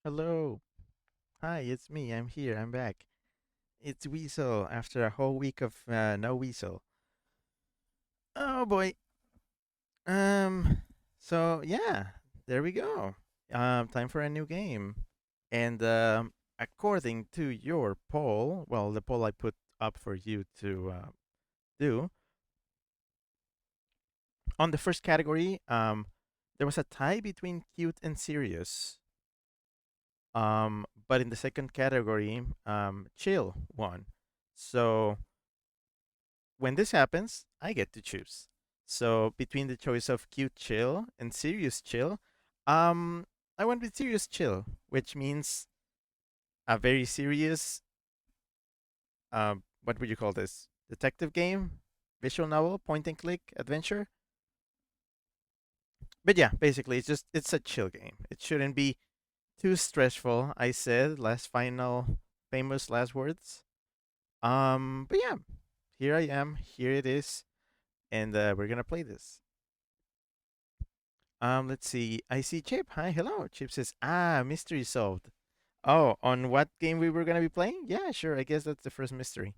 Hello. Hi, it's me. I'm here. I'm back. It's Weasel after a whole week of no Weasel. Oh boy. Um. So yeah, there we go. Time for a new game. And according to your poll, well, the poll I put up for you to do on the first category, there was a tie between cute and serious. But in the second category, chill won. So when this happens, I get to choose. So between the choice of cute chill and serious chill, um, I went with serious chill, which means a very serious, what would you call this? Detective game, visual novel, point and click adventure. But yeah, basically, it's a chill game. It shouldn't be too stressful. I said last final famous last words. But yeah, here I am. Here it is, and we're gonna play this. Let's see. I see Chip. Hi, hello. Chip says, mystery solved. Oh, on what game we were gonna be playing? Yeah, sure. I guess that's the first mystery.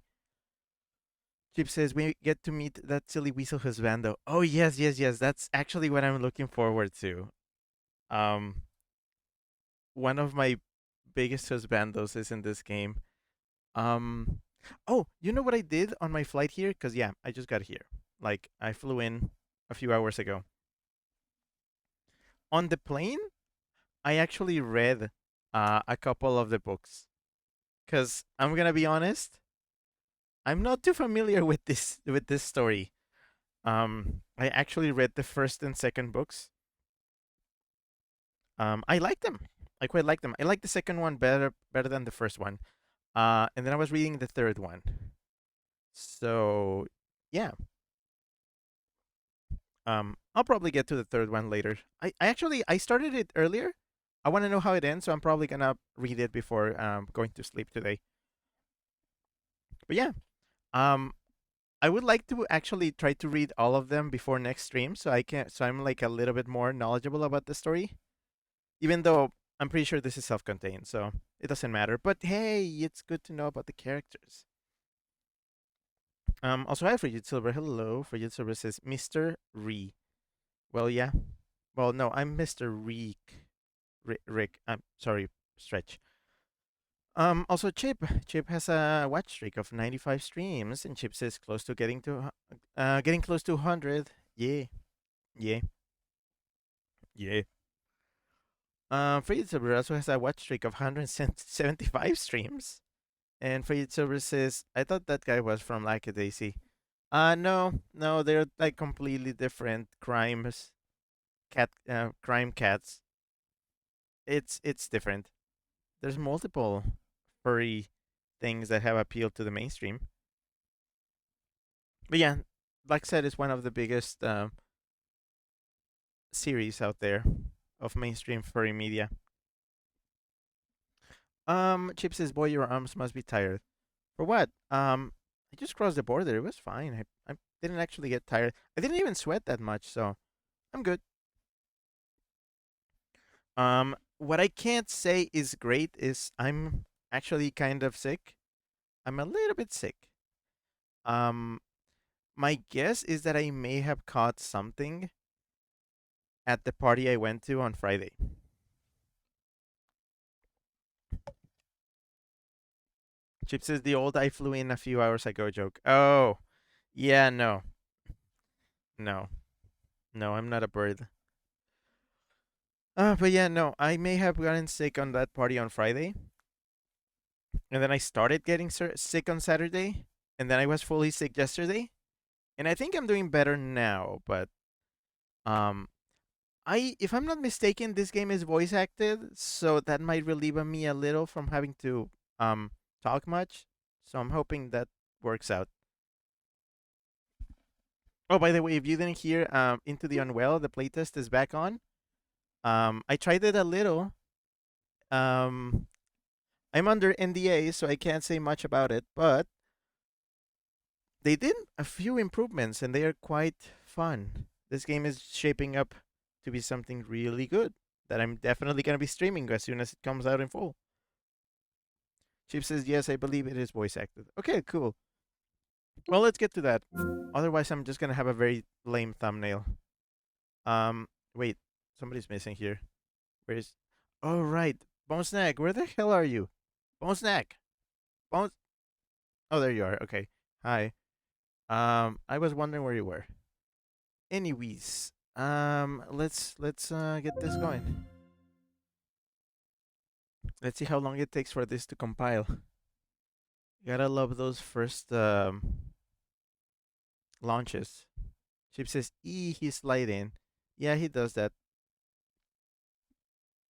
Chip says we get to meet that silly weasel husbando. Oh yes, yes, yes. That's actually what I'm looking forward to. Um, one of my biggest husbandos is in this game. Um, oh, you know what I did on my flight here? Cause yeah, I just got here. Like I flew in a few hours ago. On the plane, I actually read a couple of the books. Because I'm gonna be honest, I'm not too familiar with this story. I actually read the first and second books. I like them. I quite like them. I like the second one better than the first one. And then I was reading the third one. So yeah. I'll probably get to the third one later. I actually I started it earlier. I want to know how it ends, so I'm probably gonna read it before going to sleep today. But yeah, um, I would like to actually try to read all of them before next stream, so I'm like a little bit more knowledgeable about the story. Even though I'm pretty sure this is self-contained, so it doesn't matter. But hey, it's good to know about the characters. Also hi Frigid Silver. Hello, Frigid Silver says Mr. Ree. Well, yeah. Well, no, I'm Mr. Reek. Rick. I'm sorry, Stretch. Also Chip has a watch streak of 95 streams, and Chip says close to getting close to 100. Yeah, yeah, yeah. Freddy Silver also has a watch streak of 175 streams. And Freddy Silver says, I thought that guy was from Lackadaisy. No, no, they're like completely different crime cats. It's different. There's multiple furry things that have appealed to the mainstream. But yeah, BLACKSAD is one of the biggest series out there of mainstream furry media. Chip says, "Boy, your arms must be tired. For what? I just crossed the border. It was fine. I didn't actually get tired. I didn't even sweat that much, so I'm good. What I can't say is great is I'm actually kind of sick. I'm a little bit sick. Um, my guess is that I may have caught something at the party I went to on Friday. Chip says the old I flew in a few hours ago joke. Oh, yeah, no, no, no, I'm not a bird. But yeah, no, I may have gotten sick on that party on Friday, and then I started getting sick on Saturday, and then I was fully sick yesterday, and I think I'm doing better now. But um, if I'm not mistaken, this game is voice acted, so that might relieve me a little from having to talk much. So I'm hoping that works out. Oh, by the way, if you didn't hear, Into the Unwell, the playtest is back on. I tried it a little. Um, I'm under NDA, so I can't say much about it, but they did a few improvements and they are quite fun. This game is shaping up to be something really good. that I'm definitely gonna be streaming as soon as it comes out in full. Chip says yes, I believe it is voice acted. Okay, cool. Well, let's get to that. Otherwise, I'm just gonna have a very lame thumbnail. Wait, somebody's missing here. Where's? Oh right, Bone Snack. Where the hell are you, Bone Snack? Bone. Oh, there you are. Okay. Hi. I was wondering where you were. Anyways, let's get this going. Let's see how long it takes for this to compile. Gotta love those first launches. Chip says, he's sliding. Yeah, he does that.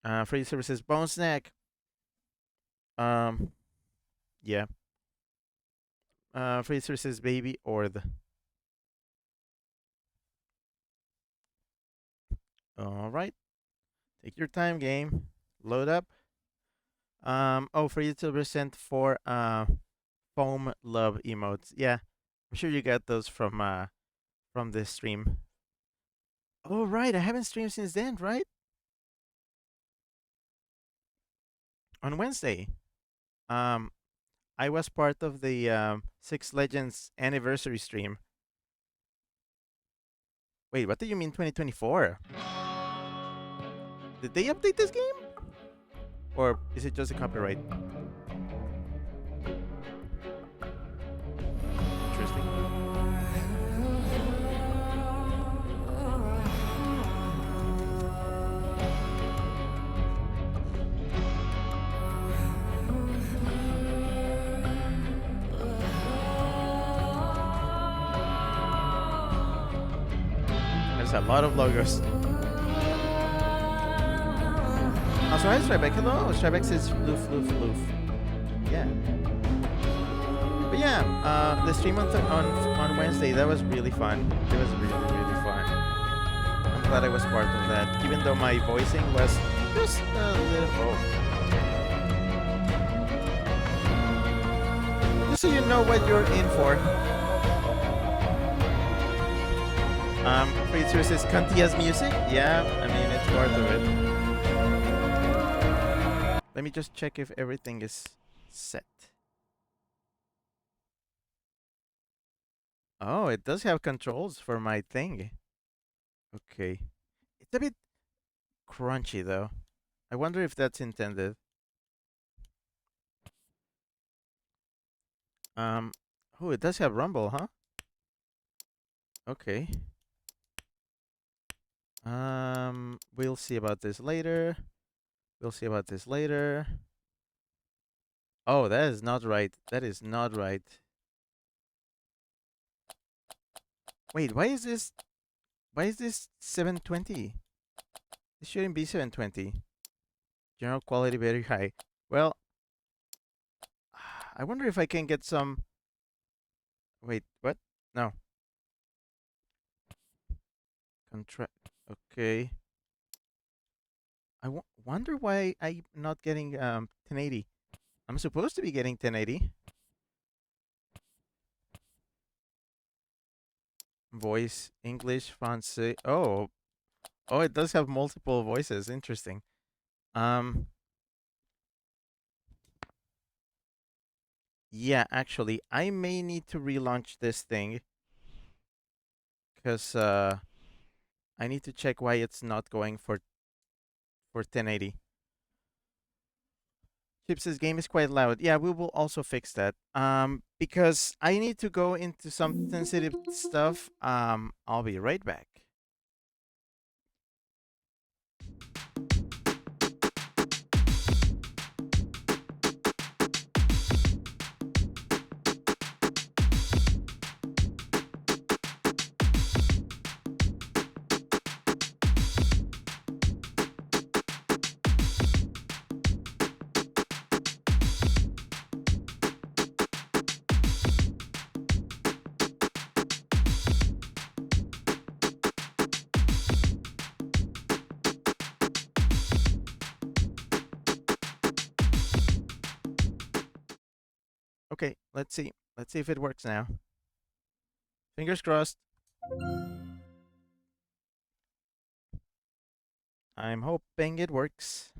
Freddy Server says, Bone Snack. Um, yeah. Freddy Server says, baby or the. All right. Take your time, game. Load up. Oh, Freddy Silver sent four foam love emotes. Yeah, I'm sure you got those from this stream. Oh right, I haven't streamed since then, right? On Wednesday. Um, I was part of the Six Legends anniversary stream. Wait, what do you mean 2024? Did they update this game? Or is it just a copyright? Interesting. There's a lot of logos. Also, hi, Strybeck. Hello. Strybeck says floof, floof, floof. Yeah. But yeah, the stream on Wednesday, that was really fun. It was really, really fun. I'm glad I was part of that, even though my voicing was just a little. Just so you know what you're in for. Pretty says Kantia's music. Yeah, I mean it's part of it. Let me just check if everything is set. Oh, it does have controls for my thing. Okay. It's a bit crunchy though. I wonder if that's intended. Um, oh, it does have rumble, huh? Okay. We'll see about this later. We'll see about this later. Oh, that is not right. That is not right. Wait, why is this 720? This shouldn't be 720. General quality very high. Well, I wonder if I can get some. Wait, what? No. Contract. Okay. Wonder why I'm not getting 1080. I'm supposed to be getting 1080. Voice, English, Francais. Oh, it does have multiple voices. Interesting. Um, yeah, actually, I may need to relaunch this thing because I need to check why it's not going for 1080. Chips' game is quite loud. Yeah, we will also fix that. Because I need to go into some sensitive stuff. I'll be right back. Okay, let's see. Let's see if it works now. Fingers crossed. I'm hoping it works.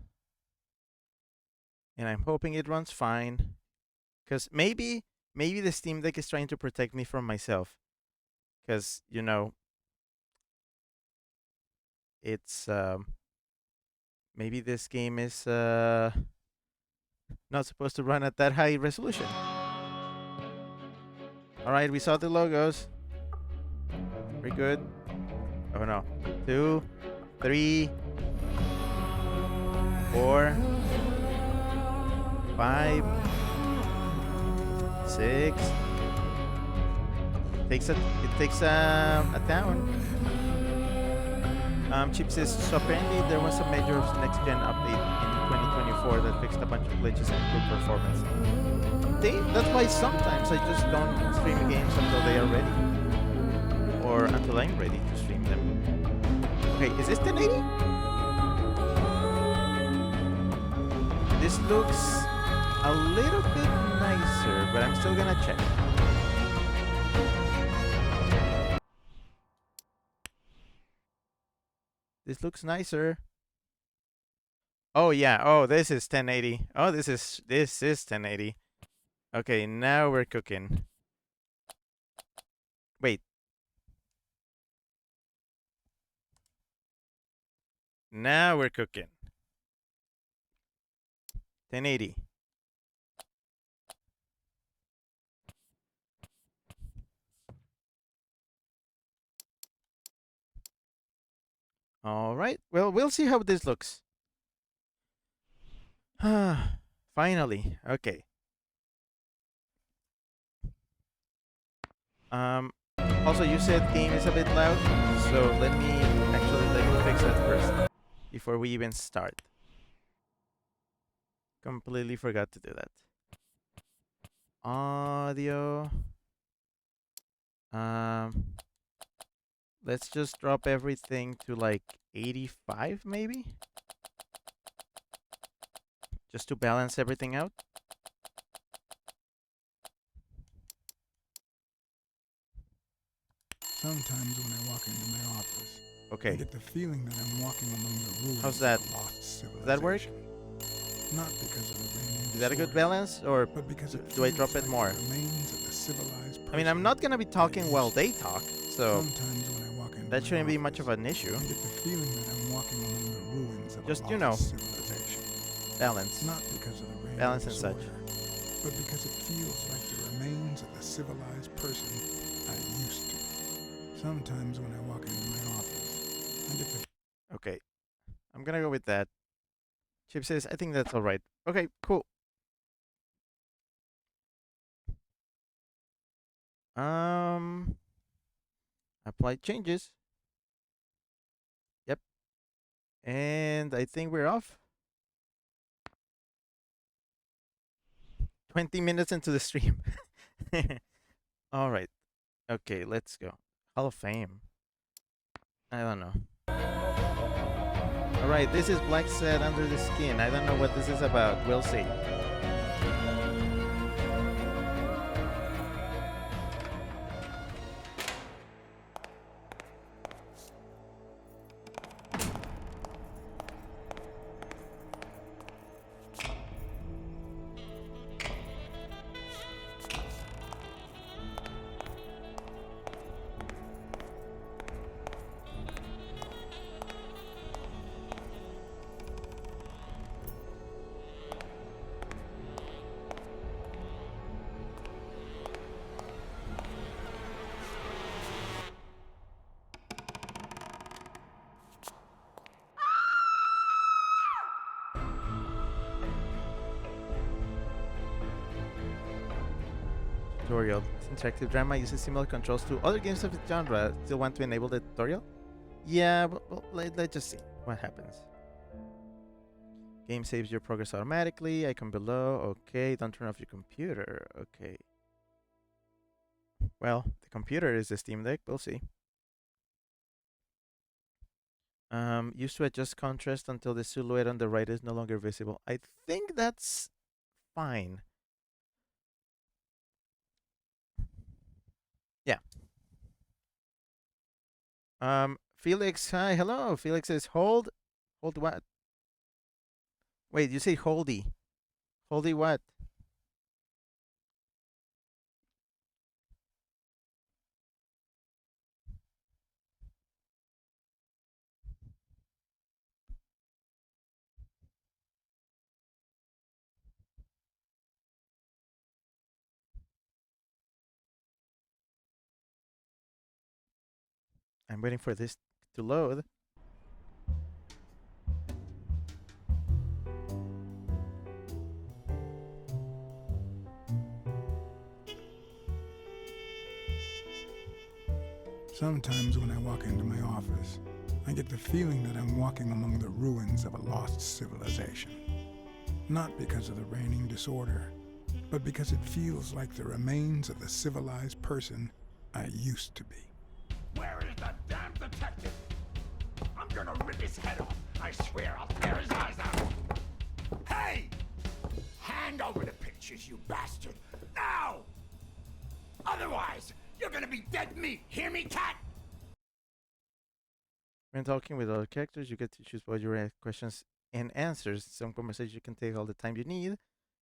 And I'm hoping it runs fine. Because maybe the Steam Deck is trying to protect me from myself. Because, you know, it's maybe this game is not supposed to run at that high resolution. All right, we saw the logos. We're good. Oh no. 2, 3, 4, 5, 6. It takes a town. Chip says, so apparently there was a major next-gen update in 2024 that fixed a bunch of glitches and improved performance. That's why sometimes I just don't stream games until they are ready. Or until I'm ready to stream them. Okay, is this 1080? This looks a little bit nicer, but I'm still gonna check. This looks nicer. Oh yeah. Oh, this is 1080. Oh, this is 1080. Okay, now we're cooking. Wait. Now we're cooking. 1080. All right. Well, we'll see how this looks. Finally. Okay. Also, you said game is a bit loud, so let me fix that first before we even start. Completely forgot to do that. Audio. Let's just drop everything to like 85 maybe? Just to balance everything out. Sometimes when I walk into my office, okay. I get the feeling that I'm walking among the ruins How's that? of a lost civilization. Does that work? Not because of the raining Is that a good balance, or but because do I drop it more? Remains of the civilized I mean, I'm not gonna be talking while they talk, so sometimes when I walk into that shouldn't be office, much of an issue. I get the feeling that I'm walking among the ruins of just, a you know, civilization. balance. Not because of the rain balance and such. But because it feels like the remains of the civilized person I used to. Sometimes when I walk into my office, I get the... Okay. I'm gonna go with that. Chip says, I think that's alright. Okay, cool. Apply changes. Yep. And I think we're off. 20 minutes into the stream. Alright. Okay, let's go. Hall of Fame. I don't know. Alright, this is BLACKSAD Under the Skin. I don't know what this is about. We'll see. Tutorial. This interactive drama uses similar controls to other games of the genre. Still want to enable the tutorial? Yeah, well, let's just see what happens. Game saves your progress automatically. Icon below. Okay, don't turn off your computer. Okay. Well, the computer is the Steam Deck. We'll see. Used to adjust contrast until the silhouette on the right is no longer visible. I think that's fine. Yeah. Felix, hi, hello. Felix says hold Hold what? Wait, you say holdy. Holdy what? I'm waiting for this to load. Sometimes when I walk into my office, I get the feeling that I'm walking among the ruins of a lost civilization. Not because of the reigning disorder, but because it feels like the remains of the civilized person I used to be. Where is the damn detective? I'm gonna rip his head off. I swear I'll tear his eyes out. Hey! Hand over the pictures, you bastard. Now! Otherwise, you're gonna be dead meat. Hear me, cat? When talking with other characters, you get to choose both your questions and answers. Some conversations you can take all the time you need.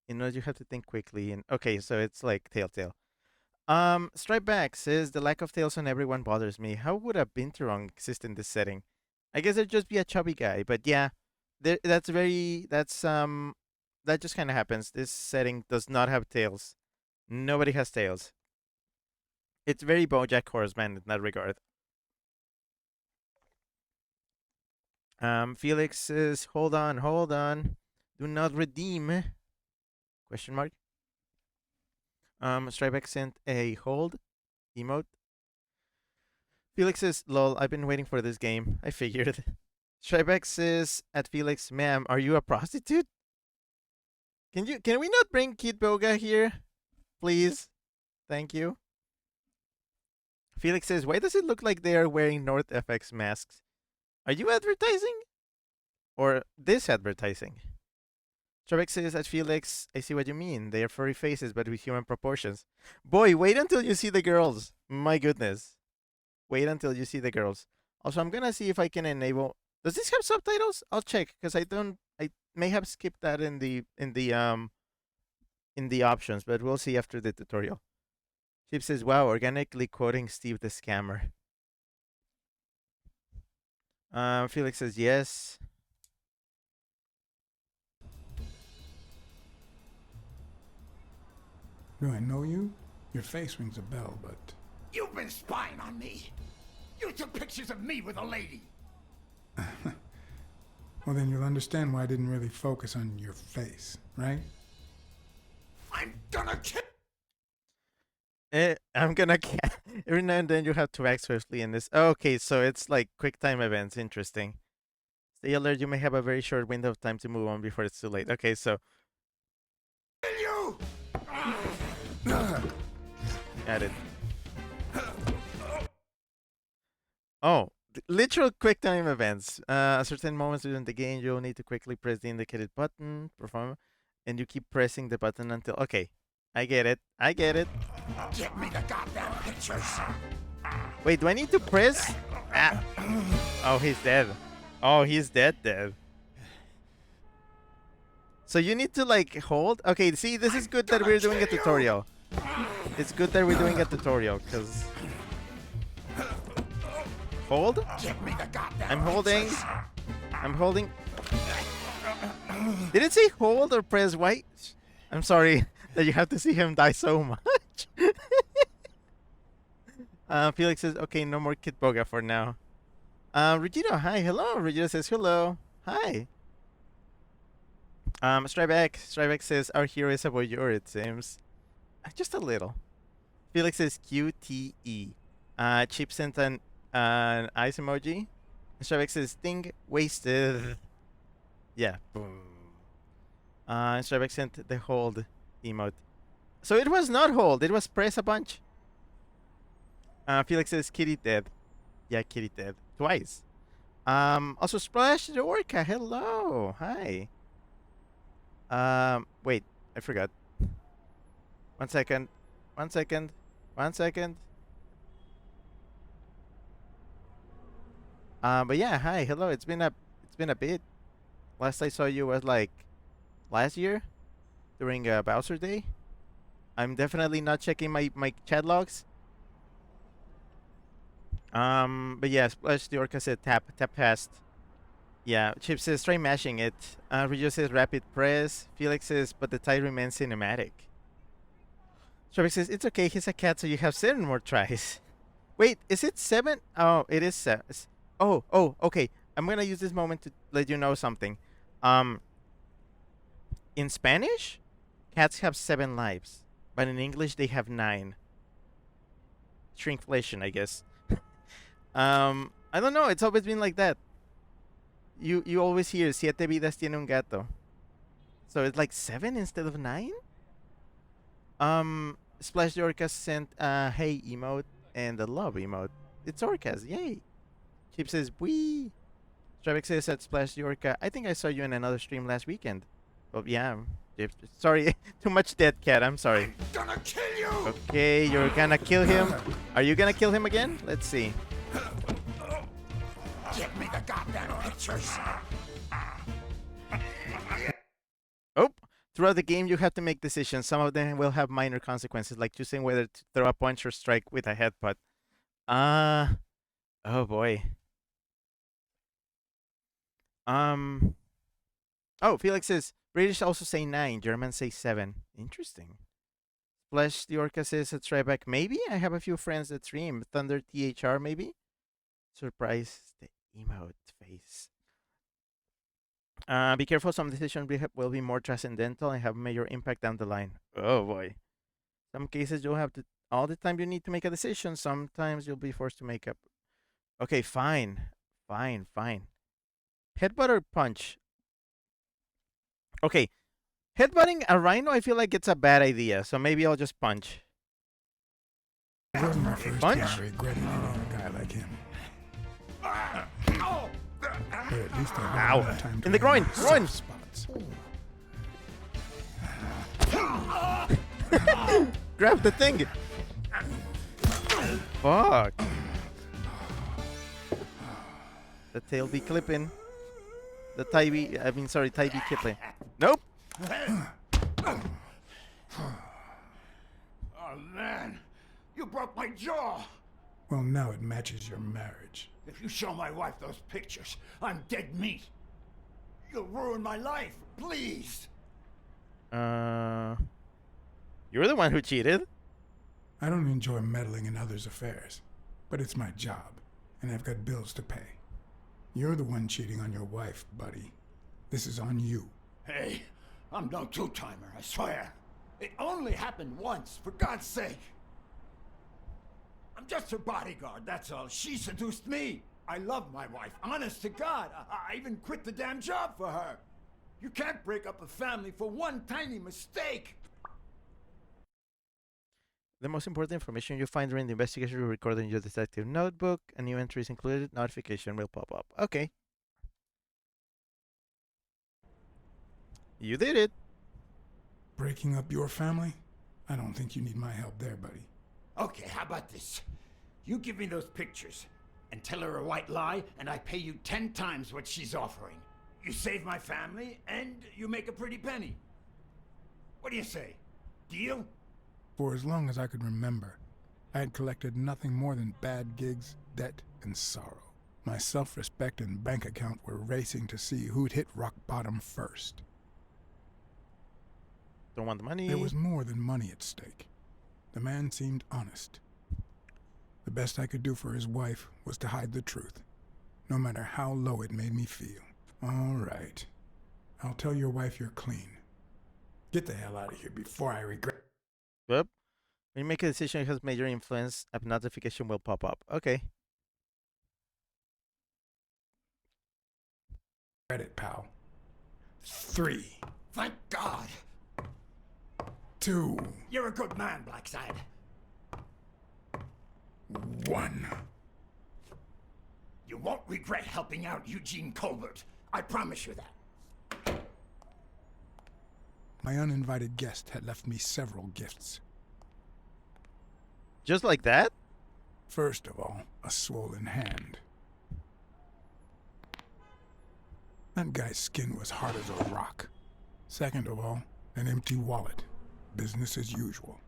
In others, you have to think quickly. And okay, so it's like Telltale. Stripe Back says the lack of tails on everyone bothers me. How would a binturong exist in this setting? I guess it'd just be a chubby guy, but yeah, that just kind of happens. This setting does not have tails. Nobody has tails. It's very BoJack Horseman in that regard. Felix says, hold on. Do not redeem. Question mark. Stripex sent a hold emote. Felix says, lol, I've been waiting for this game. I figured. Stripex says at Felix, ma'am, are you a prostitute? Can we not bring Kid Boga here? Please? Thank you. Felix says, why does it look like they are wearing NorthFX masks? Are you advertising? Or this advertising? Trebek says at Felix, I see what you mean. They are furry faces, but with human proportions. Boy, wait until you see the girls. My goodness. Wait until you see the girls. Also, I'm gonna see if I can enable. Does this have subtitles? I'll check because I don't. I may have skipped that in the options, but we'll see after the tutorial. Chip says, "Wow, organically quoting Steve the scammer." Felix says, "Yes." Do I know you? Your face rings a bell, but... You've been spying on me. You took pictures of me with a lady. Well, then you'll understand why I didn't really focus on your face, right? I'm gonna kill... I'm gonna every now and then you have to act swiftly in this. Okay, so it's like quick time events. Interesting. Stay alert. You may have a very short window of time to move on before it's too late. Okay, so you! got it. Oh, literal quick time events. At certain moments during the game, you'll need to quickly press the indicated button, perform, and you keep pressing the button until. Okay, I get it. Get me the goddamn pictures. Wait, do I need to press? Ah. Oh, he's dead. Oh, he's dead. So you need to like hold. Okay, see, this is good that we're doing a tutorial. It's good that we're doing a tutorial because hold. I'm holding. I'm holding. Did it say hold or press Y? I'm sorry that you have to see him die so much. Felix says, okay, no more Kid Boga for now. Regina, hi, hello. Regina says, hello. Hi. Strybeck says, our hero is a voyeur, it seems. Just a little. Felix says, QTE. Chip sent an ice emoji. Strybeck says, thing wasted. Yeah. Boom. Strybeck sent the hold emote. So it was not hold, it was press a bunch. Felix says, kitty dead. Yeah, kitty dead. Twice. Also Splash the Orca, hello. Hi. Wait, I forgot. 1 second. 1 second. 1 second. But yeah, hi, hello. It's been been a bit. Last I saw you was like last year during Bowser Day. I'm definitely not checking my chat logs. But yeah, Splash the Orca said tap fast. Yeah, Chip says try mashing it. Riju says rapid press. Felix says, but the tie remains cinematic. Shavik says it's okay. He's a cat, so you have 7 more tries. Wait, is it 7? Oh, it is 7. Oh, okay. I'm gonna use this moment to let you know something. Um, in Spanish, cats have 7 lives, but in English they have 9. Shrinkflation, I guess. I don't know. It's always been like that. You always hear siete vidas tiene un gato. So it's like 7 instead of 9? Splash the Orcas sent hey emote and the love emote. It's Orcas, yay. Chip says wee. Stravik says at Splash the Orca, I think I saw you in another stream last weekend. Oh yeah. Chip, sorry, too much dead cat, I'm sorry. I'm gonna kill you! Okay, you're gonna kill him. Are you gonna kill him again? Let's see. Give me the goddamn pictures! Oh, throughout the game, you have to make decisions. Some of them will have minor consequences, like choosing whether to throw a punch or strike with a headbutt. Oh boy. Oh, Felix says British also say 9, Germans say 7. Interesting. Flesh the Orca says it's right back. Maybe I have a few friends that stream. Thunder THR, maybe? Surprise the emote face. Be careful, some decisions will be more transcendental and have major impact down the line. Oh boy. Some cases you'll have to, all the time you need to make a decision. Sometimes you'll be forced to make up. Okay, fine. Fine. Headbutt or punch? Okay. Headbutting a rhino, I feel like it's a bad idea. So maybe I'll just punch. It wasn't my first Punch? time regretting hitting a guy like him. But at least I Ow. had time to In the hit groin, my groin. soft spots. Grab the thing. Fuck. The tail be clipping. The tie be, tie be clipping. Nope. Oh man, you broke my jaw! Well, now it matches your marriage. If you show my wife those pictures, I'm dead meat. You'll ruin my life, please. You're the one who cheated. I don't enjoy meddling in others' affairs, but it's my job, and I've got bills to pay. You're the one cheating on your wife, buddy. This is on you. Hey, I'm no two-timer, I swear. It only happened once, for God's sake. I'm just her bodyguard, that's all. She seduced me. I love my wife, honest to God. I even quit the damn job for her. You can't break up a family for one tiny mistake. The most important information you find during the investigation will be recorded in your detective notebook. A new entry is included. Notification will pop up. Okay. You did it. Breaking up your family? I don't think you need my help there, buddy. Okay, how about this? You give me those pictures and tell her a white lie, and I pay you 10 times what she's offering. You save my family, and you make a pretty penny. What do you say? Deal? For as long as I could remember, I had collected nothing more than bad gigs, debt, and sorrow. My self-respect and bank account were racing to see who'd hit rock bottom first. Don't want the money. There was more than money at stake. The man seemed honest. The best I could do for his wife was to hide the truth, no matter how low it made me feel. All right. I'll tell your wife you're clean. Get the hell out of here before I regret Yep. When you make a decision that has major influence, a notification will pop up. Okay. it, pal. 3, Thank God. 2, You're a good man, BLACKSAD. 1. You won't regret helping out Eugene Colbert. I promise you that. My uninvited guest had left me several gifts. Just like that? First of all, a swollen hand. That guy's skin was hard as a rock. Second of all, an empty wallet. Business as usual.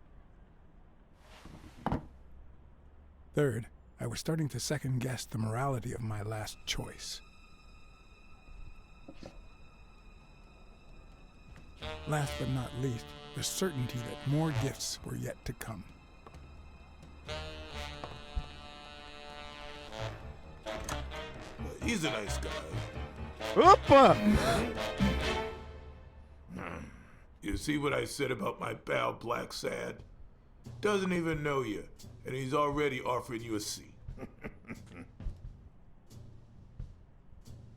Third, I was starting to second-guess the morality of my last choice. Last but not least, the certainty that more gifts were yet to come. He's a nice guy. Opa! You see what I said about my pal BLACKSAD? Doesn't even know you, and he's already offering you a seat.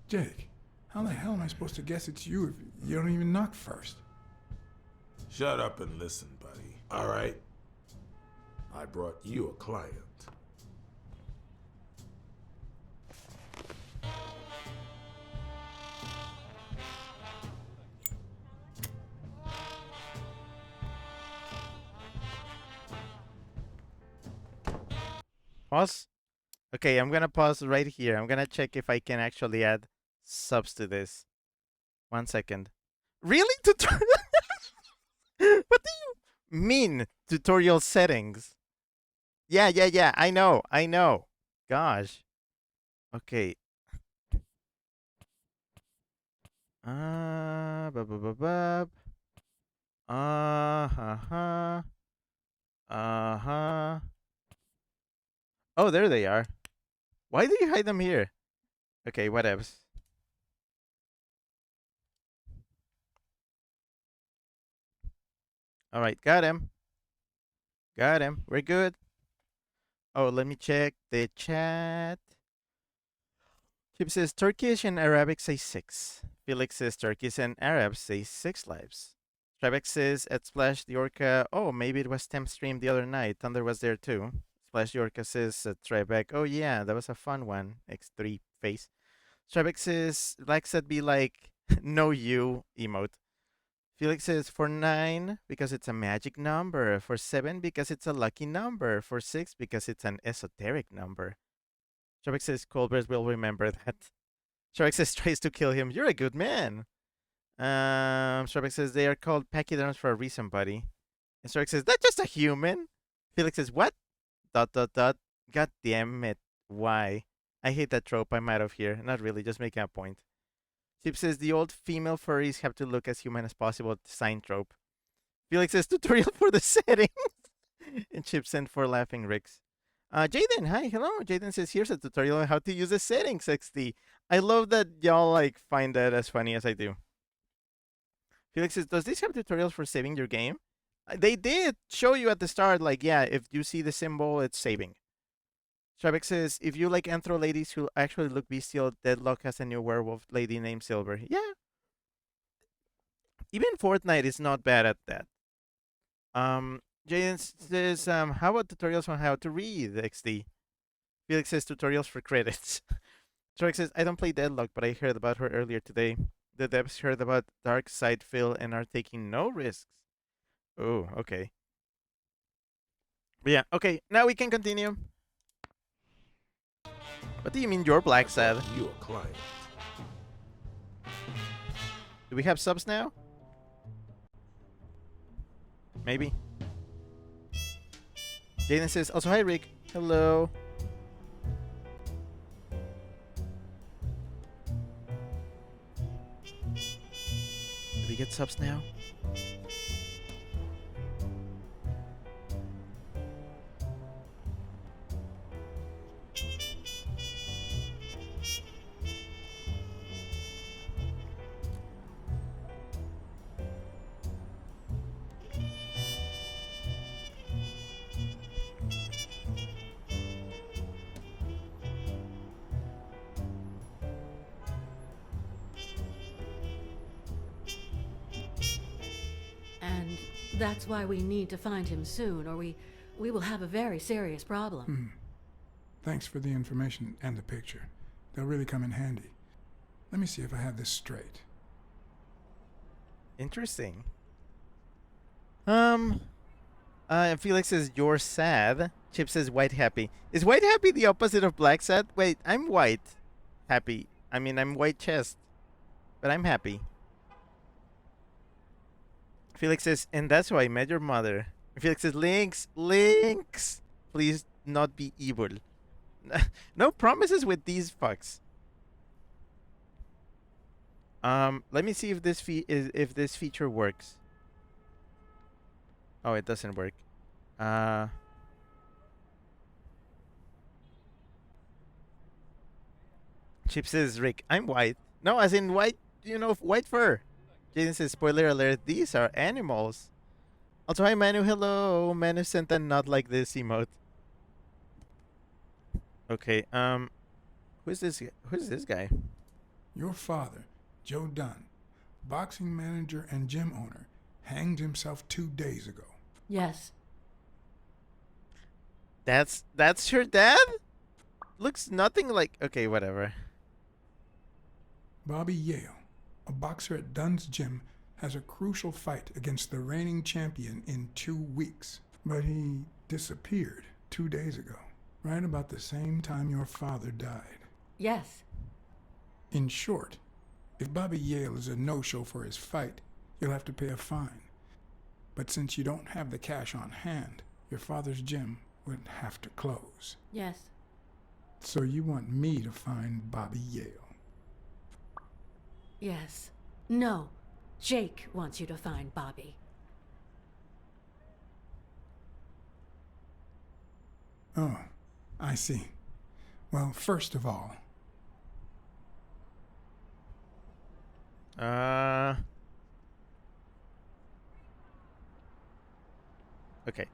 Jake, how the hell am I supposed to guess it's you if you don't even knock first? Shut up and listen, buddy. All right? I brought you a client. Pause. Okay, I'm gonna pause right here. I'm gonna check if I can actually add subs to this. 1 second. Really? What do you mean? Tutorial settings? Yeah. I know. Gosh. Okay. Bub. Uh-huh. Uh-huh. Oh, there they are. Why do you hide them here? Okay, whatevs. All right, got him. We're good. Oh, let me check the chat. Chip says Turkish and Arabic say 6. Felix says Turkish and Arab say 6 lives. Tribex says at Splash the Orca. Oh, maybe it was temp stream the other night. Thunder was there too. Splash the Orca says Tribex. Oh yeah, that was a fun one. X3 face. Tribex says BLACKSAD be like no you emote. Felix says for 9 because it's a magic number. For 7 because it's a lucky number. For 6 because it's an esoteric number. Tribex says Colbert will remember that. Tribex says tries to kill him. You're a good man. Tribex says they are called pachyderms for a reason, buddy. And Tribex says that's just a human. Felix says what? ... God damn it. Why? I hate that trope. I'm out of here. Not really, just making a point. Chip says the old female furries have to look as human as possible. Sign trope. Felix says tutorial for the settings. And Chip sent for laughing Ricks. Jaden, hi, hello. Jaden says here's a tutorial on how to use the settings, XD. I love that y'all like find that as funny as I do. Felix says, does this have tutorials for saving your game? They did show you at the start, like, yeah, if you see the symbol, it's saving. Tribex says, if you like anthro ladies who actually look bestial, Deadlock has a new werewolf lady named Silver. Yeah. Even Fortnite is not bad at that. Jaden says, how about tutorials on how to read XD? Felix says tutorials for credits. Tribex says, I don't play Deadlock, but I heard about her earlier today. The devs heard about Dark Side Phil and are taking no risks. Oh, okay. But yeah, okay, now we can continue. What do you mean you're BLACKSAD? You a client. Do we have subs now? Maybe. Jaden says, also hi Rick. Hello. Do we get subs now? And that's why we need to find him soon, or we will have a very serious problem. Thanks for the information and the picture. They'll really come in handy. Let me see if I have this straight. Interesting. Felix says you're sad. Chip says white happy. Is white happy the opposite of black sad? Wait, I'm white happy. I mean, I'm white chest. but I'm happy. Felix says, and that's why I met your mother. Felix says, Links, please not be evil. No promises with these fucks. Let me see if this if this feature works. Oh, it doesn't work. Chip says, Rick, I'm white. No, as in white, white fur. Jaden says, spoiler alert, these are animals. Also, hi Manu, hello. Manu sent a not like this emote. Okay, who's this guy? Your father, Joe Dunn, boxing manager and gym owner, hanged himself 2 days ago. Yes. That's your dad? Looks nothing like... Okay, whatever. Bobby Yale, a boxer at Dunn's gym, has a crucial fight against the reigning champion in 2 weeks. But he disappeared 2 days ago, right about the same time your father died. Yes. In short, if Bobby Yale is a no-show for his fight, you'll have to pay a fine. But since you don't have the cash on hand, your father's gym would have to close. Yes. So you want me to find Bobby Yale? Yes. No. Jake wants you to find Bobby. Oh, I see. Well, first of all... Okay.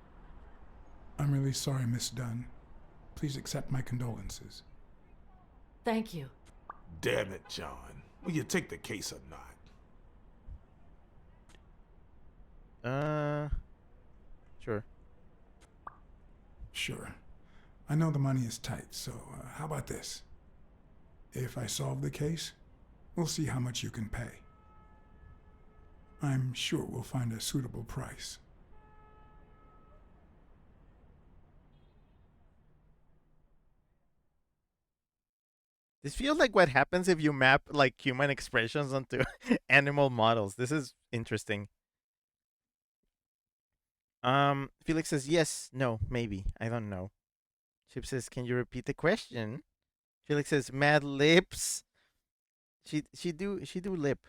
I'm really sorry, Miss Dunn. Please accept my condolences. Thank you. Damn it, John. Will you take the case or not? Sure. Sure. I know the money is tight, so how about this? If I solve the case, we'll see how much you can pay. I'm sure we'll find a suitable price. This feels like what happens if you map like human expressions onto animal models. This is interesting. Felix says yes, no, maybe. I don't know. Chip says, can you repeat the question? Felix says, mad lips. She do lip.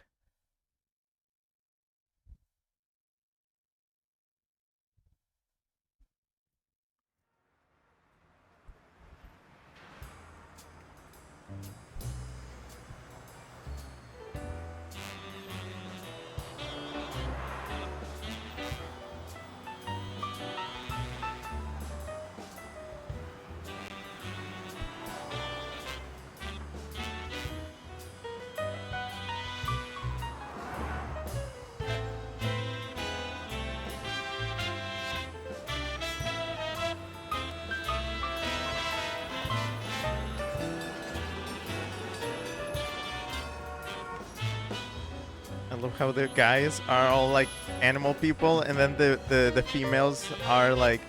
I love how the guys are all like animal people, and then the females are like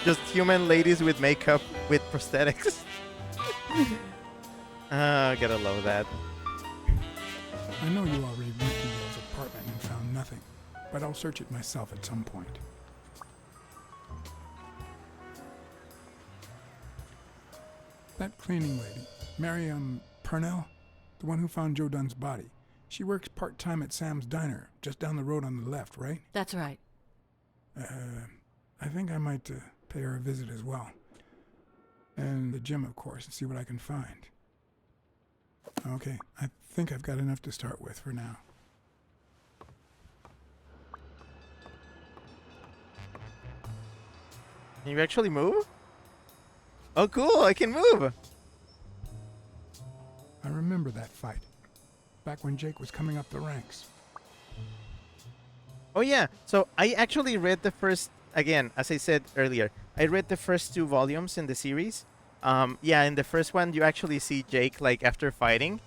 just human ladies with makeup with prosthetics. Gotta love that. I know you already went to Yale's apartment and found nothing, but I'll search it myself at some point. That cleaning lady, Mary, Purnell, the one who found Joe Dunn's body, she works part-time at Sam's Diner, just down the road on the left, right? That's right. I think I might pay her a visit as well. And the gym, of course, and see what I can find. Okay, I think I've got enough to start with for now. Can you actually move? Oh, cool! I can move. I remember that fight, back when Jake was coming up the ranks. Oh yeah. So I actually read the first, again, as I said earlier, I read the first 2 volumes in the series. Yeah, in the first one you actually see Jake like after fighting.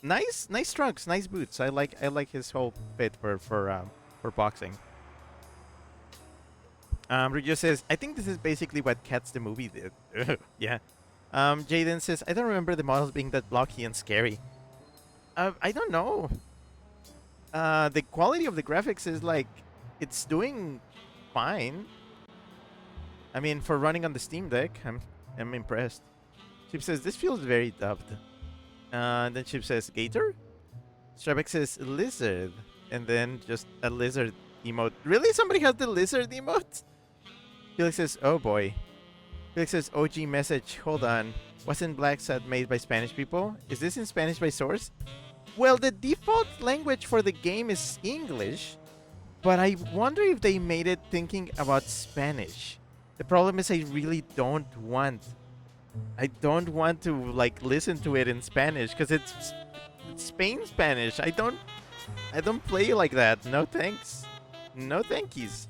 Nice trunks, nice boots. I like his whole fit for boxing. Ryu says, I think this is basically what Cats the movie did. Yeah. Jaden says, I don't remember the models being that blocky and scary. I don't know. The quality of the graphics is like, it's doing fine. I mean, for running on the Steam Deck, I'm impressed. Chip says this feels very dubbed. And then Chip says Gator. Strabeck says lizard, and then just a lizard emote. Really, somebody has the lizard emote? Felix says, oh boy. Felix says OG message. Hold on. Wasn't BLACKSAD made by Spanish people? Is this in Spanish by source? Well, the default language for the game is English, but I wonder if they made it thinking about Spanish. The problem is I really don't want. I don't want to like listen to it in Spanish because it's Spain Spanish. I don't play like that. No thanks. No thankies.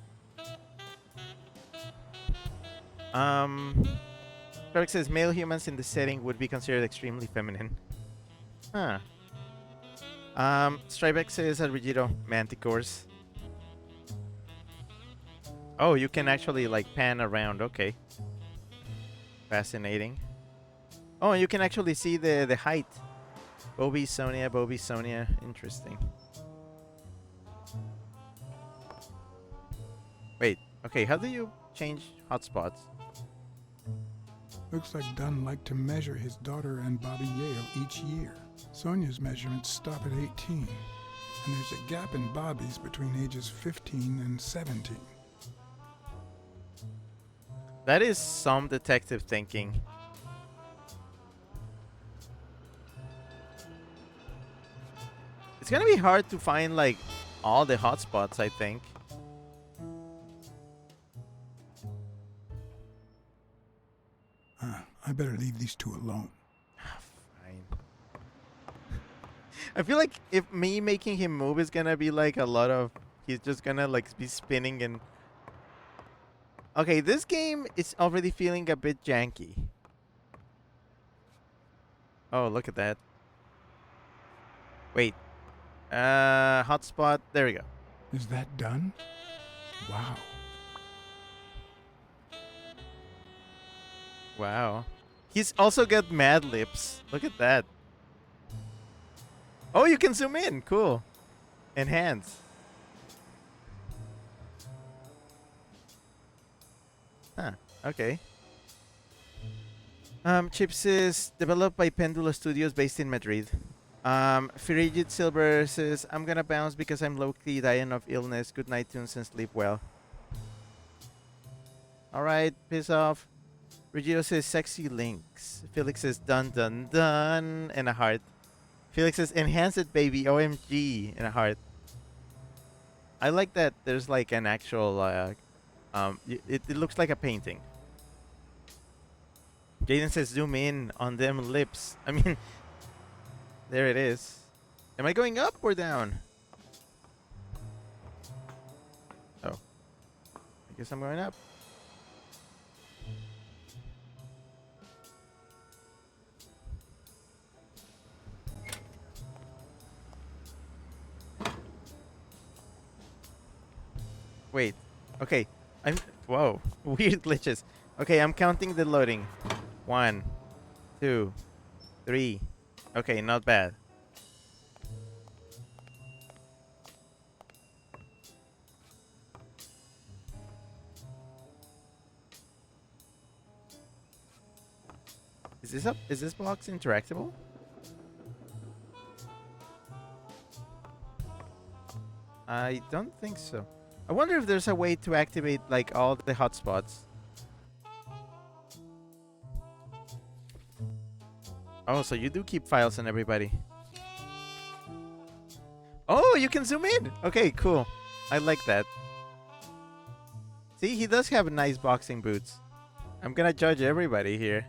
Clark says male humans in the setting would be considered extremely feminine. Huh. Strybeck says Alrigito manticores. Oh, you can actually like pan around. Okay. Fascinating. Oh, and you can actually see the height. Bobby Sonia. Interesting. Wait. Okay, how do you change hotspots? Looks like Dunn liked to measure his daughter and Bobby Yale each year. Sonia's measurements stop at 18, and there's a gap in Bobby's between ages 15 and 17. That is some detective thinking. It's gonna be hard to find like all the hotspots, I think. I better leave these two alone. Fine. I feel like if me making him move is gonna be like a lot of... He's just gonna like be spinning and... Okay, this game is already feeling a bit janky. Oh, look at that. Wait. Hotspot. There we go. Is that done? Wow. Wow. He's also got mad lips. Look at that. Oh, you can zoom in. Cool. And hands. Huh. Okay. Chips is developed by Pendula Studios based in Madrid. Firigid Silver says, I'm gonna bounce because I'm low-key dying of illness. Good night, tunes, and sleep well. Alright, piss off. Regito says, sexy links. Felix says, dun dun dun, and a heart. Felix says, enhance it, baby, OMG, and a heart. I like that there's like an actual, it looks like a painting. Jaden says, zoom in on them lips. I mean, there it is. Am I going up or down? Oh. I guess I'm going up. Wait. Okay. Whoa. Weird glitches. Okay, I'm counting the loading. 1, 2, 3. Okay, not bad. Is this box interactable? I don't think so. I wonder if there's a way to activate like all the hotspots. Oh, so you do keep files on everybody. Oh, you can zoom in. Okay, cool. I like that. See, he does have nice boxing boots. I'm gonna judge everybody here.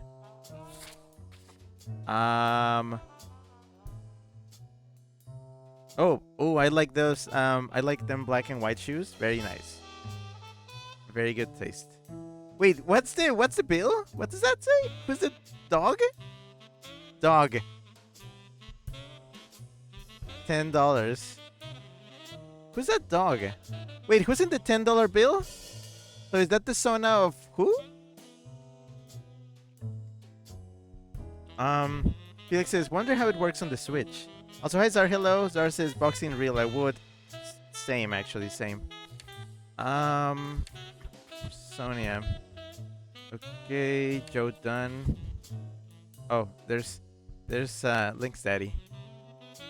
Oh, I like those. I like them black and white shoes. Very nice. Very good taste. Wait, what's the bill? What does that say? Who's the dog? Dog. $10. Who's that dog? Wait, who's in the $10 bill? So is that the Sona of who? Felix says, wonder how it works on the Switch. Also, hi Zar, hello. Zar says boxing real. I would. Same, actually, same. Sonia. Okay, Joe done. Oh, there's Link's daddy.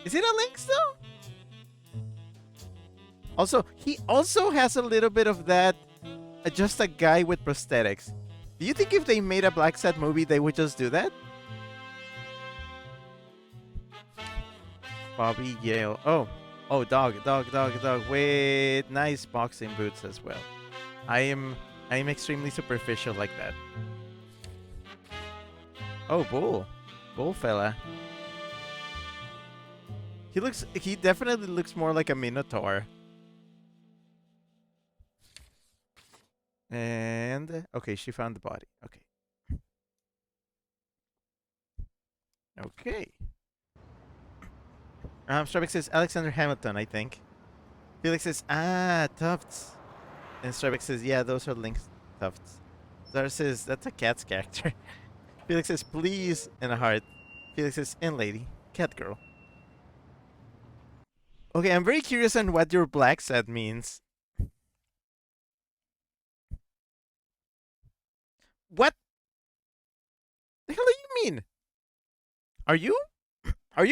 Is it a Link's though? Also, he also has a little bit of that. Just a guy with prosthetics. Do you think if they made a BLACKSAD movie, they would just do that? Bobby Yale. Oh, dog. With nice boxing boots as well. I am extremely superficial like that. Oh, bull fella. He definitely looks more like a minotaur. And okay, she found the body. Okay. Strawbeck says Alexander Hamilton, I think. Felix says, Tufts. And Strawbeck says, yeah, those are Link's Tufts. Zara says, that's a cat's character. Felix says, please, and a heart. Felix says, and lady, cat girl. Okay, I'm very curious on what your BLACKSAD means. What the hell do you mean? Are you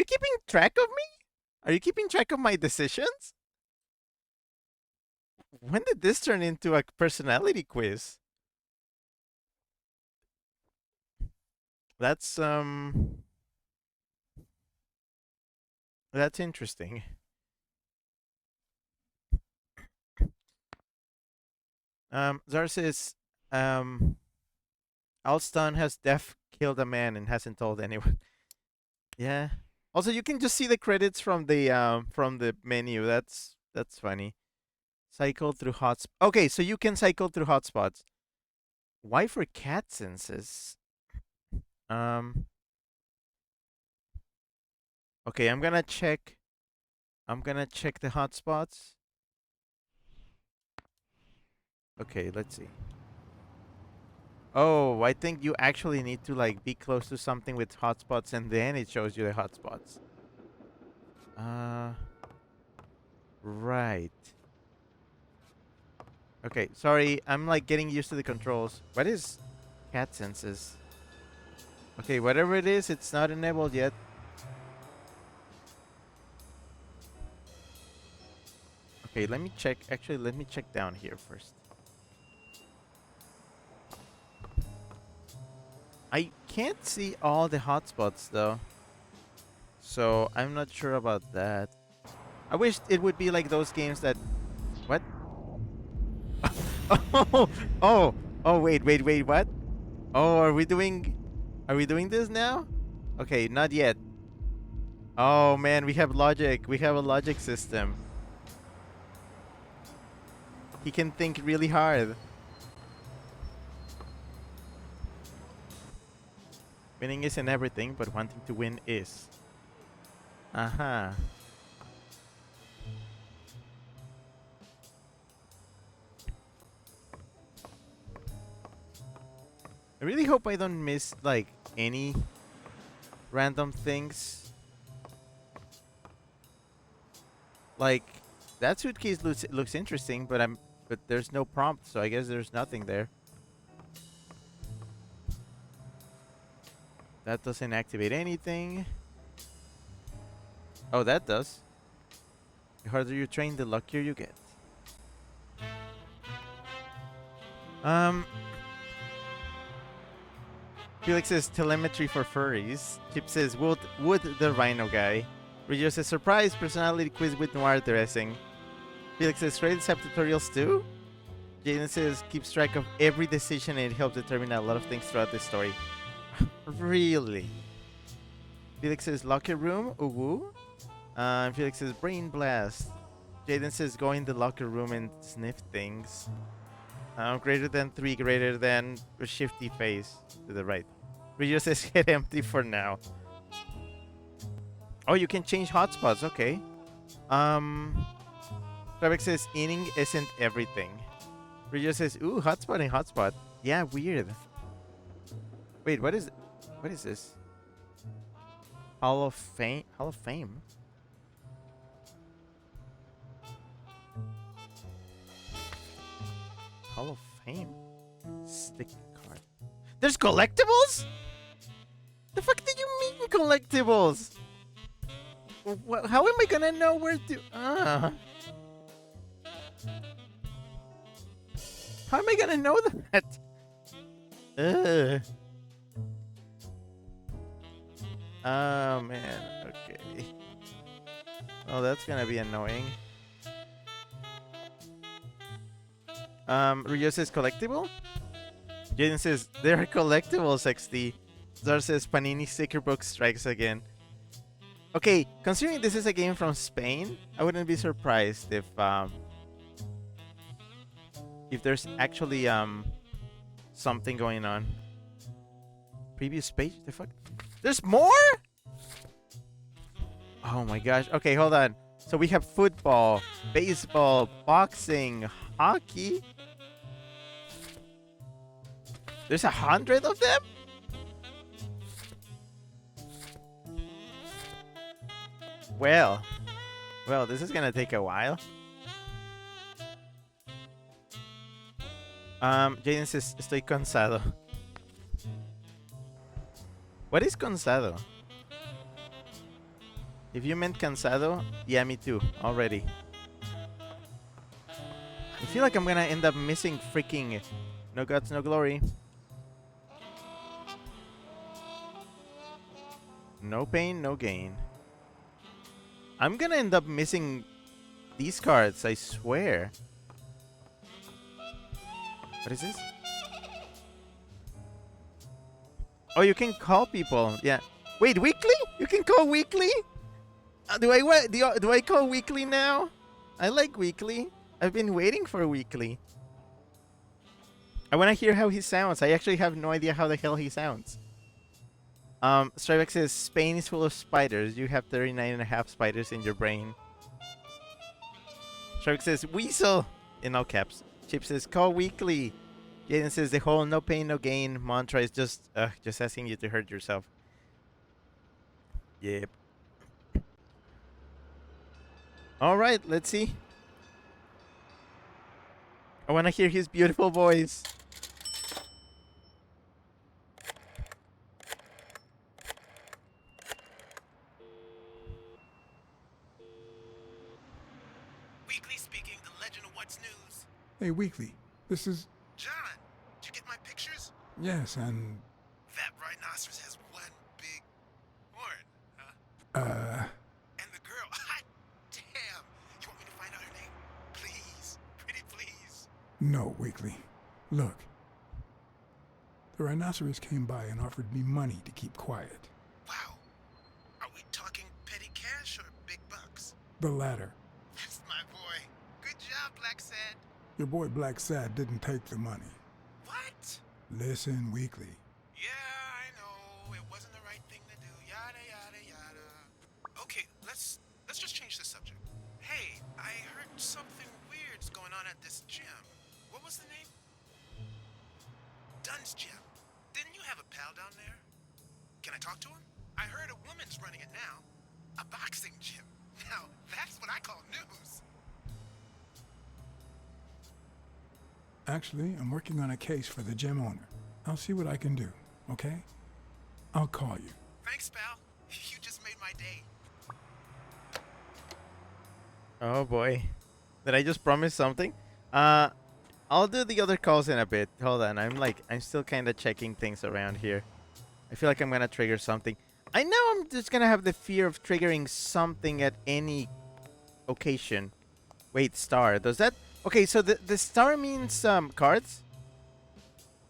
keeping track of me? Are you keeping track of my decisions? When did this turn into a personality quiz? That's interesting. Zara says, Alston has killed a man and hasn't told anyone. Yeah. Also, you can just see the credits from the menu. That's funny. Cycle through hotspots. Okay, so you can cycle through hotspots. Why for cat senses? Okay, I'm gonna check the hotspots. Okay, let's see. Oh, I think you actually need to like be close to something with hotspots and then it shows you the hotspots. Right. Okay, sorry, I'm like getting used to the controls. What is cat senses? Okay, whatever it is, it's not enabled yet. Okay, let me check. Actually, let me check down here first. I can't see all the hotspots though. So I'm not sure about that. I wish it would be like those games that... What? Oh, wait, what? Oh, are we doing this now? Okay, not yet. Oh man, we have logic. We have a logic system. He can think really hard. Winning isn't everything, but wanting to win is. Uh-huh. I really hope I don't miss, like, any random things. Like, that suitcase looks interesting, but there's no prompt, so I guess there's nothing there. That doesn't activate anything. Oh, that does. The harder you train, the luckier you get. Felix says telemetry for furries. Chip says would the rhino guy. Regio says surprise personality quiz with noir dressing. Felix says credits have tutorials too. Jaden says keeps track of every decision and it helps determine a lot of things throughout the story. Really? Felix says locker room. Ooh. Felix says brain blast. Jaden says go in the locker room and sniff things. Greater than 3, greater than a shifty face to the right. Regio says head empty for now. Oh, you can change hotspots. Okay. Trevek says inning isn't everything. Regio says ooh, hotspot. Yeah, weird. Wait, what is this? Hall of Fame? Hall of Fame. Stick card. There's collectibles? The fuck do you mean collectibles? How am I gonna know where to... How am I gonna know that? Oh, man. Okay. Oh, that's gonna be annoying. Rio says collectible? Jaden says, there are collectibles, XD. Zar says, Panini sticker book strikes again. Okay, considering this is a game from Spain, I wouldn't be surprised if there's actually something going on. Previous page? The fuck? There's more? Oh my gosh. Okay, hold on. So we have football, baseball, boxing, hockey. There's 100 of them? Well, this is gonna take a while. Jaden says, estoy cansado. What is cansado? If you meant cansado, yeah, me too, already. I feel like I'm gonna end up missing freaking No Guts, No Glory. No pain, no gain. I'm gonna end up missing these cards, I swear. What is this? Oh, you can call people. Yeah. Wait, weekly? You can call weekly? Do I call weekly now? I like weekly. I've been waiting for weekly. I want to hear how he sounds. I actually have no idea how the hell he sounds. Strikeback says, Spain is full of spiders. You have 39.5 spiders in your brain. Strikeback says, Weasel! In all caps. Chip says, call weekly. Jaden says, the whole no pain, no gain mantra is just asking you to hurt yourself. Yep. Alright, let's see. I want to hear his beautiful voice. Weekly speaking, the legend of what's news. Hey, Weekly, this is... John, did you get my pictures? Yes, and... That rhinoceros has one big horn, huh? And the girl, hot damn. You want me to find out her name? Please, pretty please. No, Weekly. Look. The rhinoceros came by and offered me money to keep quiet. Wow. Are we talking petty cash or big bucks? The latter. That's my boy. Good job, BLACKSAD. Your boy BLACKSAD didn't take the money. What? Listen, Weekly. Yeah, I know. It wasn't the right thing to do. Yada, yada, yada. Okay, let's just change the subject. Hey, I heard something weird's going on at this gym. What was the name? Dunn's Gym. Didn't you have a pal down there? Can I talk to him? I heard a woman's running it now. A boxing gym. Now, that's what I call news. Actually, I'm working on a case for the gym owner. I'll see what I can do, okay? I'll call you. Thanks, pal. You just made my day. Oh boy. Did I just promise something? I'll do the other calls in a bit. Hold on. I'm still kind of checking things around here. I feel like I'm going to trigger something. I know I'm just going to have the fear of triggering something at any occasion. Wait, star. Does that... Okay, so the star means cards?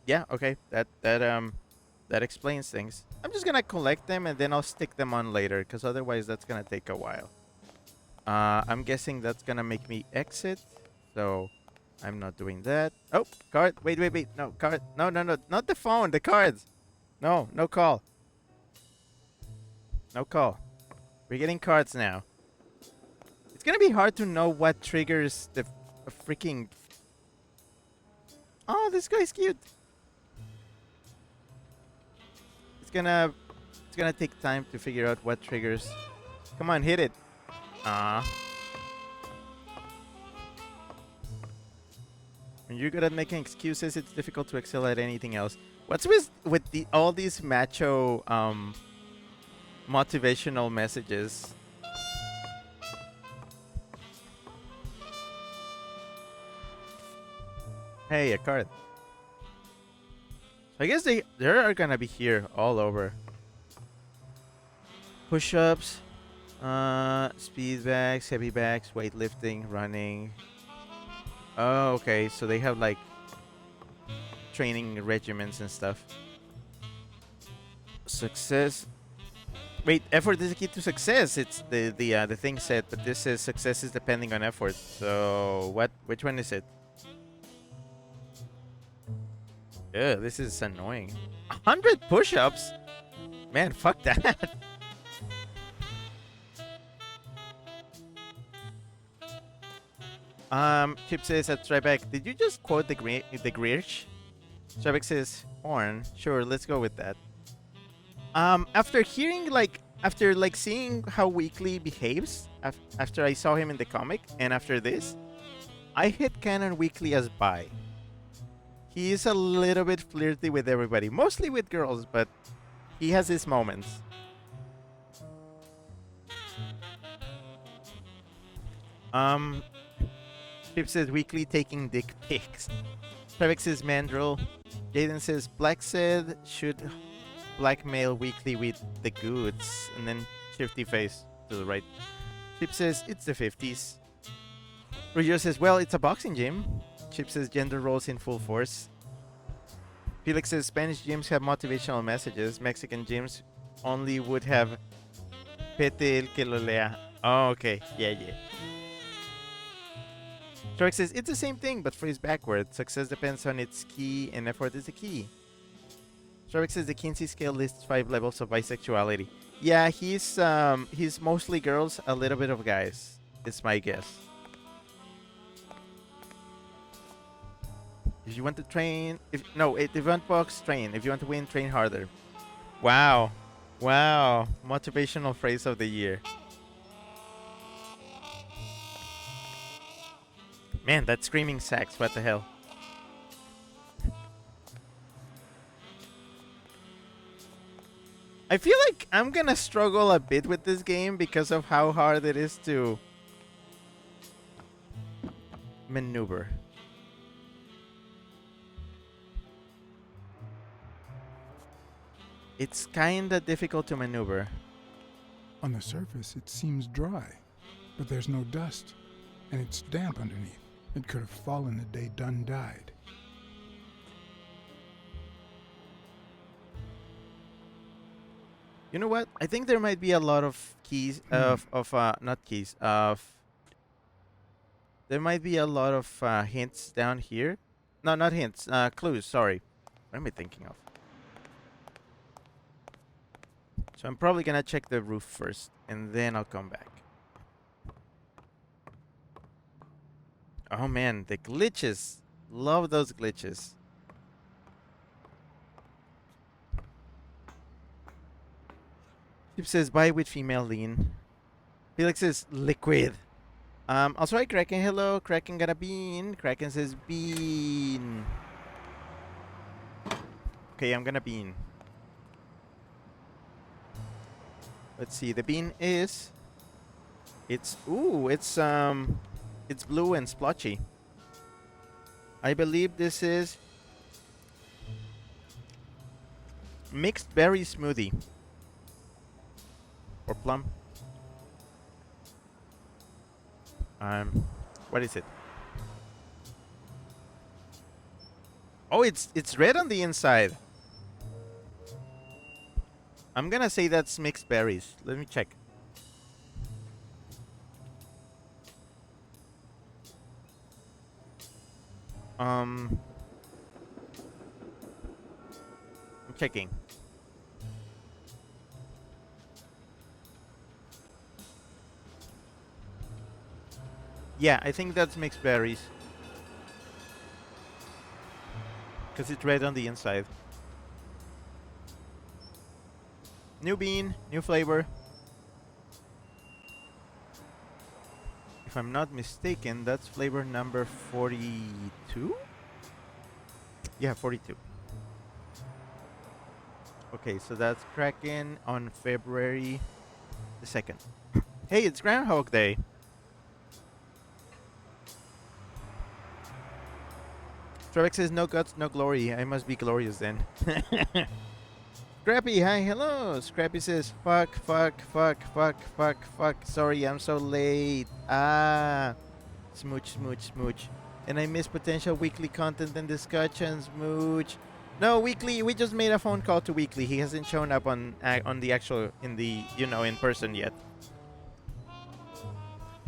Yeah, okay. That explains things. I'm just going to collect them and then I'll stick them on later because otherwise that's going to take a while. I'm guessing that's going to make me exit. So... I'm not doing that. Oh, card. Wait. No, card. No. Not the phone. The cards. No call. No call. We're getting cards now. It's going to be hard to know what triggers the freaking... Oh, this guy's cute. It's gonna take time to figure out what triggers. Come on, hit it. When you're good at making excuses, it's difficult to excel at anything else. What's with all these macho motivational messages? Hey, a card. So I guess they are gonna be here all over. Push-ups, speed bags, heavy bags, weightlifting, running. Oh, okay. So they have like training regimens and stuff. Success. Wait, effort is the key to success. It's the thing said, but this says success is depending on effort. So what? Which one is it? Ugh, this is annoying. 100 push-ups? Man, fuck that. Chip says at Tribeck, did you just quote the Grierch? Tribeck says, Horn. Sure, let's go with that. After seeing how Weekly behaves, after I saw him in the comic, and after this, I hit canon Weekly as bi. He is a little bit flirty with everybody, mostly with girls, but he has his moments. Pip says Weekly taking dick pics. Trevix says Mandrill. Jaden says BLACKSAD should blackmail Weekly with the goods, and then shifty face to the right. Chip says it's the 50s. Roger says, well, it's a boxing gym. Chip says gender roles in full force. Felix says Spanish gyms have motivational messages. Mexican gyms only would have pete el que lo lea. Oh, okay. Yeah. Troik says it's the same thing, but phrased backward. Success depends on its key, and effort is the key. Troik says the Kinsey scale lists 5 levels of bisexuality. Yeah, he's mostly girls, a little bit of guys. It's my guess. If you want to train, if you want box, train. If you want to win, train harder. Wow, motivational phrase of the year. Man, that screaming sax, what the hell? I feel like I'm gonna struggle a bit with this game because of how hard it is to maneuver. It's kinda difficult to maneuver. On the surface, it seems dry, but there's no dust, and it's damp underneath. It could have fallen the day Dunn died. You know what? I think there might be a lot of keys not keys there might be a lot of hints down here. No, not hints. Clues. Sorry. What am I thinking of? So I'm probably gonna check the roof first, and then I'll come back. Oh man, the glitches. Love those glitches. Chip says buy with female lean. Felix says liquid. Also, hi Kraken. Hello, Kraken got a bean. Kraken says bean. Okay, I'm gonna bean. Let's see. The bean is. It's blue and splotchy. I believe this is mixed berry smoothie or plum. What is it? Oh, it's red on the inside. I'm gonna say that's mixed berries. Let me check. I'm checking. Yeah, I think that's mixed berries. Because it's red on the inside. New bean, new flavor. If I'm not mistaken, that's flavor number 42? Yeah, 42. Okay, so that's cracking on February the 2nd. Hey, it's Groundhog Day. Trebek says, no guts, no glory. I must be glorious then. Scrappy, hi, hello. Scrappy says, fuck, fuck, fuck, fuck, fuck, fuck. Sorry, I'm so late. Ah. Smooch, smooch, smooch. And I miss potential weekly content and discussions. Smooch. No, Weekly, we just made a phone call to Weekly. He hasn't shown up on the actual, in the, in person yet.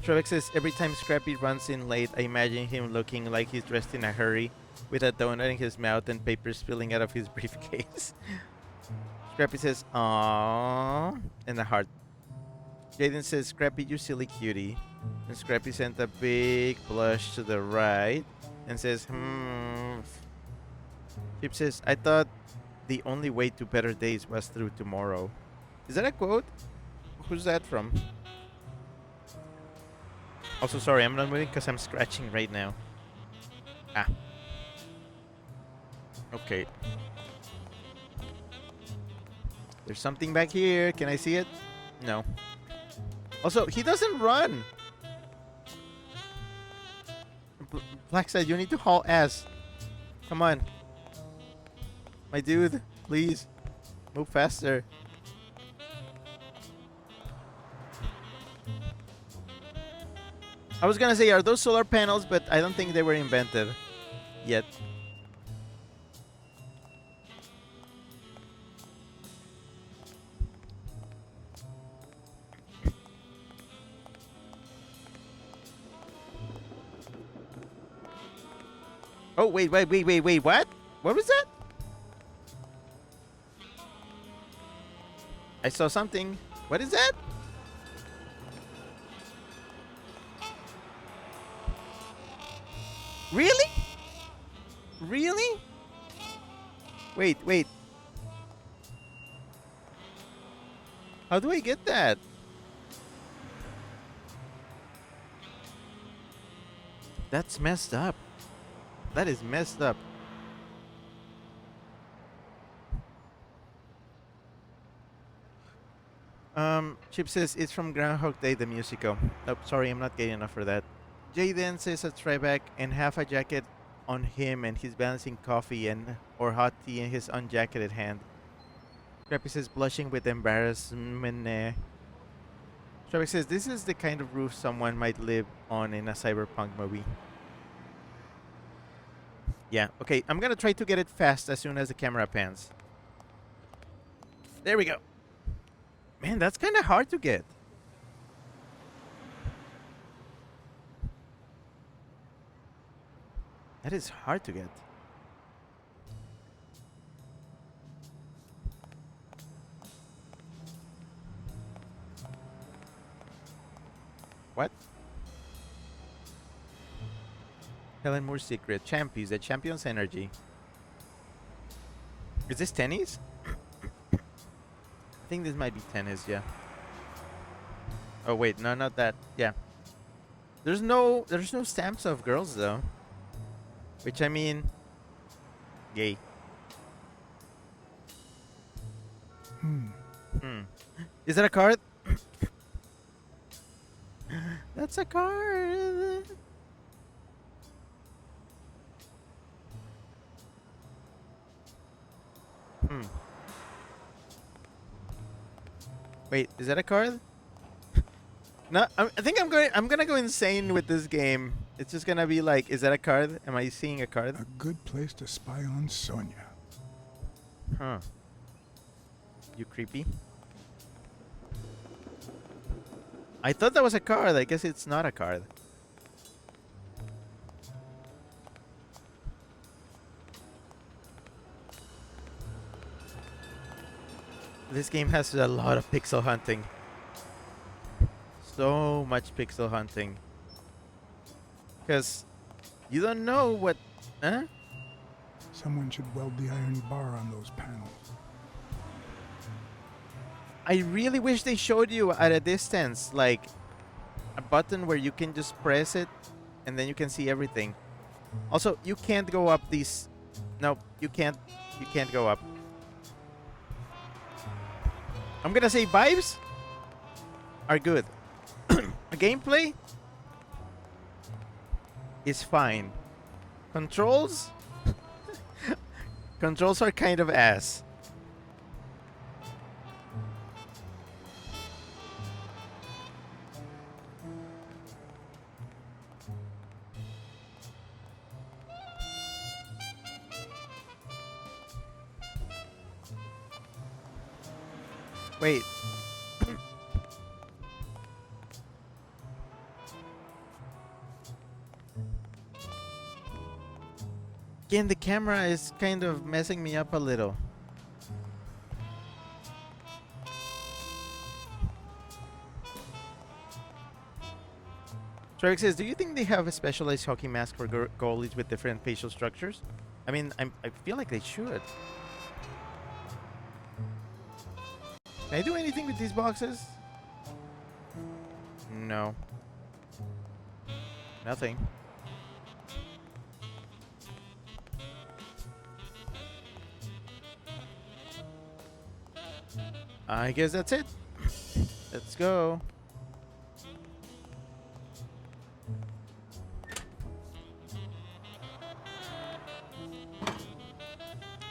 Trebek says, every time Scrappy runs in late, I imagine him looking like he's dressed in a hurry, with a donut in his mouth and paper spilling out of his briefcase. Scrappy says, aww, and a heart. Jaden says, Scrappy, you silly cutie. And Scrappy sent a big blush to the right and says, Chip says, I thought the only way to better days was through tomorrow. Is that a quote? Who's that from? Also, sorry, I'm not moving because I'm scratching right now. Ah. Okay. There's something back here. Can I see it? No. Also, he doesn't run. BLACKSAD, you need to haul ass. Come on. My dude, please. Move faster. I was gonna say, are those solar panels? But I don't think they were invented yet. Oh, wait, what? What was that? I saw something. What is that? Really? Really? Wait. How do I get that? That's messed up. That is messed up. Chip says it's from Groundhog Day, the musical. Nope, sorry, I'm not getting enough for that. Jaden says a tryback and half a jacket on him, and he's balancing coffee and or hot tea in his unjacketed hand. Scrappy says blushing with embarrassment. Scrappy says this is the kind of roof someone might live on in a cyberpunk movie. Yeah, okay, I'm gonna try to get it fast as soon as the camera pans. There we go. Man, that's kind of hard to get. That is hard to get. What? Helen Moore's secret. Champions. The champion's energy. Is this tennis? I think this might be tennis, yeah. Oh wait, no, not that. Yeah. There's no stamps of girls though. Which I mean, gay. Is that a card? That's a card. Wait, is that a card? No, I think I'm gonna go insane with this game. It's just gonna be like, is that a card? Am I seeing a card? A good place to spy on Sonia. Huh. You creepy. I thought that was a card. I guess it's not a card. This game has a lot of pixel hunting. So much pixel hunting. Because you don't know what... Huh? Someone should weld the iron bar on those panels. I really wish they showed you at a distance, like a button where you can just press it and then you can see everything. Also, you can't go up these Nope, you can't. You can't go up. I'm gonna say vibes are good. Gameplay is fine. Controls? Controls are kind of ass. Wait. Again, the camera is kind of messing me up a little. Trevik says, do you think they have a specialized hockey mask for goalies with different facial structures? I mean, I feel like they should. Can I do anything with these boxes? No. Nothing. I guess that's it. Let's go.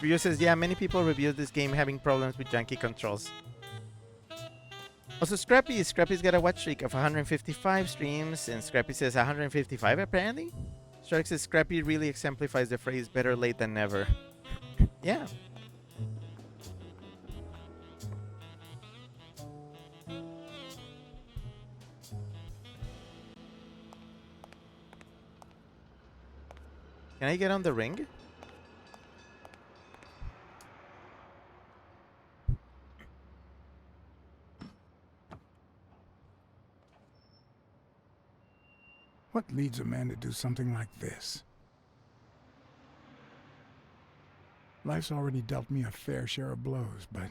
Ryu says, yeah, many people reviewed this game having problems with janky controls. Also, Scrappy's got a watch streak of 155 streams, and Scrappy says 155 apparently? Shark says Scrappy really exemplifies the phrase better late than never. Yeah. Can I get on the ring? What leads a man to do something like this? Life's already dealt me a fair share of blows, but...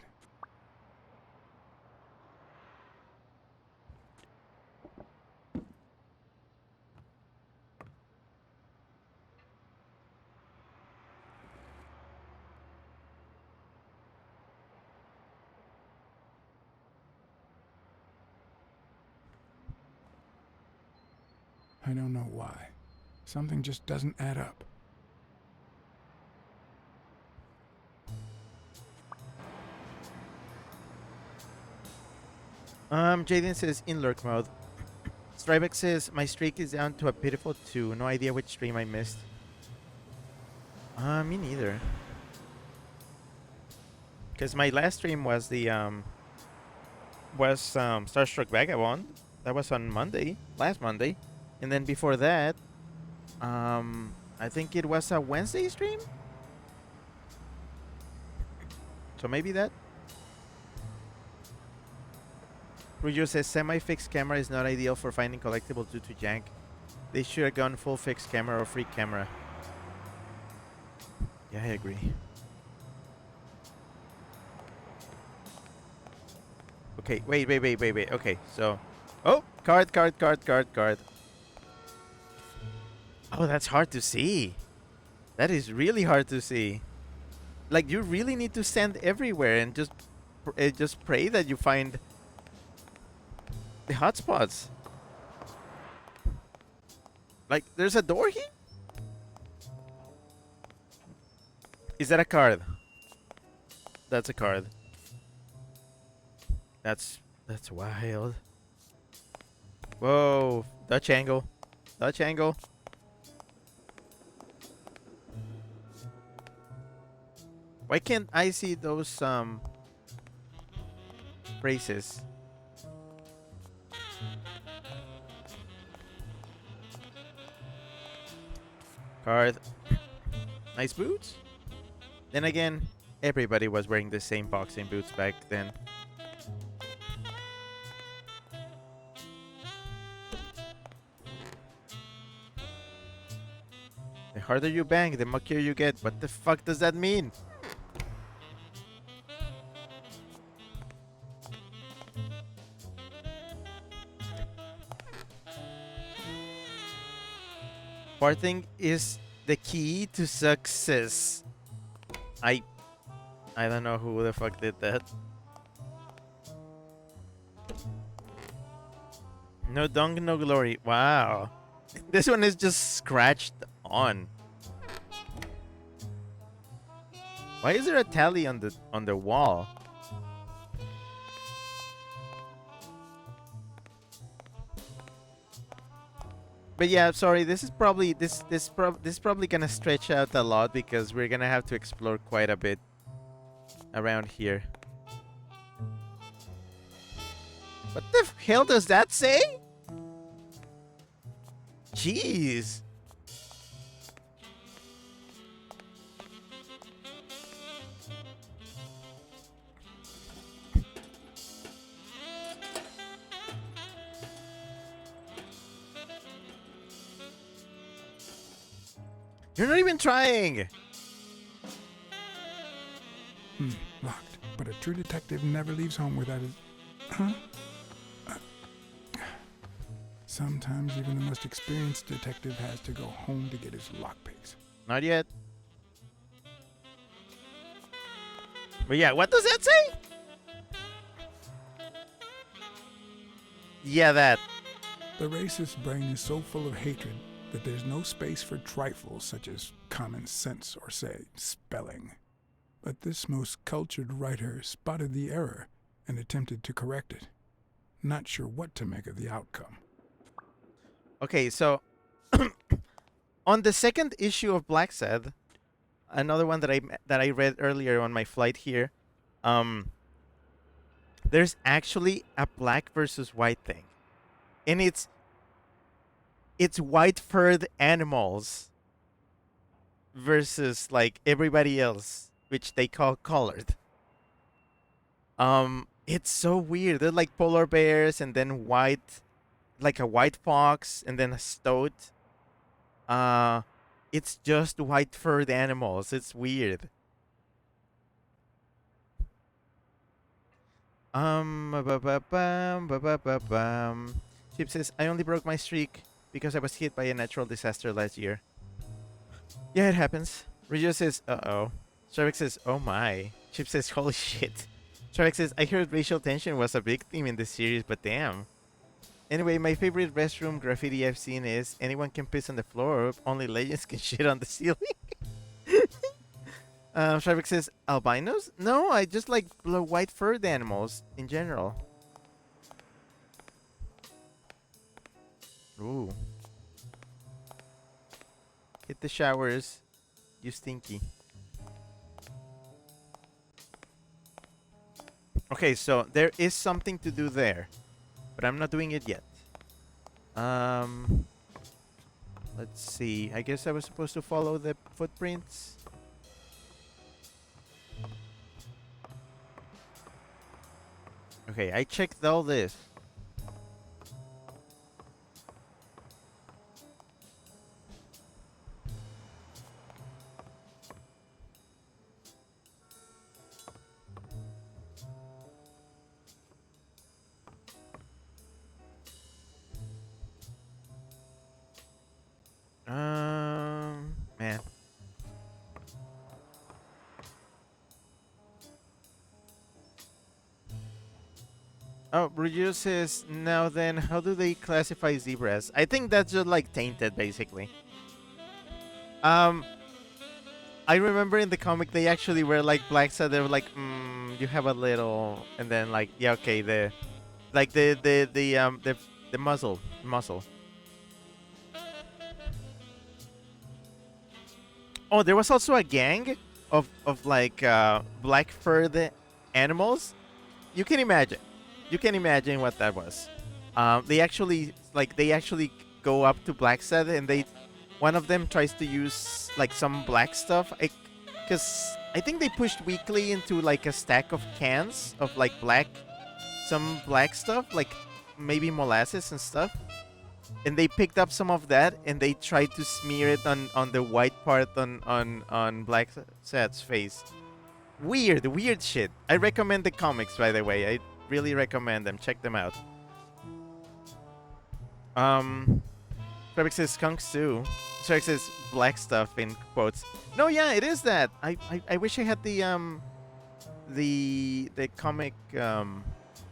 I don't know why. Something just doesn't add up. Jaden says in lurk mode. Strybeck says my streak is down to a pitiful 2. No idea which stream I missed. Me neither. Because my last stream was the Starstruck Vagabond. That was on Monday, last Monday. And then before that, I think it was a Wednesday stream. So maybe that. Rujo says semi-fixed camera is not ideal for finding collectibles due to jank. They should have gone full fixed camera or free camera. Yeah, I agree. Okay, wait. Okay, so... Oh! Card. Oh, that's hard to see. That is really hard to see. Like, you really need to stand everywhere and just pray that you find the hotspots. Like, there's a door here? Is that a card? That's a card. That's wild. Whoa. Dutch angle. Why can't I see those phrases? Card. Nice boots. Then again, everybody was wearing the same boxing boots back then. The harder you bang, the muckier you get. What the fuck does that mean? Farting is The key to success. I don't know who the fuck did that. No dung, no glory. Wow. This one is just scratched on. Why is there a tally on the wall? But yeah, sorry. This is probably this is probably gonna stretch out a lot because we're gonna have to explore quite a bit around here. What the hell does that say? Jeez. You're not even trying. Locked. But a true detective never leaves home without his... Huh? Sometimes even the most experienced detective has to go home to get his lockpicks. Not yet. But yeah, what does that say? Yeah, that. The racist brain is so full of hatred that there's no space for trifles such as common sense or, say, spelling. But this most cultured writer spotted the error and attempted to correct it. Not sure what to make of the outcome. Okay, so on the second issue of BLACKSAD, another one that I read earlier on my flight here, there's actually a black versus white thing, and it's white furred animals versus like everybody else, which they call colored. It's so weird. They're like polar bears, and then white, like a white fox, and then a stoat. It's just white furred animals. It's weird. Chip says, I only broke my streak because I was hit by a natural disaster last year. Yeah, it happens. Regio says, uh-oh. Sharvik says, oh my. Chip says, holy shit. Sharvik says, I heard racial tension was a big theme in this series, but damn. Anyway, my favorite restroom graffiti I've seen is anyone can piss on the floor, only legends can shit on the ceiling. Sharvik says, albinos? No, I just like white furred animals in general. Ooh. Hit the showers, you stinky. Okay, so there is something to do there, but I'm not doing it yet. Let's see. I guess I was supposed to follow the footprints. Okay, I checked all this. Man. Oh, Ruggiero says, now then, how do they classify zebras? I think that's just like tainted, basically. I remember in the comic they actually were like BLACKSAD. They were like, you have a little, and then like, yeah, okay, the muzzle. Oh, there was also a gang of like black furred animals. You can imagine. You can imagine what that was. They actually go up to BLACKSAD, and one of them tries to use like some black stuff. Because I think they pushed weekly into like a stack of cans of like some black stuff, like maybe molasses and stuff. And they picked up some of that, and they tried to smear it on the white part on BLACKSAD's face. Weird shit. I recommend the comics, by the way. I really recommend them. Check them out. Trebek says skunks too. Trebek says black stuff in quotes. No, yeah, it is that. I wish I had the comic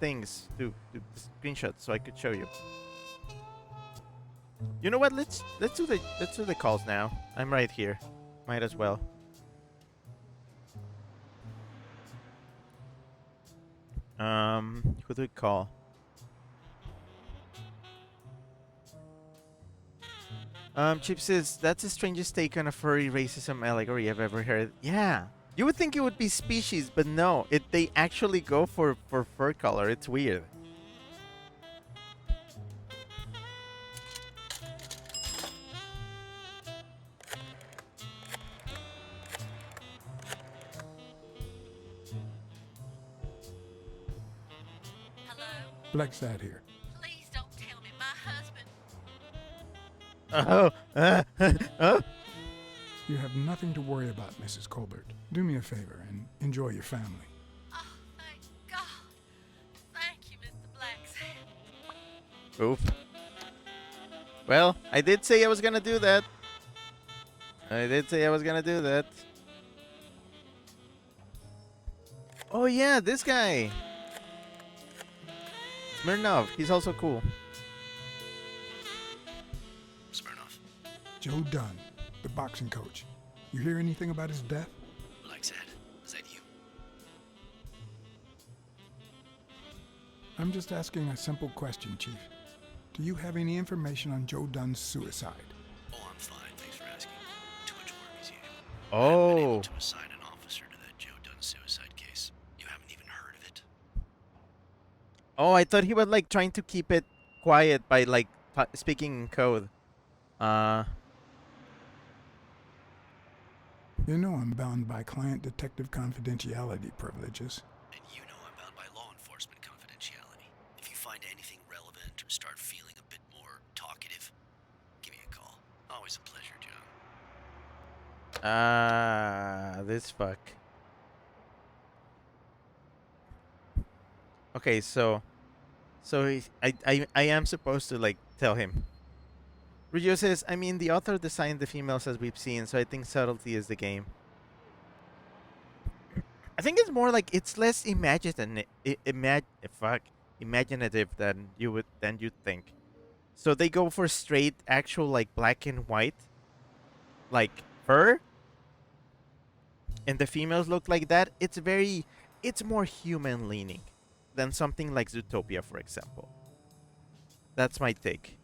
things to screenshot so I could show you. You know what? Let's do the calls now. I'm right here. Might as well. Who do we call? Chip says that's the strangest take on a furry racism allegory I've ever heard. Yeah, you would think it would be species, but no. They actually go for fur color. It's weird. Hello? BLACKSAD here. Please don't tell me my husband. Oh, You have nothing to worry about, Mrs. Colbert. Do me a favor and enjoy your family. Oh, thank God. Thank you, Mr. Blacksad. oof. Well, I did say I was gonna do that. Oh yeah, this guy. Smirnov. He's also cool. Smirnoff. Joe Dunn, the boxing coach. You hear anything about his death? BLACKSAD. Is that you? I'm just asking a simple question, Chief. Do you have any information on Joe Dunn's suicide? Oh, I'm fine. Thanks for asking. Too much work as usual. I haven't been Oh. able to assign an officer to that Joe Dunn suicide case. You haven't even heard of it. Oh, I thought he was like trying to keep it quiet by like speaking in code. You know I'm bound by client detective confidentiality privileges. And you know I'm bound by law enforcement confidentiality. If you find anything relevant or start feeling a bit more talkative, give me a call. Always a pleasure, John. This fuck. Okay, so I am supposed to like tell him. Rugio says, I mean, the author designed the females as we've seen, so I think subtlety is the game. I think it's more like it's less imaginative than you'd think. So they go for straight, actual like black and white, like fur, and the females look like that. It's more human leaning than something like Zootopia, for example. That's my take.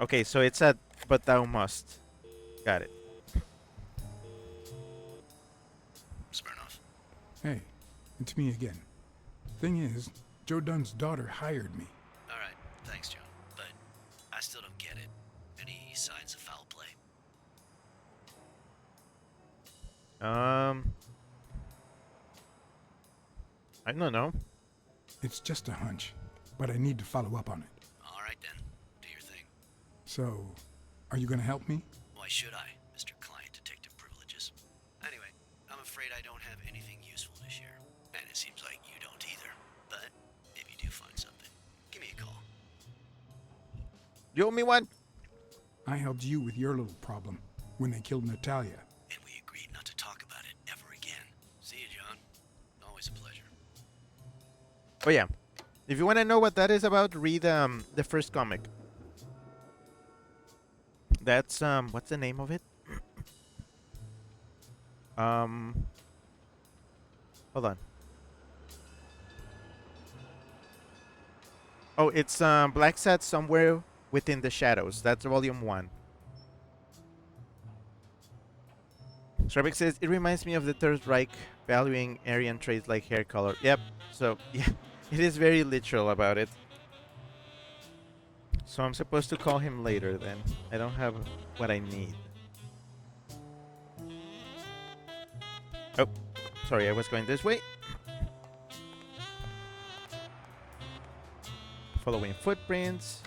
Okay, so it's at but thou must. Got it. Smirnoff. Hey, it's me again. Thing is, Joe Dunn's daughter hired me. All right. Thanks, John. But I still don't get it. Any signs of foul play? I don't know. It's just a hunch, but I need to follow up on it. All right, then. Do your thing. So, are you gonna help me? Why should I, Mr. Client Detective Privileges? Anyway, I'm afraid I don't have anything useful to share. And it seems like you don't either. But if you do find something, give me a call. You owe me one. I helped you with your little problem when they killed Natalia. And we agreed not to talk about it ever again. See you, John. Always a pleasure. Oh yeah. If you want to know what that is about, read the first comic. That's what's the name of it? Hold on. Oh, it's BLACKSAD Somewhere Within the Shadows. That's volume 1. Trebek says it reminds me of the Third Reich valuing Aryan traits like hair color. Yep. So yeah, it is very literal about it. So I'm supposed to call him later then. I don't have what I need. Oh, sorry, I was going this way. Following footprints.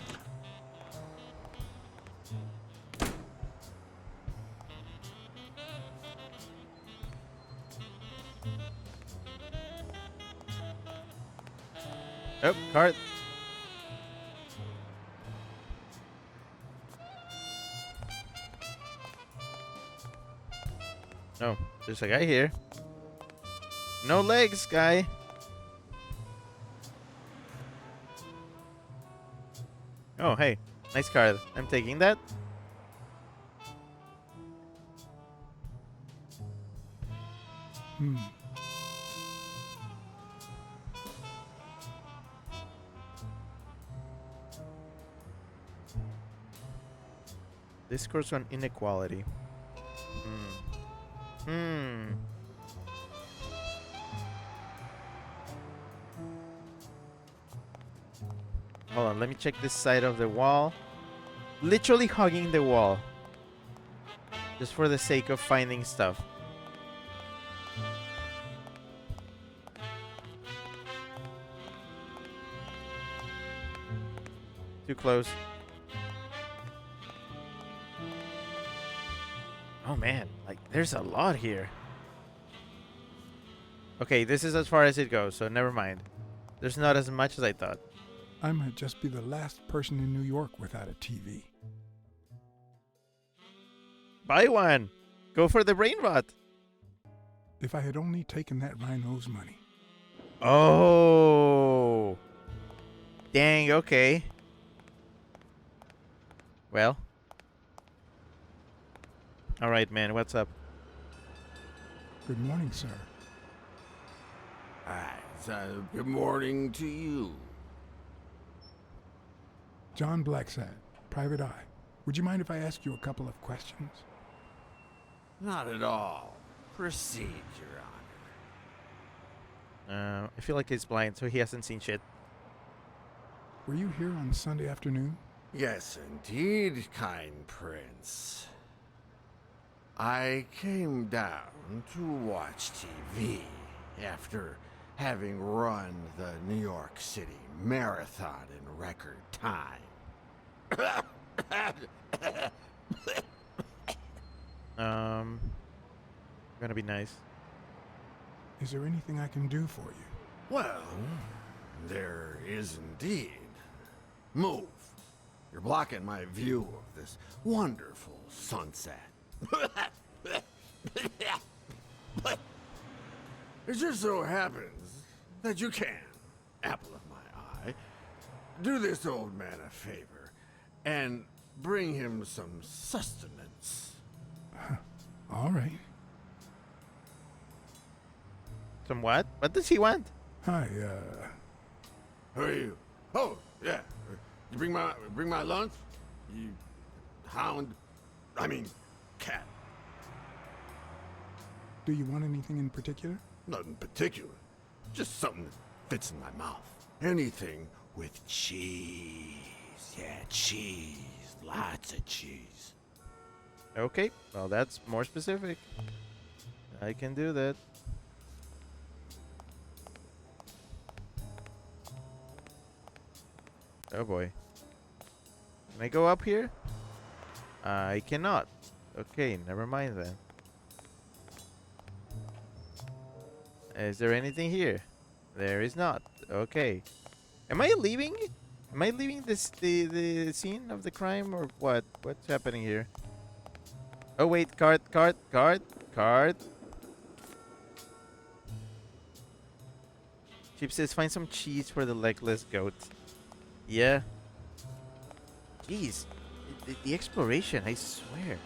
Oh, card. Oh, there's a guy here. No legs, guy. Oh, hey. Nice card. I'm taking that. Hmm. Discourse on inequality. Hmm. Hold on, let me check this side of the wall. Literally hugging the wall. Just for the sake of finding stuff. Too close. Oh man, like there's a lot here. Okay, this is as far as it goes, so never mind. There's not as much as I thought. I might just be the last person in New York without a TV. Buy one. Go for the brain rot. If I had only taken that rhino's money. Oh. Dang, okay. Well. All right, man, what's up? Good morning, sir. Good morning to you. John BLACKSAD, Private Eye. Would you mind if I ask you a couple of questions? Not at all. Proceed, Your Honor. I feel like he's blind, so he hasn't seen shit. Were you here on Sunday afternoon? Yes, indeed, kind prince. I came down to watch TV after having run the New York City Marathon in record time. Gonna be nice. Is there anything I can do for you? Well, there is indeed. Move. You're blocking my view of this wonderful sunset. It just so happens that you can, apple of my eye, do this old man a favor and bring him some sustenance. All right. Some what? What does he want? Hi, Who are you? Oh, yeah. You bring my lunch? You hound? I mean, cat. do you want anything in particular? Nothing particular. Just something that fits in my mouth. Anything with cheese. Yeah, cheese. Lots of cheese. Okay, well that's more specific. I can do that. Oh boy. Can I go up here? I cannot. Okay, never mind then. Is there anything here? There is not. Okay. Am I leaving? Am I leaving this the scene of the crime or what? What's happening here? Oh wait, card. Chip says find some cheese for the legless goat. Yeah. Jeez. The exploration, I swear.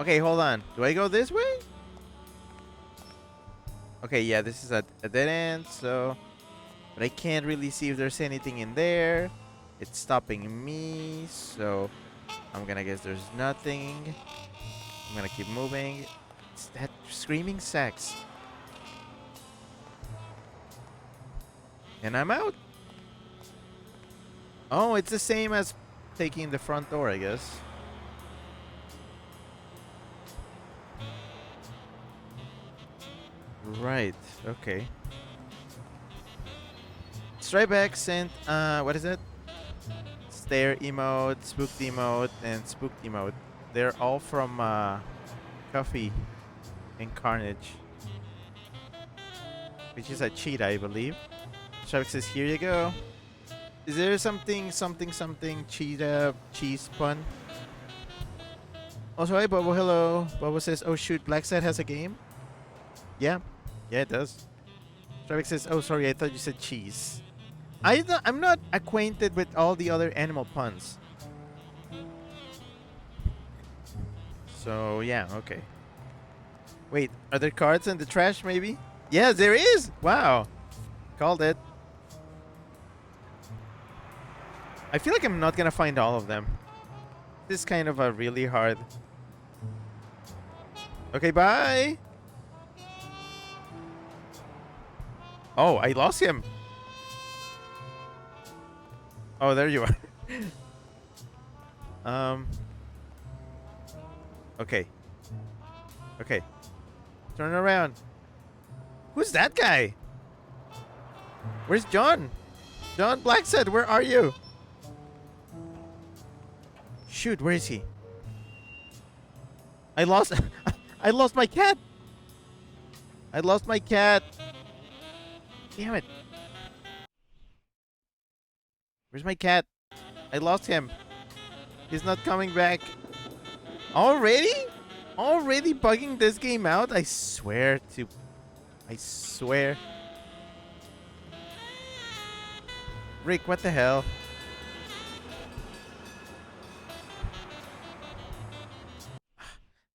Okay, hold on. Do I go this way? Okay, yeah, this is a dead end, so... But I can't really see if there's anything in there. It's stopping me, so... I'm gonna guess there's nothing. I'm gonna keep moving. It's that screaming sex. And I'm out. Oh, it's the same as taking the front door, I guess. Right, okay. Stripeback sent, what is it? Stare emote, spooked emote, and spooked emote. They're all from Coffee and Carnage, which is a cheetah, I believe. Stripeback says, here you go. Is there something cheetah cheese pun? Also, hi, Bobo. Hello. Bobo says, oh, shoot, BLACKSAD has a game? Yeah. Yeah, it does. Stravik says, oh, sorry, I thought you said cheese. I'm not acquainted with all the other animal puns. So, yeah, okay. Wait, are there cards in the trash, maybe? Yes, there is! Wow. Called it. I feel like I'm not gonna find all of them. This is kind of a really hard... Okay, bye! Oh, I lost him. Oh, there you are. Okay. Okay. Turn around. Who's that guy? Where's John? John BLACKSAD, where are you? Shoot, where is he? I lost... I lost my cat! I lost my cat! Damn it. Where's my cat? I lost him. He's not coming back. Already? Already bugging this game out? I swear to... I swear. Rick, what the hell?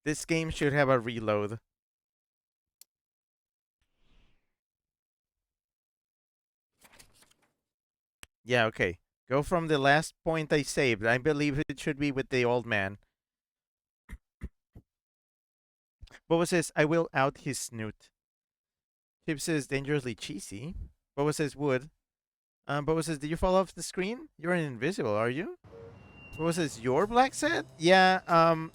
This game should have a reload. Yeah, okay. Go from the last point I saved. I believe it should be with the old man. Boba says, I will out his snoot. Chip says, dangerously cheesy. Boba says, wood. Boba says, did you fall off the screen? You're invisible, are you? Boba says, your BLACKSAD? Yeah,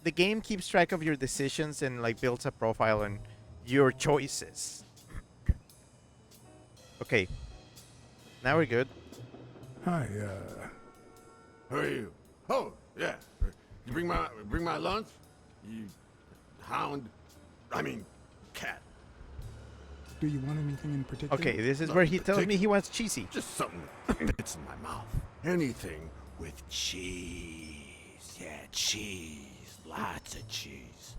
the game keeps track of your decisions and, like, builds a profile on your choices. Okay. Now we're good. Hi, Who are you? Oh, yeah. You bring my lunch? You hound. I mean, cat. do you want anything in particular? Okay, this is where he tells me he wants cheesy. Just something that fits in my mouth. Anything with cheese. Yeah, cheese. Lots of cheese.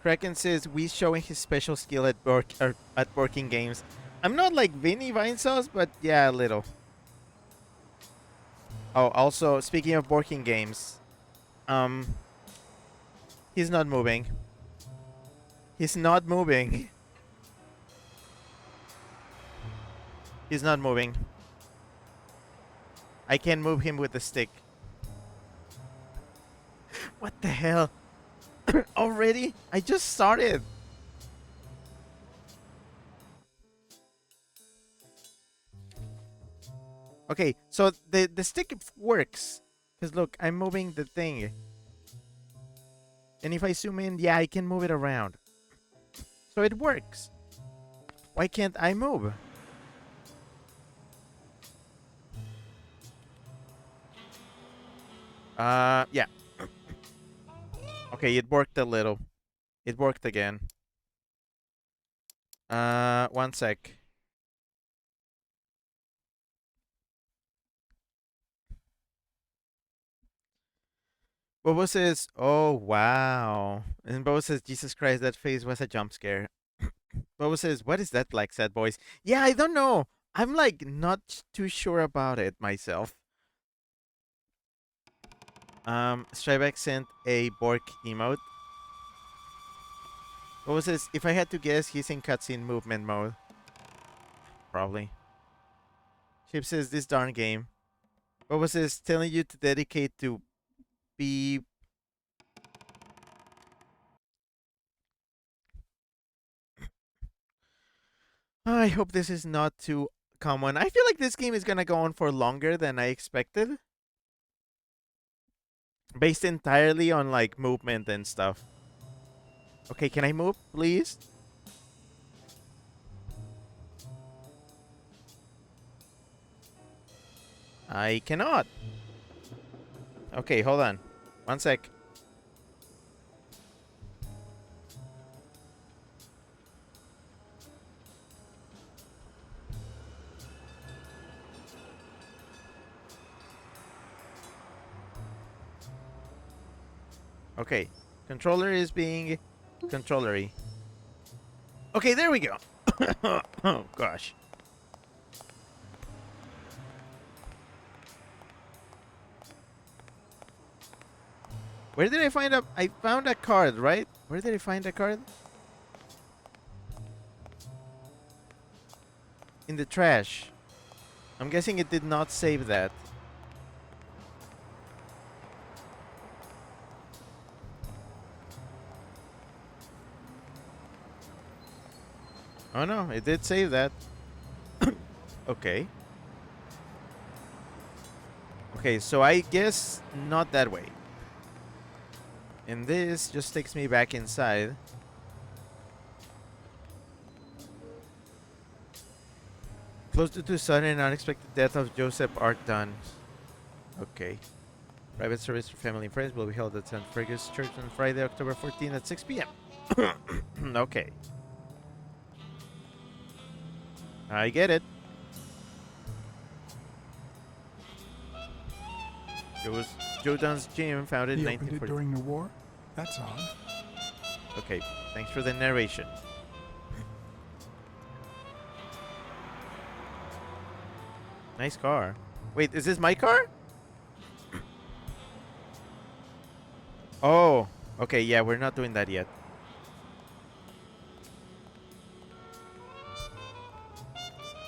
Kraken says, we showing his special skill at working games. I'm not like Vinny Vinesauce, but yeah, a little. Oh, also, speaking of working games, he's not moving. He's not moving. He's not moving. I can move him with the stick. What the hell? Already? I just started. Okay, so the stick works. Because look, I'm moving the thing. And if I zoom in, yeah, I can move it around. So it works. Why can't I move? Yeah. Okay, it worked a little. It worked again. One sec. Bobo says, oh, wow. And Bobo says, Jesus Christ, that face was a jump scare. Bobo says, what is that, BLACKSAD boys? Yeah, I don't know. I'm like not too sure about it myself. Stryback sent a Bork emote. Bobo says, if I had to guess, he's in cutscene movement mode. Probably. Chip says, this darn game. Bobo says, telling you to dedicate to be... I hope this is not too common. I feel like this game is gonna go on for longer than I expected. Based entirely on like movement and stuff. Okay, can I move, please? I cannot. Okay, hold on. One sec. Okay. Controller is being controllery. Okay, there we go. Oh, gosh. Where did I find a... I found a card, right? Where did I find a card? In the trash. I'm guessing it did not save that. Oh no, it did save that. Okay. Okay, so I guess not that way. And this just takes me back inside. Close to sudden and unexpected death of Joseph Arcton. Okay. Private service for family and friends will be held at St. Fergus Church on Friday, October 14th at 6 p.m. Okay. I get it. It was Joe Dunn's gym, founded in He opened it 1940. during the war? That's odd. Okay, thanks for the narration. Nice car. Wait, is this my car? Oh, okay, yeah, we're not doing that yet.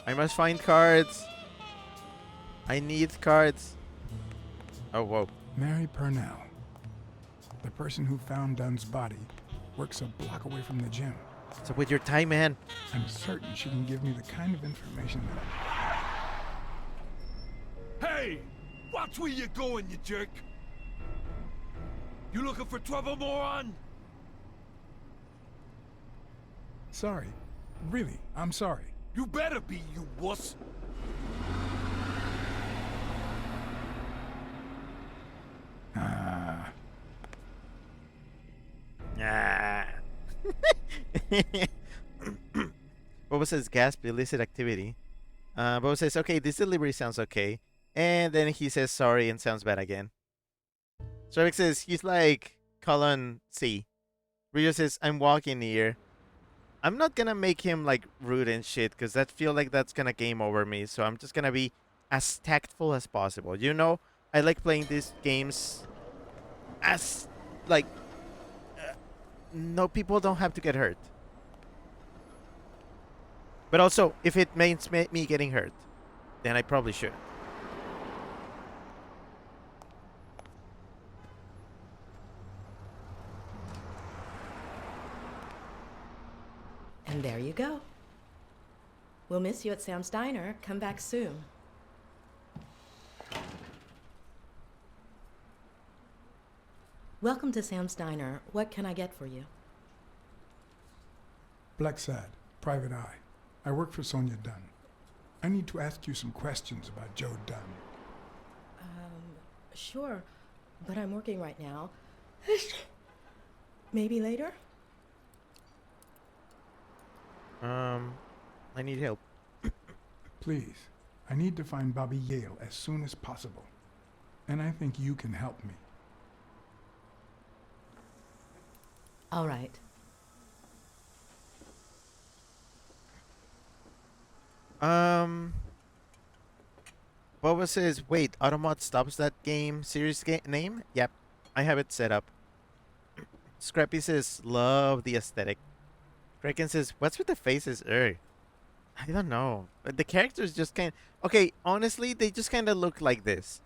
I must find cards. I need cards. Oh, whoa. Mary Purnell, the person who found Dunn's body, works a block away from the gym. So with your time, man. I'm certain she can give me the kind of information that Hey! Watch where you're going, you jerk! You looking for trouble, moron? Sorry. Really, I'm sorry. You better be, you wuss! Ah. Ah. Boba says gasp illicit activity. Boba says, okay, this delivery sounds okay. And then he says sorry and sounds bad again. Stravik says he's like colon C. Rio says, I'm walking here. I'm not gonna make him like rude and shit because that feel like that's gonna game over me. So I'm just gonna be as tactful as possible. You know, I like playing these games as like no, people don't have to get hurt. But also, if it means me getting hurt, then I probably should. And there you go. We'll miss you at Sam's Diner. Come back soon. Welcome to Sam's Diner. What can I get for you? BLACKSAD, Private Eye. I work for Sonia Dunn. I need to ask you some questions about Joe Dunn. Sure, but I'm working right now. Maybe later? I need help. Please, I need to find Bobby Yale as soon as possible. And I think you can help me. All right. Boba says, wait, Automod stops that game series name? Yep, I have it set up. Scrappy says, love the aesthetic. Kraken says, what's with the faces? I don't know. But the characters just kind of... Okay, honestly, they just kind of look like this.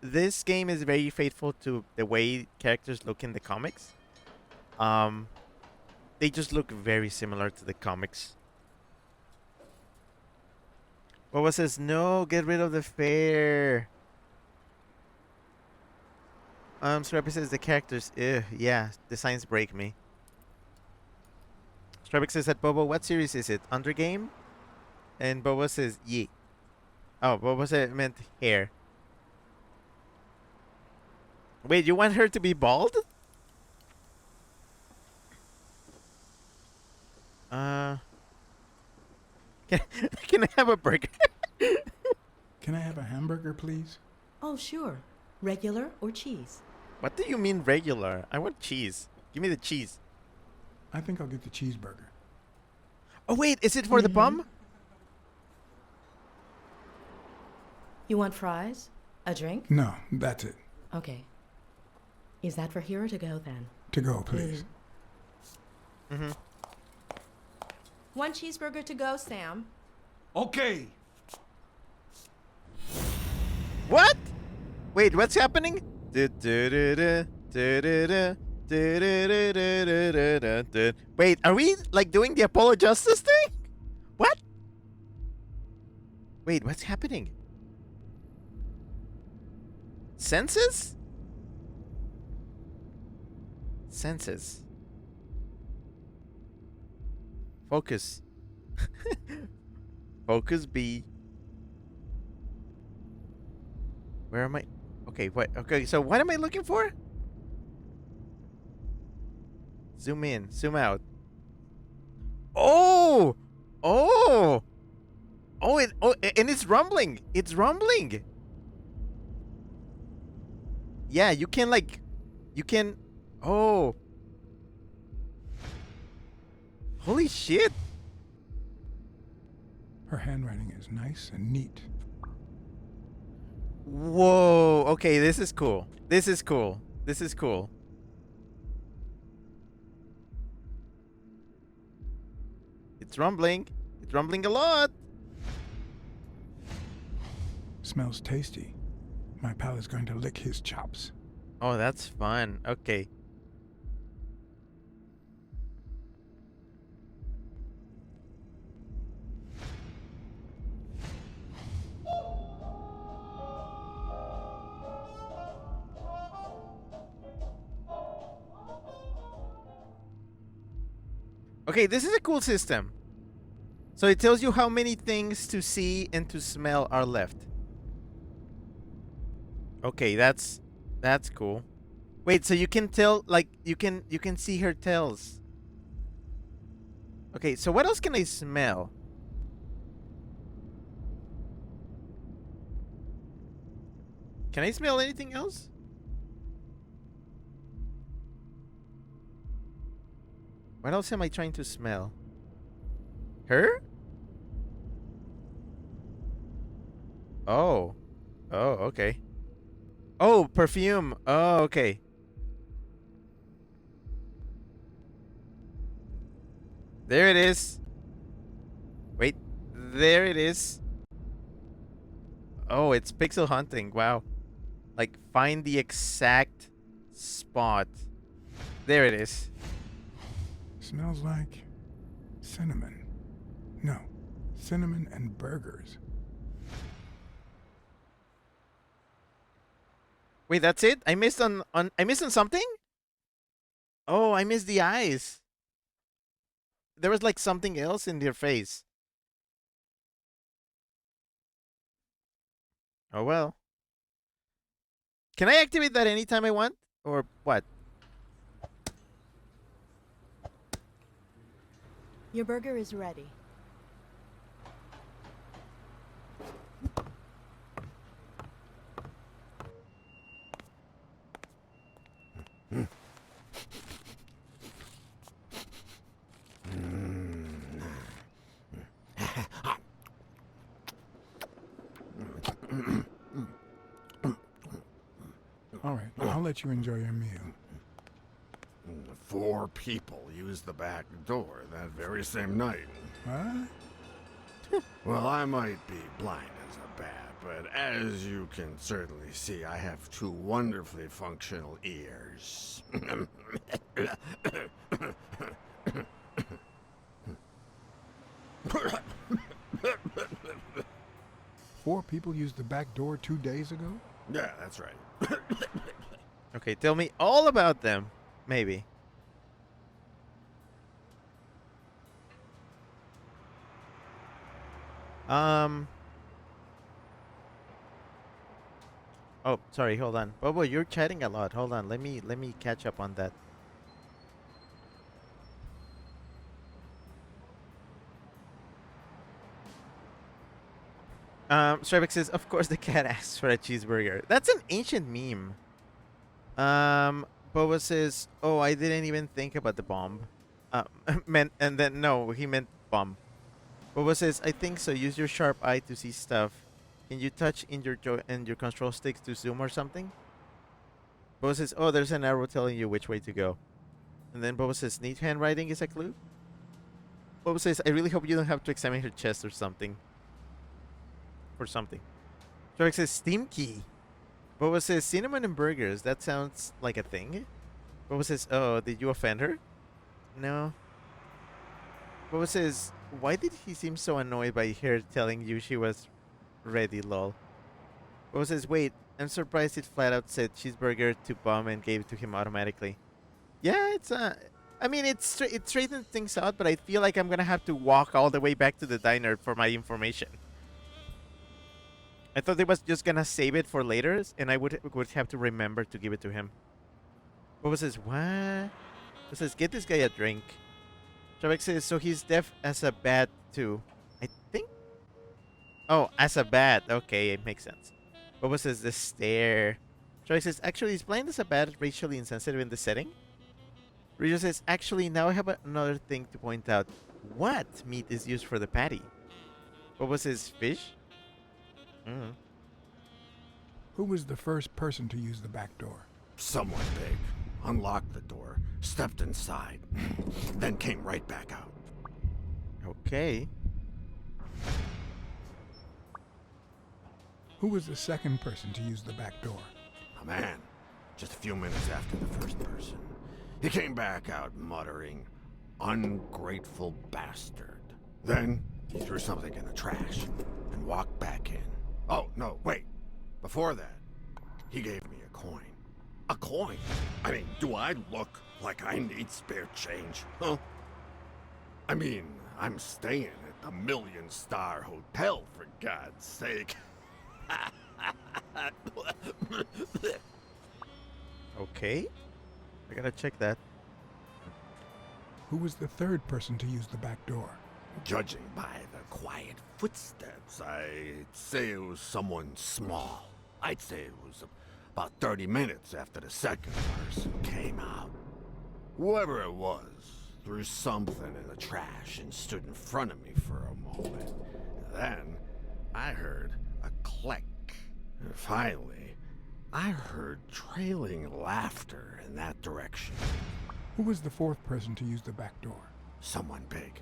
This game is very faithful to the way characters look in the comics. They just look very similar to the comics. Boba says, no, get rid of the fair. Scrappy says, the characters, yeah, designs break me. Strabic says that, Boba, what series is it? Undergame? And Boba says, yeah. Oh, Boba said meant hair. Wait, you want her to be bald? Can I have a burger? Can I have a hamburger, please? Oh, sure. Regular or cheese? What do you mean regular? I want cheese. Give me the cheese. I think I'll get the cheeseburger. Oh, wait. Is it for the bum? You want fries? A drink? No, that's it. Okay. Is that for here or to go then? To go, please. Mm-hmm. One cheeseburger to go, Sam. Okay. What? Wait, what's happening? Wait, are we like doing the Apollo Justice thing? What? Wait, what's happening? Senses? Senses. Focus. Focus B. Where am I? Okay, what? Okay, so what am I looking for? Zoom in, zoom out. Oh! Oh! Oh, and it's rumbling. It's rumbling. Yeah, you can like, you can. Oh. Holy shit. Her handwriting is nice and neat. Whoa. Okay, this is cool. This is cool. This is cool. It's rumbling. It's rumbling a lot. Smells tasty. My pal is going to lick his chops. Oh, that's fun. Okay. Okay, this is a cool system. So it tells you how many things to see and to smell are left. Okay, that's cool. Wait, so you can tell, like, you can see her tails. Okay, so what else can I smell? Can I smell anything else? What else am I trying to smell? Her? Oh. Oh, okay. Oh, perfume. Oh, okay. There it is. Wait. There it is. Oh, it's pixel hunting. Wow. Like, find the exact spot. There it is. Smells like cinnamon. No, cinnamon and burgers. Wait, that's it? I missed on I missed on something? Oh, I missed the eyes. There was like something else in their face. Oh well. Can I activate that anytime I want? Or what? Your burger is ready. All right, I'll let you enjoy your meal. 4 people used the back door that very same night. What? Well, I might be blind as a bat, but as you can certainly see, I have 2 wonderfully functional ears. 4 people used the back door 2 days ago? Yeah, that's right. Okay, tell me all about them. Maybe. Oh, sorry, hold on. Bobo, you're chatting a lot. Hold on. Let me catch up on that. Strybeck says, of course the cat asks for a cheeseburger. That's an ancient meme. Boba says, "Oh, I didn't even think about the bomb." Meant, and then no, he meant bomb. Boba says, "I think so. Use your sharp eye to see stuff. Can you touch in your control sticks to zoom or something?" Boba says, "Oh, there's an arrow telling you which way to go." And then Boba says, "Neat handwriting is a clue." Boba says, "I really hope you don't have to examine her chest or something." For something. Shark says, "Steam key." Boba says, "Cinnamon and burgers. That sounds like a thing." Boba says, "Oh, did you offend her?" No. Boba says, "Why did he seem so annoyed by her telling you she was ready, lol?" Boba says, "Wait, I'm surprised it flat out said cheeseburger to Bum and gave it to him automatically." Yeah, I mean, it straightens things out, but I feel like I'm gonna have to walk all the way back to the diner for my information. I thought it was just gonna save it for later, and I would have to remember to give it to him. Boba says, "What?" Boba says, "Get this guy a drink." Shavek says, "So he's deaf as a bat too." I think. Oh, as a bat. Okay, it makes sense. Boba says, "The stare." Shavek says, "Actually, is blind as a bat racially insensitive in the setting?" Ryo says, "Actually, now I have another thing to point out. What meat is used for the patty?" Boba says, "Fish?" Mm. Who was the first person to use the back door? Someone big unlocked the door, stepped inside, then came right back out. Okay. Who was the second person to use the back door? A man, just a few minutes after the first person. He came back out muttering, "Ungrateful bastard." Then he threw something in the trash and walked back in. Oh, no, wait. Before that, he gave me a coin. A coin? I mean, do I look like I need spare change, huh? I mean, I'm staying at the million-star hotel, for God's sake. Okay. I gotta check that. Who was the third person to use the back door? Judging by the quiet footsteps, I'd say it was someone small. I'd say it was about 30 minutes after the second person came out. Whoever it was threw something in the trash and stood in front of me for a moment. Then I heard a click. And finally, I heard trailing laughter in that direction. Who was the fourth person to use the back door? Someone big.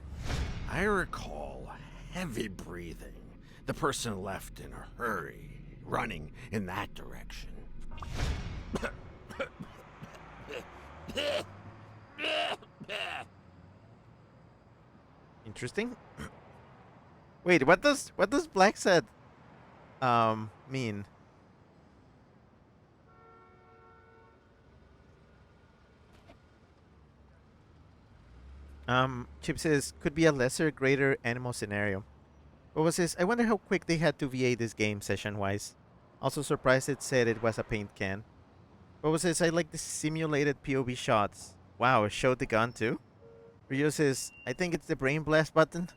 I recall heavy breathing. The person left in a hurry, running in that direction. Interesting. Wait, what does BLACKSAD mean? Chip says could be a lesser, greater animal scenario. Boba says, "I wonder how quick they had to VA this game session wise. Also surprised it said it was a paint can." Boba says, "I like the simulated POV shots. Wow, showed the gun too." Ryo says, "I think it's the brain blast button."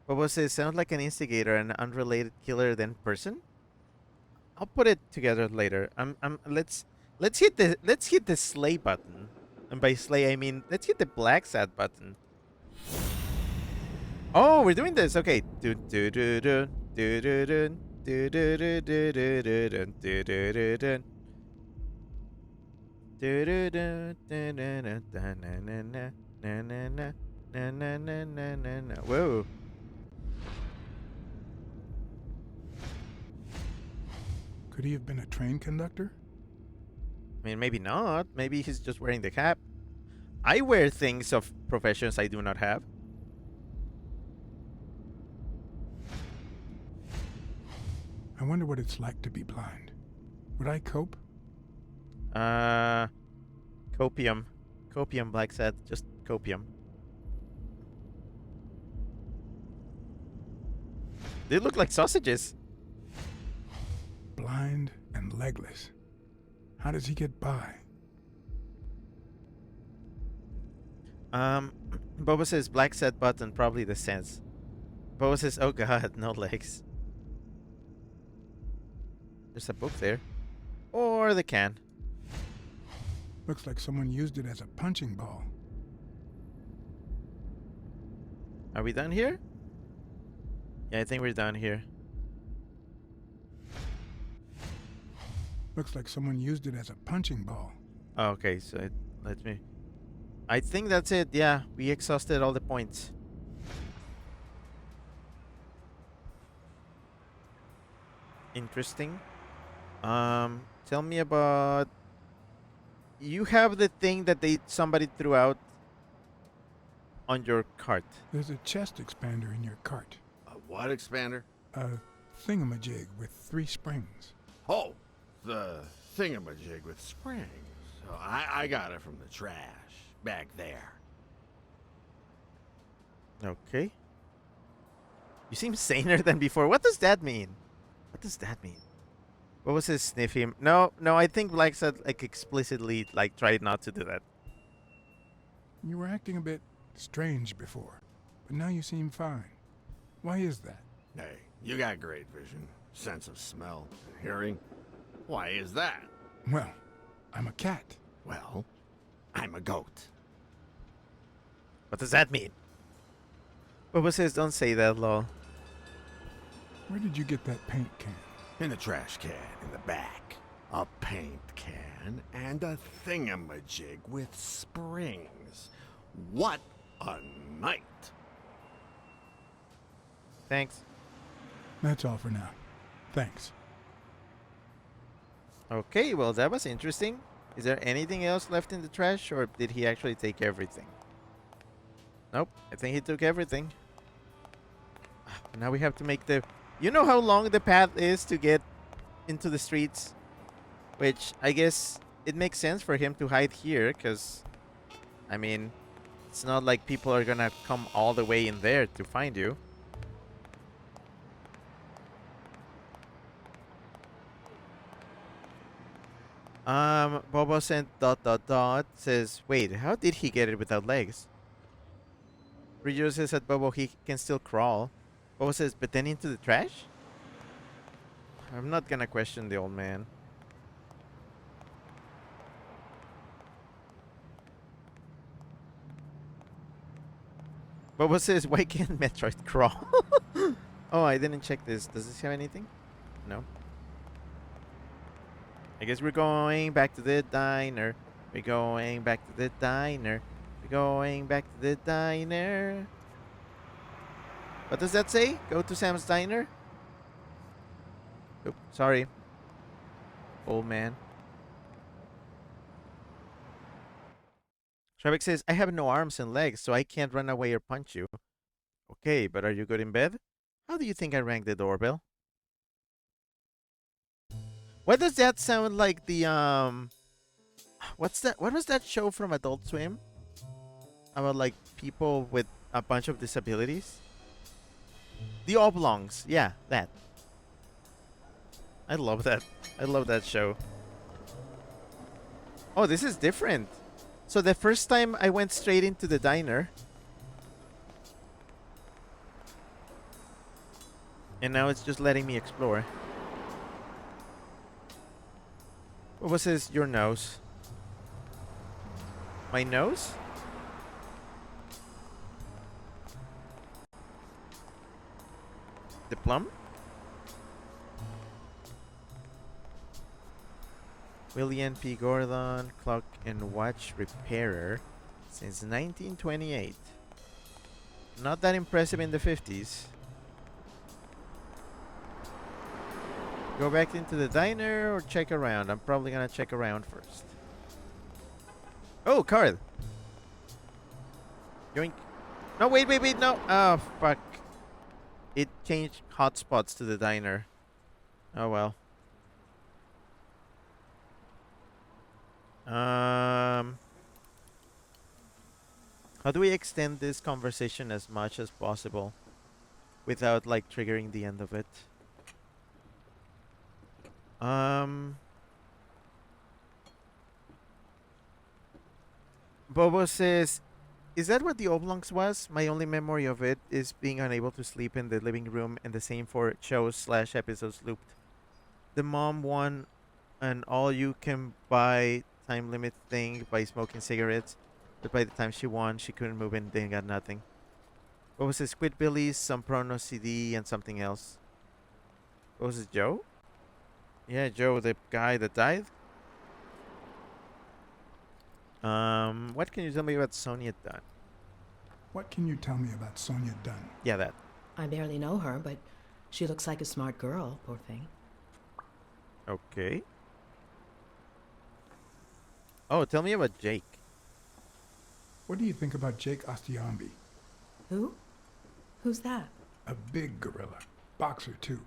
Boba says, "Sounds like an instigator, an unrelated killer than person." I'll put it together later. Let's hit the slay button. And by slay I mean let's hit the BLACKSAD button. Oh, we're doing this. Okay. Do do do do do do do do do do do do do do do do do. Do do do do do do na na na na na na na na na na na na. Whoa. Could he have been a train conductor? I mean, maybe not. Maybe he's just wearing the cap. I wear things of professions I do not have. I wonder what it's like to be blind. Would I cope? Copium. Copium, BLACKSAD. Just copium. They look like sausages. Blind and legless. How does he get by? Boba says BLACKSAD button, probably the sense. Boba says, "Oh god, no legs." There's a book there. Or the can. Looks like someone used it as a punching ball. Are we done here? Yeah, I think we're done here. Looks like someone used it as a punching ball. Okay, so let me... I think that's it. Yeah, we exhausted all the points. Interesting. Tell me about... You have the thing that somebody threw out on your cart. There's a chest expander in your cart. A what expander? A thingamajig with 3 springs. Oh, the thingamajig with springs. Oh, I got it from the trash back there. Okay. You seem saner than before. What does that mean? What does that mean? What was his sniff him? No, I think BLACKSAD like explicitly like tried not to do that. You were acting a bit strange before, but now you seem fine. Why is that? Hey, you got great vision, sense of smell, and hearing. Why is that? Well, I'm a cat. Well, I'm a goat. What does that mean? Boba says don't say that, lol. Where did you get that paint can? In a trash can in the back. A paint can and a thingamajig with springs. What a night. Thanks. That's all for now. Thanks. Okay, well that was interesting. Is there anything else left in the trash, or did he actually take everything? Nope, I think he took everything. Now we have to make the... You know how long the path is to get into the streets? Which, I guess, it makes sense for him to hide here, because, I mean, it's not like people are gonna come all the way in there to find you. Bobo sent ... says, wait, how did he get it without legs? Ryujo says that Bobo, he can still crawl. Bobo says, but then into the trash? I'm not gonna question the old man. Bobo says, why can't Metroid crawl? Oh, I didn't check this. Does this have anything? No. I guess we're going back to the diner. We're going back to the diner. We're going back to the diner. What does that say? Go to Sam's diner? Oop, sorry. Old man. Shrevek says, I have no arms and legs, so I can't run away or punch you. Okay, but are you good in bed? How do you think I rang the doorbell? Why does that sound like the, what's that? What was that show from Adult Swim? About, like, people with a bunch of disabilities? The Oblongs. Yeah, that. I love that. I love that show. Oh, this is different. So the first time I went straight into the diner. And now it's just letting me explore. What was this? Your nose. My nose? The plum? William P. Gordon, clock and watch repairer since 1928. Not that impressive in the 50s. Go back into the diner or check around? I'm probably gonna check around first. Oh, card. Yoink. No, wait, no. Oh, fuck. It changed hotspots to the diner. Oh, well. How do we extend this conversation as much as possible without, like, triggering the end of it? Bobo says, is that what the Oblongs was? My only memory of it is being unable to sleep in the living room, and the same for shows/episodes looped. The mom won an all-you-can-buy time limit thing by smoking cigarettes, but by the time she won, she couldn't move and then got nothing. What was it? Squidbillies, some Prono CD, and something else. What was it, Joe? Yeah, Joe, the guy that died. What can you tell me about Sonia Dunn? What can you tell me about Sonia Dunn? Yeah, that. I barely know her, but she looks like a smart girl, poor thing. Okay. Oh, tell me about Jake. What do you think about Jake Ostiambi? Who? Who's that? A big gorilla. Boxer, too.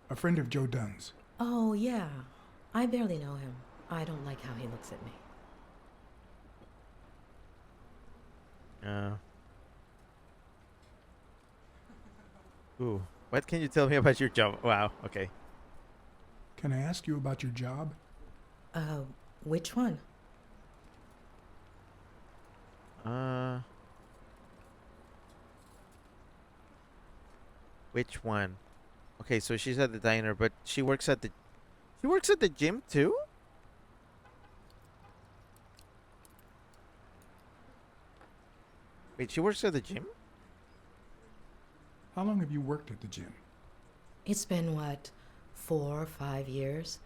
A friend of Joe Dunn's. Oh, yeah. I barely know him. I don't like how he looks at me. Ooh. What can you tell me about your job? Wow, okay. Can I ask you about your job? Which one? Which one? Okay, so she's at the diner, but she works at the gym too? Wait, she works at the gym? How long have you worked at the gym? It's been, 4 or 5 years?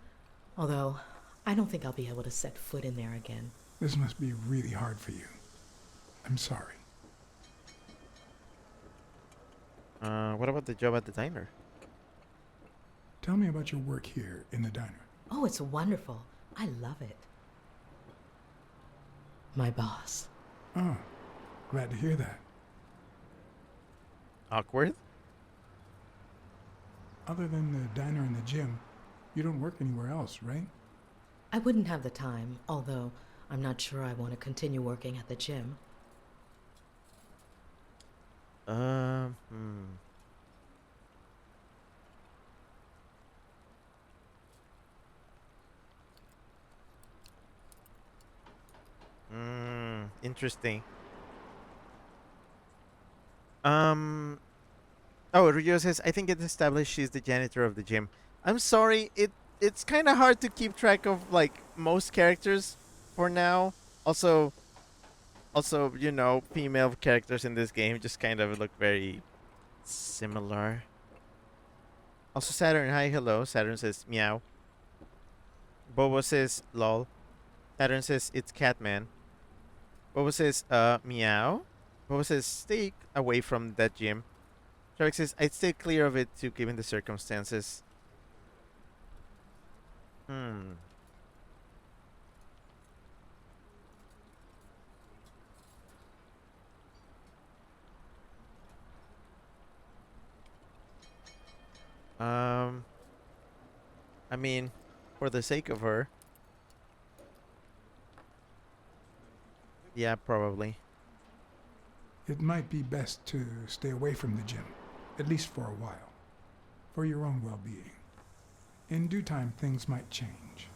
Although, I don't think I'll be able to set foot in there again. This must be really hard for you. I'm sorry. What about the job at the diner? Tell me about your work here in the diner. Oh, it's wonderful. I love it. My boss. Oh, glad to hear that. Awkward? Other than the diner and the gym, you don't work anywhere else, right? I wouldn't have the time, although I'm not sure I want to continue working at the gym. Interesting. Oh, Rio says, I think it's established she's the janitor of the gym. I'm sorry, it's kind of hard to keep track of, like, most characters for now. Also, you know, female characters in this game just kind of look very similar. Also, Saturn, hi, hello. Saturn says, meow. Bobo says, lol. Saturn says, it's Catman. Bobo says, meow. Bobo says, stay away from that gym. Shark says, I'd stay clear of it too, given the circumstances. I mean, for the sake of her. Yeah, probably. It might be best to stay away from the gym, at least for a while, for your own well-being. In due time, things might change.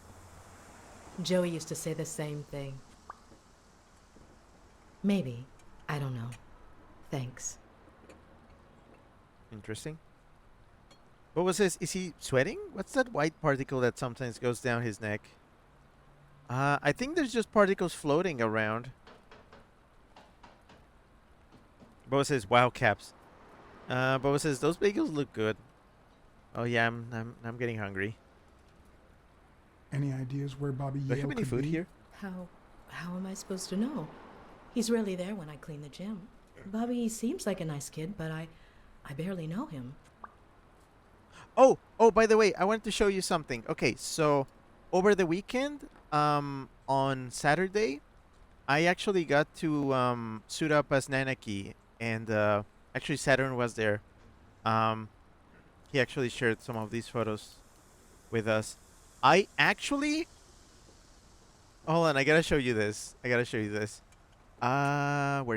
Joey used to say the same thing. Maybe. I don't know. Thanks. Interesting. What was this? Is he sweating? What's that white particle that sometimes goes down his neck? I think there's just particles floating around. Boa says, wow, caps. Boa says, those bagels look good. Oh yeah, I'm getting hungry. Any ideas where Bobby Do I Yale have any could food be? here? How am I supposed to know? He's rarely there when I clean the gym. Bobby seems like a nice kid, but I barely know him. Oh, by the way, I wanted to show you something. Okay, so over the weekend, on Saturday, I actually got to suit up as Nanaki, and actually Saturn was there. He actually shared some of these photos with us. I actually, hold on, I gotta show you this. Where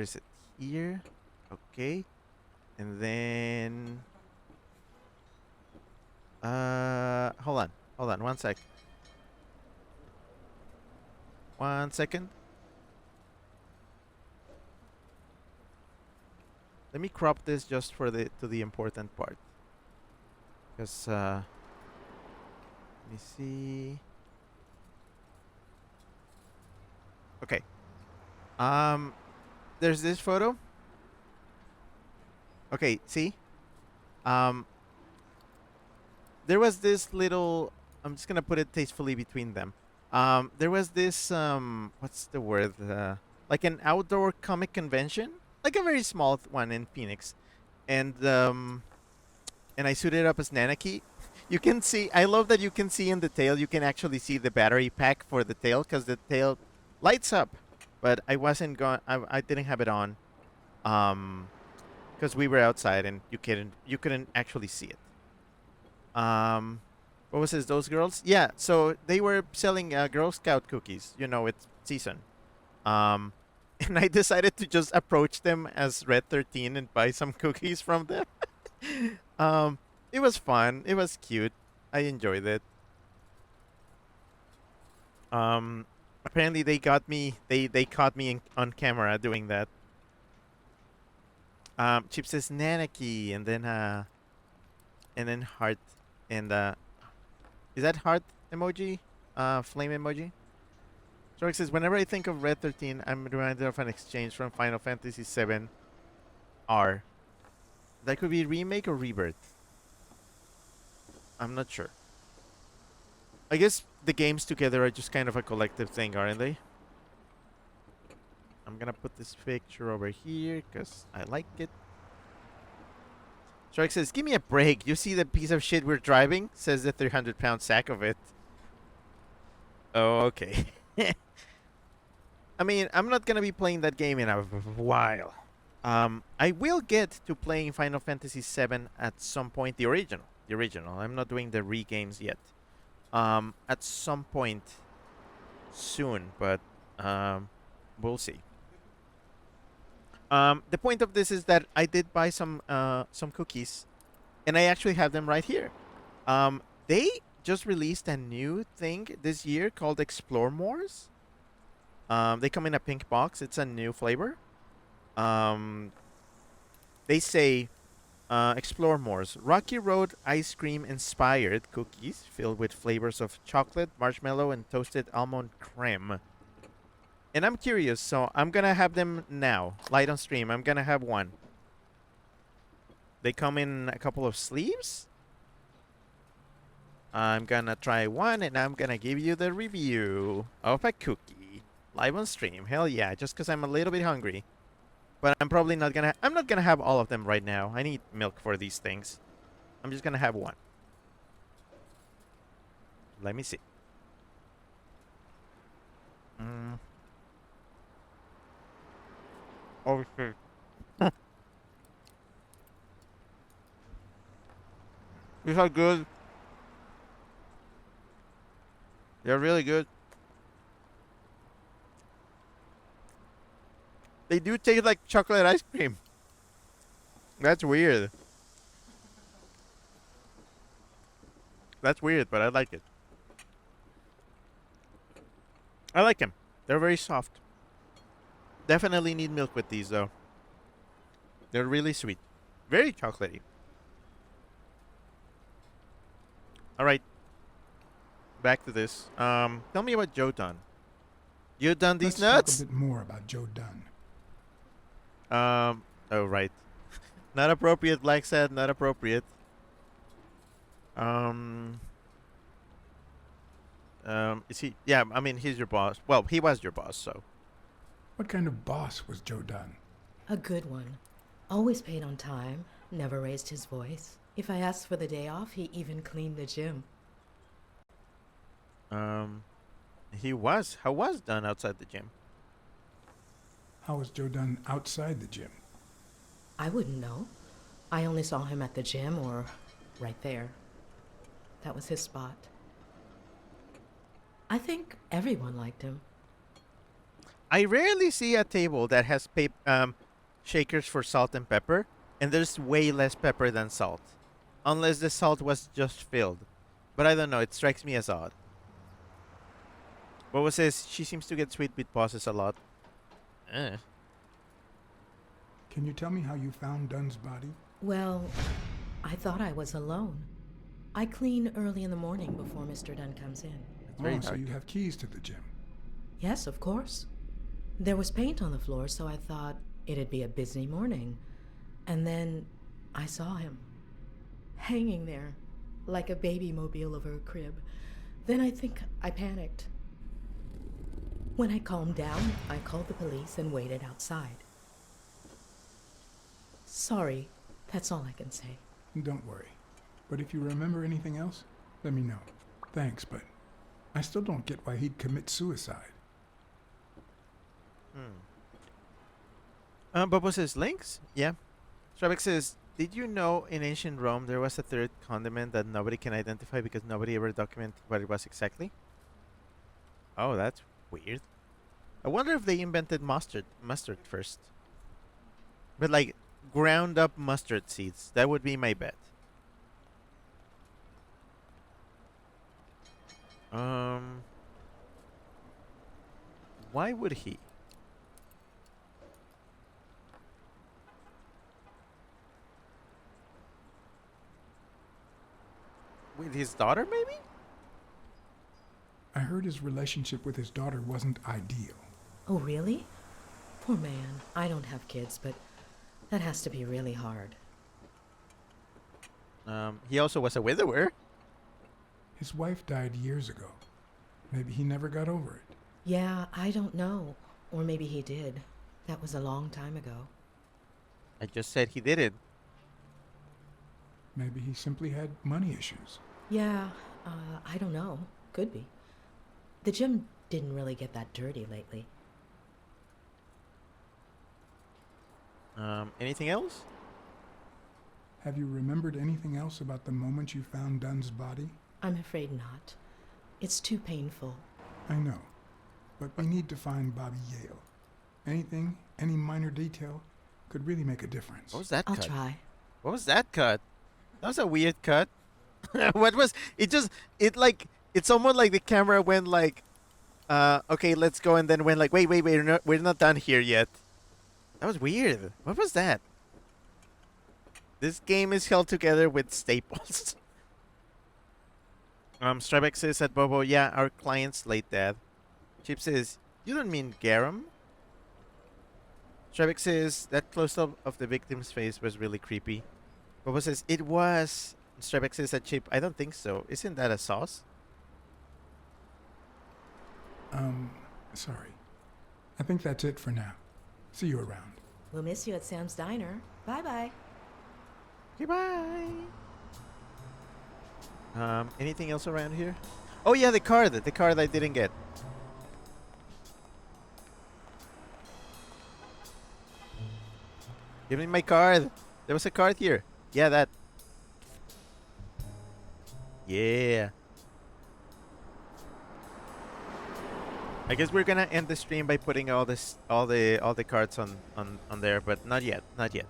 is it? Here. Okay, and then hold on, one second. Let me crop this just for the important part. Because let me see. Okay. Um, there's this photo. Okay, see? Um, there was this little. I'm just gonna put it tastefully between them. There was this. What's the word? Like an outdoor comic convention, like a very small one in Phoenix, and I suited up as Nanaki. You can see. I love that you can see in the tail. You can actually see the battery pack for the tail because the tail lights up. But I wasn't going. I didn't have it on. Because we were outside and you couldn't actually see it. What was this? Those girls? Yeah. So they were selling Girl Scout cookies. You know, it's season. Um, and I decided to just approach them as Red 13 and buy some cookies from them. um, it was fun. It was cute. I enjoyed it. Apparently they got me. They caught me on camera doing that. Chip says Nanaki, and then heart, and is that heart emoji? Flame emoji. Zork says whenever I think of Red 13, I'm reminded of an exchange from Final Fantasy 7 R. That could be remake or rebirth. I'm not sure. I guess the games together are just kind of a collective thing, aren't they? I'm gonna put this picture over here because I like it. Shark says, give me a break. You see the piece of shit we're driving? Says the 300-pound sack of it. Oh, okay. I mean, I'm not gonna be playing that game in a while. I will get to playing Final Fantasy VII at some point. The original. The original. I'm not doing the re-games yet. At some point soon, but we'll see. The point of this is that I did buy some cookies, and I actually have them right here. They just released a new thing this year called Explore Mores. They come in a pink box. It's a new flavor. They say Explore Mores, Rocky Road ice cream inspired cookies filled with flavors of chocolate, marshmallow, and toasted almond creme. And I'm curious, so I'm gonna have them now. Light on stream. I'm gonna have one. They come in a couple of sleeves. I'm gonna try one, and I'm gonna give you the review of a cookie. Live on stream. Hell yeah, just because I'm a little bit hungry. But I'm probably not gonna... I'm not gonna have all of them right now. I need milk for these things. I'm just gonna have one. Let me see. Oh, shit. These are good. They're really good. They do taste like chocolate ice cream. That's weird. That's weird, but I like it. I like them. They're very soft. Definitely need milk with these, though. They're really sweet. Very chocolatey. All right. Back to this. Tell me about Joe Dunn. You done these nuts? Let's talk a bit more about Joe Dunn. Oh, right. Not appropriate, BLACKSAD, not appropriate. Is he? Yeah, I mean, he's your boss. Well, he was your boss, so. What kind of boss was Joe Dunn? A good one. Always paid on time, never raised his voice. If I asked for the day off, he even cleaned the gym. How was Dunn outside the gym? How was Joe Dunn outside the gym? I wouldn't know. I only saw him at the gym or right there. That was his spot. I think everyone liked him. I rarely see a table that has shakers for salt and pepper, and there's way less pepper than salt. Unless the salt was just filled. But I don't know, it strikes me as odd. What was this? She seems to get sweet with bosses a lot. Can you tell me how you found Dunn's body? Well, I thought I was alone. I clean early in the morning before Mr. Dunn comes in. It's very so dark. you have keys to the gym. Yes, of course. There was paint on the floor, so I thought it'd be a busy morning. And then I saw him, hanging there, like a baby mobile over a crib. Then I think I panicked. When I calmed down, I called the police and waited outside. Sorry, that's all I can say. Don't worry. But if you remember anything else, let me know. Thanks, but I still don't get why he'd commit suicide. Bobo says, links? Yeah. Strawbeck says, did you know in ancient Rome there was a third condiment that nobody can identify because nobody ever documented what it was exactly? Oh, that's weird. I wonder if they invented mustard first. But like ground up mustard seeds. That would be my bet. Why would he? With his daughter, maybe? I heard his relationship with his daughter wasn't ideal. Oh, really? Poor man. I don't have kids, but that has to be really hard. He also was a widower. His wife died years ago. Maybe he never got over it. Yeah, I don't know. Or maybe he did. That was a long time ago. I just said he did it. Maybe he simply had money issues. Yeah, I don't know. Could be. The gym didn't really get that dirty lately. Anything else? Have you remembered anything else about the moment you found Dunn's body? I'm afraid not. It's too painful. I know, but we need to find Bobby Yale. Anything, any minor detail, could really make a difference. What was that I'll cut? try. What was that cut? That was a weird cut. What was it? It's almost like the camera went like, okay, let's go, and then went like, wait, we're not done here yet. That was weird. What was that? This game is held together with staples. Strybeck says at Bobo, yeah, our client's late, Dad. Chip says, you don't mean Garum? Strybeck says, that close-up of the victim's face was really creepy. Bobo says, it was. Strybeck says at Chip, I don't think so. Isn't that a sauce? Sorry. I think that's it for now. See you around. We'll miss you at Sam's Diner. Bye-bye. Goodbye. Anything else around here? Oh yeah, the card I didn't get. Give me my card. There was a card here. Yeah, that. Yeah. I guess we're gonna end the stream by putting all the cards on there, but not yet. Not yet.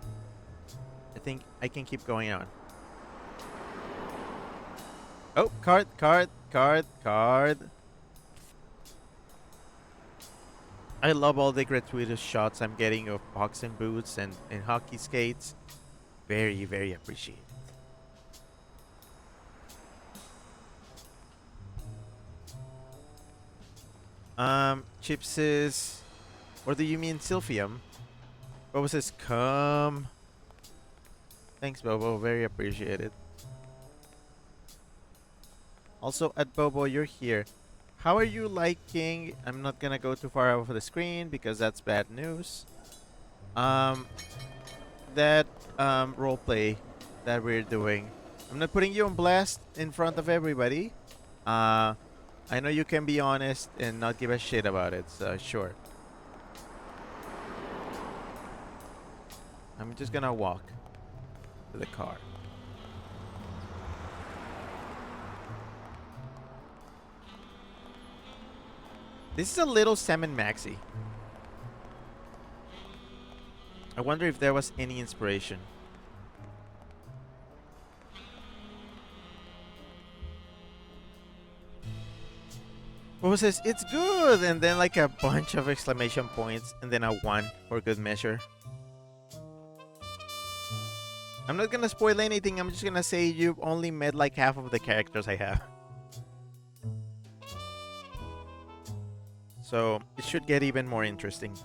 I think I can keep going on. Oh, card. I love all the gratuitous shots I'm getting of boxing boots and hockey skates. Very, very appreciated. Chip says, or do you mean Sylphium? Bobo says, come. Thanks, Bobo. Very appreciated. Also, at Bobo, you're here. How are you liking? I'm not gonna go too far over the screen because that's bad news. That roleplay that we're doing. I'm not putting you on blast in front of everybody. I know you can be honest and not give a shit about it, so sure. I'm just gonna walk to the car. This is a little Sam and Maxi. I wonder if there was any inspiration. Who says it's good, and then like a bunch of exclamation points, and then a 1 for good measure. I'm not gonna spoil anything. I'm just gonna say you've only met like half of the characters I have. So it should get even more interesting.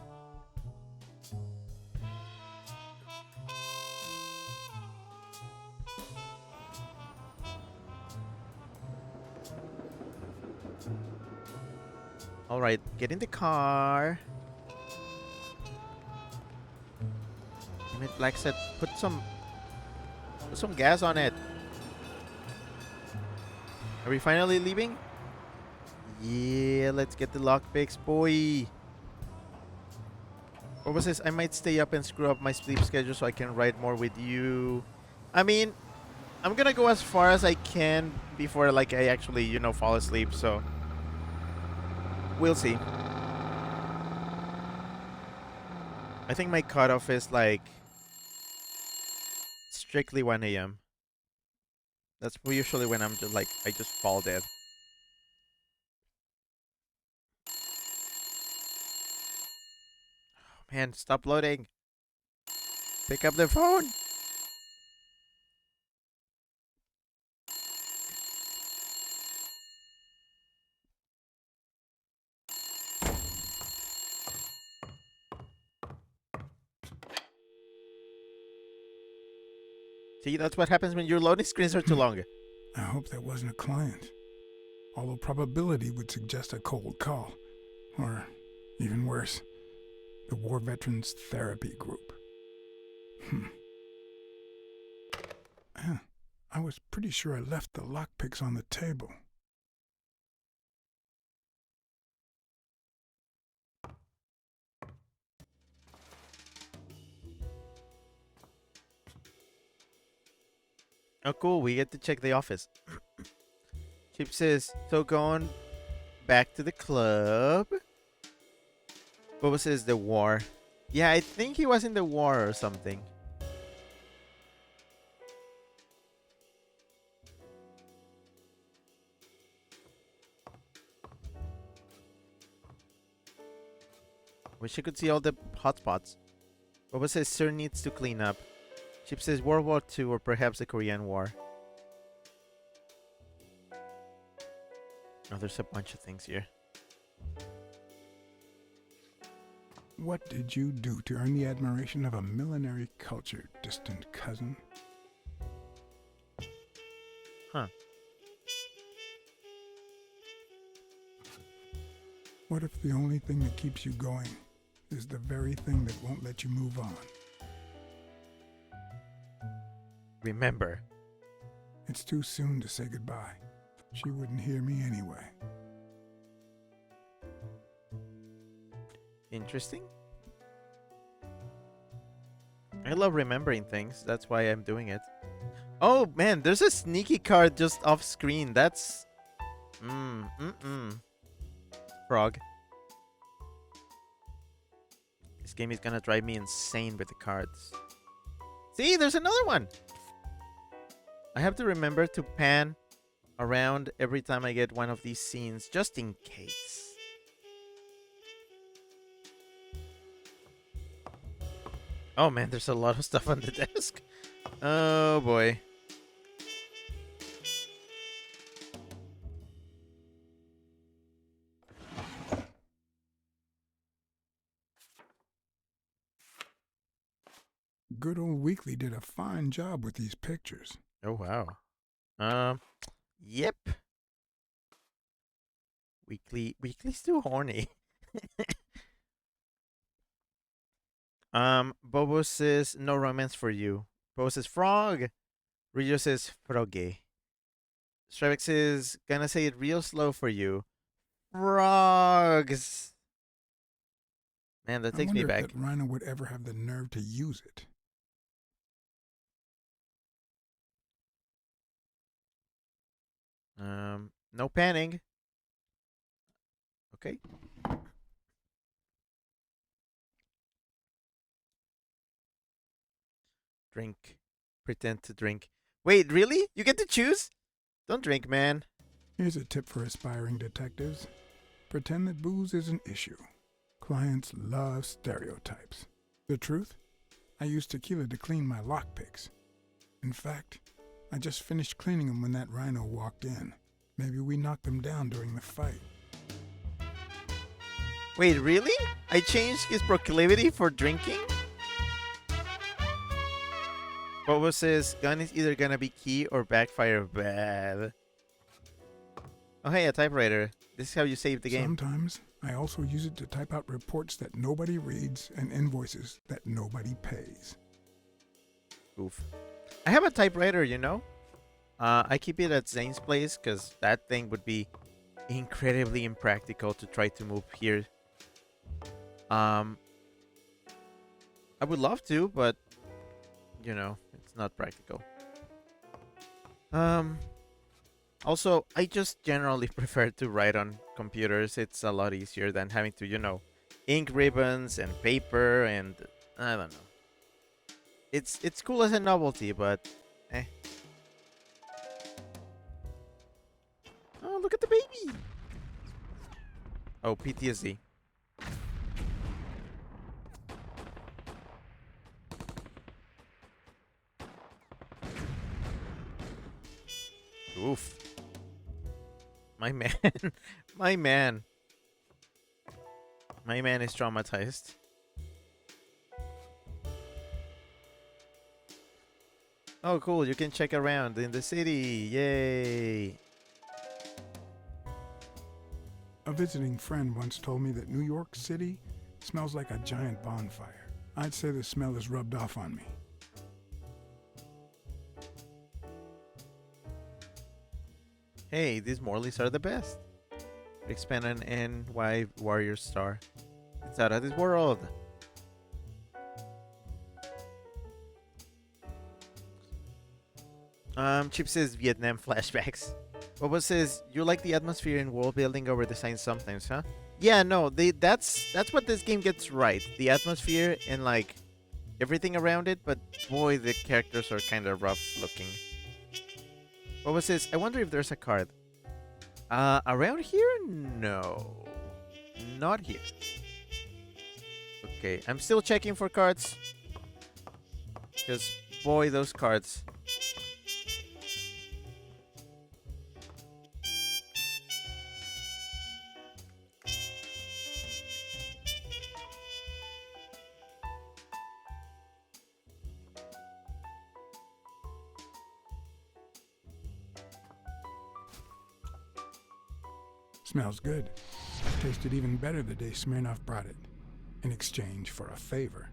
All right, get in the car. Damn it, BLACKSAD, put some gas on it. Are we finally leaving? Yeah, let's get the lockpicks, boy. What was this? I might stay up and screw up my sleep schedule so I can ride more with you. I mean, I'm gonna go as far as I can before like I actually, fall asleep, so we'll see. I think my cutoff is like strictly 1 a.m. That's usually when I'm just like I just fall dead. Man, stop loading. Pick up the phone. See, that's what happens when your loading screens are too long. I hope that wasn't a client. Although probability would suggest a cold call. Or, even worse, the War Veterans Therapy Group. I was pretty sure I left the lockpicks on the table. Oh, cool. We get to check the office. Chip says, so going back to the club. Boba says the war. Yeah, I think he was in the war or something. Wish I could see all the hotspots. Boba says Sir needs to clean up. Chip says World War II or perhaps the Korean War. Oh, there's a bunch of things here. What did you do to earn the admiration of a millinery cultured distant cousin? Huh. What if the only thing that keeps you going is the very thing that won't let you move on? Remember. It's too soon to say goodbye. She wouldn't hear me anyway. Interesting. I love remembering things. That's why I'm doing it. Oh, man, there's a sneaky card just off screen. That's... Frog. This game is gonna drive me insane with the cards. See, there's another one! I have to remember to pan around every time I get one of these scenes, just in case. Oh man, there's a lot of stuff on the desk. Oh boy. Good old Weekly did a fine job with these pictures. Oh wow. Yep. Weekly's too horny. Bobo says no romance for you. Bobo says frog. Rio says froggy. Strivek says gonna say it real slow for you. Frogs. Man, that takes me back. I wonder if that rhino would ever have the nerve to use it. No panning. Okay. Drink. Pretend to drink. Wait, really? You get to choose? Don't drink, man. Here's a tip for aspiring detectives. Pretend that booze is an issue. Clients love stereotypes. The truth? I use tequila to clean my lockpicks. In fact, I just finished cleaning them when that rhino walked in. Maybe we knocked them down during the fight. Wait, really? I changed his proclivity for drinking? What was his gun is either gonna be key or backfire bad. Oh hey, a typewriter. This is how you save the game. Sometimes I also use it to type out reports that nobody reads and invoices that nobody pays. Oof. I have a typewriter, you know? I keep it at Zane's place because that thing would be incredibly impractical to try to move here. I would love to, but you know, it's not practical. Also, I just generally prefer to write on computers. It's a lot easier than having to, you know, ink ribbons and paper and I don't know. It's cool as a novelty, but eh. Oh, look at the baby. Oh, PTSD. Oof. My man. My man. My man is traumatized. Oh, cool. You can check around in the city. Yay. A visiting friend once told me that New York City smells like a giant bonfire. I'd say the smell is rubbed off on me. Hey, these Morleys are the best. Expand an NY Warrior Star. It's out of this world. Chip says Vietnam flashbacks. What was his? You like the atmosphere and world building over design sometimes, huh? Yeah, no, that's what this game gets right. The atmosphere and like everything around it, but boy, the characters are kind of rough looking. What was this? I wonder if there's a card. Around here? No. Not here. Okay, I'm still checking for cards. Because, boy, those cards. Smells good. Tasted even better the day Smirnoff brought it, in exchange for a favor.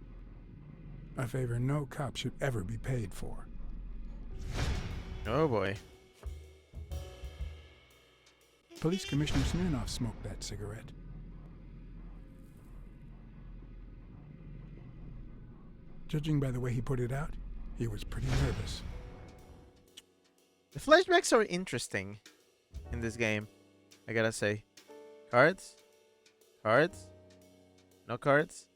A favor no cop should ever be paid for. Oh boy. Police Commissioner Smirnoff smoked that cigarette. Judging by the way he put it out, he was pretty nervous. The flashbacks are interesting in this game, I gotta say. Cards? Cards? No cards?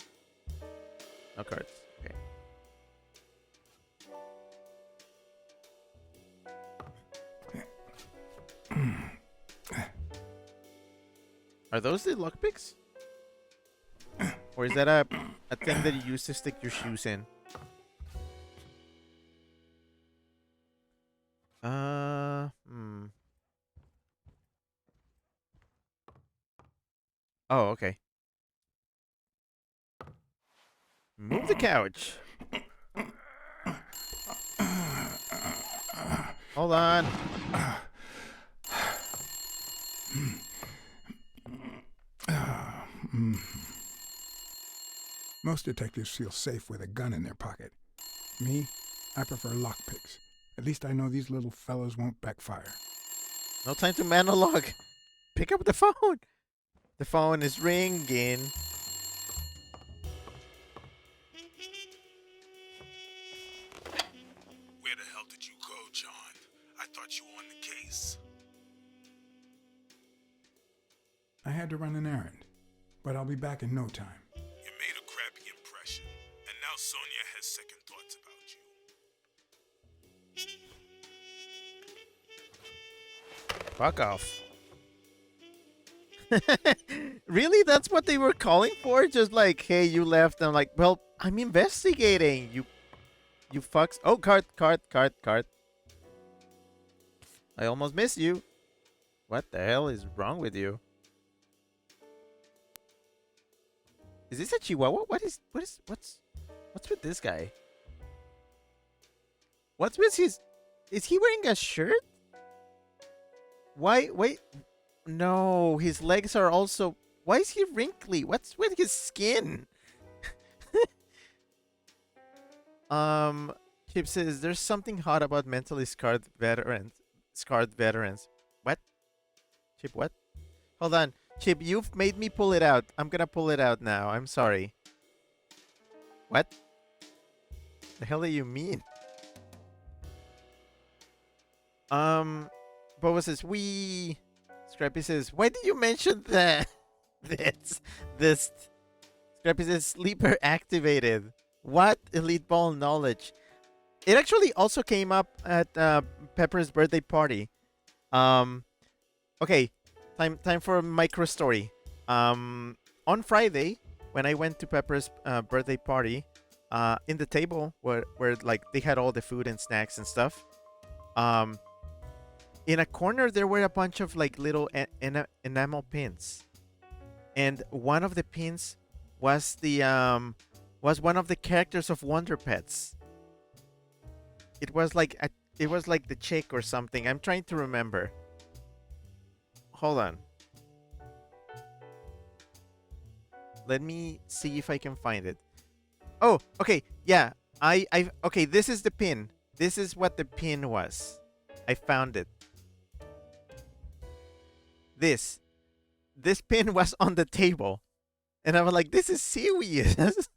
No cards. Okay. Are those the lockpicks? Or is that a thing that you use to stick your shoes in? Oh, okay. Move the couch. Hold on. Most detectives feel safe with a gun in their pocket. Me, I prefer lockpicks. At least I know these little fellows won't backfire. No time to monologue. Pick up the phone. The phone is ringing. Where the hell did you go, John? I thought you were on the case. I had to run an errand, but I'll be back in no time. You made a crappy impression, and now Sonia has second thoughts about you. Fuck off. Really? That's what they were calling for? Just like, hey, you left. I'm like, well, I'm investigating. You fucks. Oh, cart. I almost missed you. What the hell is wrong with you? Is this a Chihuahua? What's with this guy? What's with his? Is he wearing a shirt? Why? Wait. No, his legs are also. Why is he wrinkly? What's with his skin? Chip says there's something hot about mentally scarred veterans. Scarred veterans. What? Chip, what? Hold on. Chip, you've made me pull it out. I'm gonna pull it out now. I'm sorry. What? The hell do you mean? Boba says, we. Scrappy says, why did you mention that? this. Scrappy says, sleeper activated. What? Elite ball knowledge. It actually also came up at Pepper's birthday party. Okay. Time for a micro story. On Friday, when I went to Pepper's birthday party, in the table where like they had all the food and snacks and stuff, in a corner there were a bunch of like little enamel pins, and one of the pins was the was one of the characters of Wonder Pets. It was like the chick or something. I'm trying to remember. Hold on. Let me see if I can find it. Oh, okay. Yeah. Okay, this is the pin. This is what the pin was. I found it. This pin was on the table. And I was like, this is serious.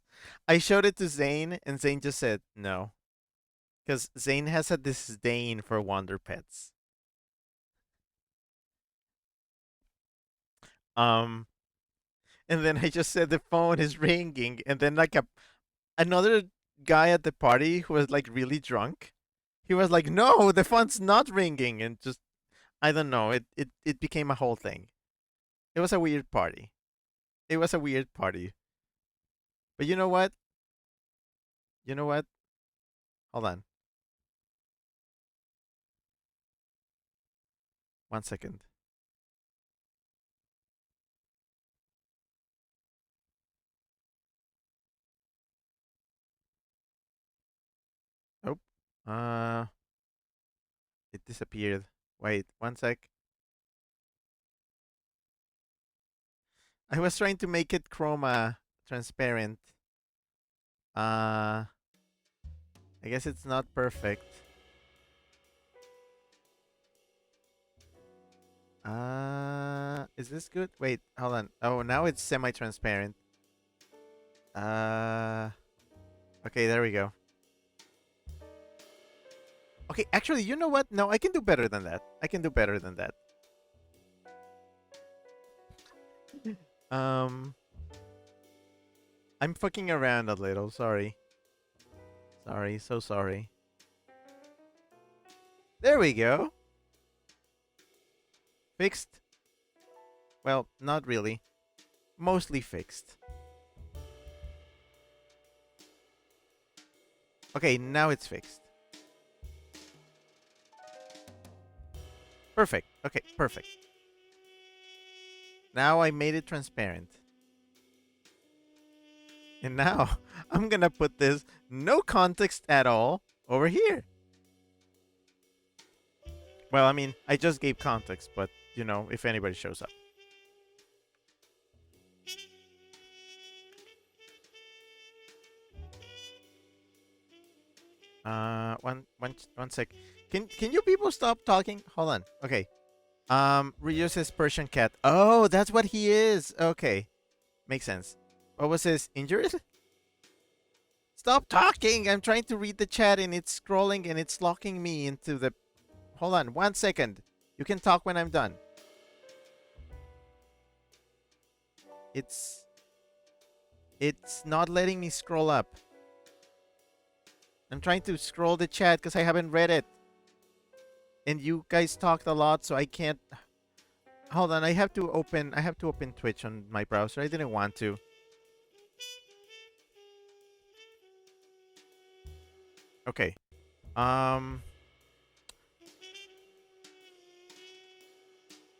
I showed it to Zane, and Zane just said no. Because Zane has a disdain for Wonder Pets. And then I just said the phone is ringing, and then like another guy at the party who was like really drunk, he was like, no, the phone's not ringing, and just I don't know, it became a whole thing. It was a weird party. It was a weird party. But you know what? You know what? Hold on. 1 second. Oh. Uh it disappeared. Wait, 1 sec. I was trying to make it chroma transparent. I guess it's not perfect. Is this good? Wait, hold on. Oh, now it's semi-transparent. Okay, there we go. Okay, actually, you know what? No, I can do better than that. I can do better than that. I'm fucking around a little. Sorry. Sorry, so sorry. There we go. Fixed. Well, not really. Mostly fixed. Okay, now it's fixed. Perfect. Okay, perfect. Now I made it transparent. And now I'm gonna put this no context at all over here. Well, I mean, I just gave context, but you know, if anybody shows up. One sec. Can you people stop talking? Hold on. Okay. Reuse his Persian cat. Oh, that's what he is. Okay. Makes sense. What was his injuries? Stop talking! I'm trying to read the chat and it's scrolling and it's locking me into the... Hold on, 1 second. You can talk when I'm done. It's not letting me scroll up. I'm trying to scroll the chat because I haven't read it. And you guys talked a lot, so I can't... Hold on, I have to open Twitch on my browser. I didn't want to. Okay. But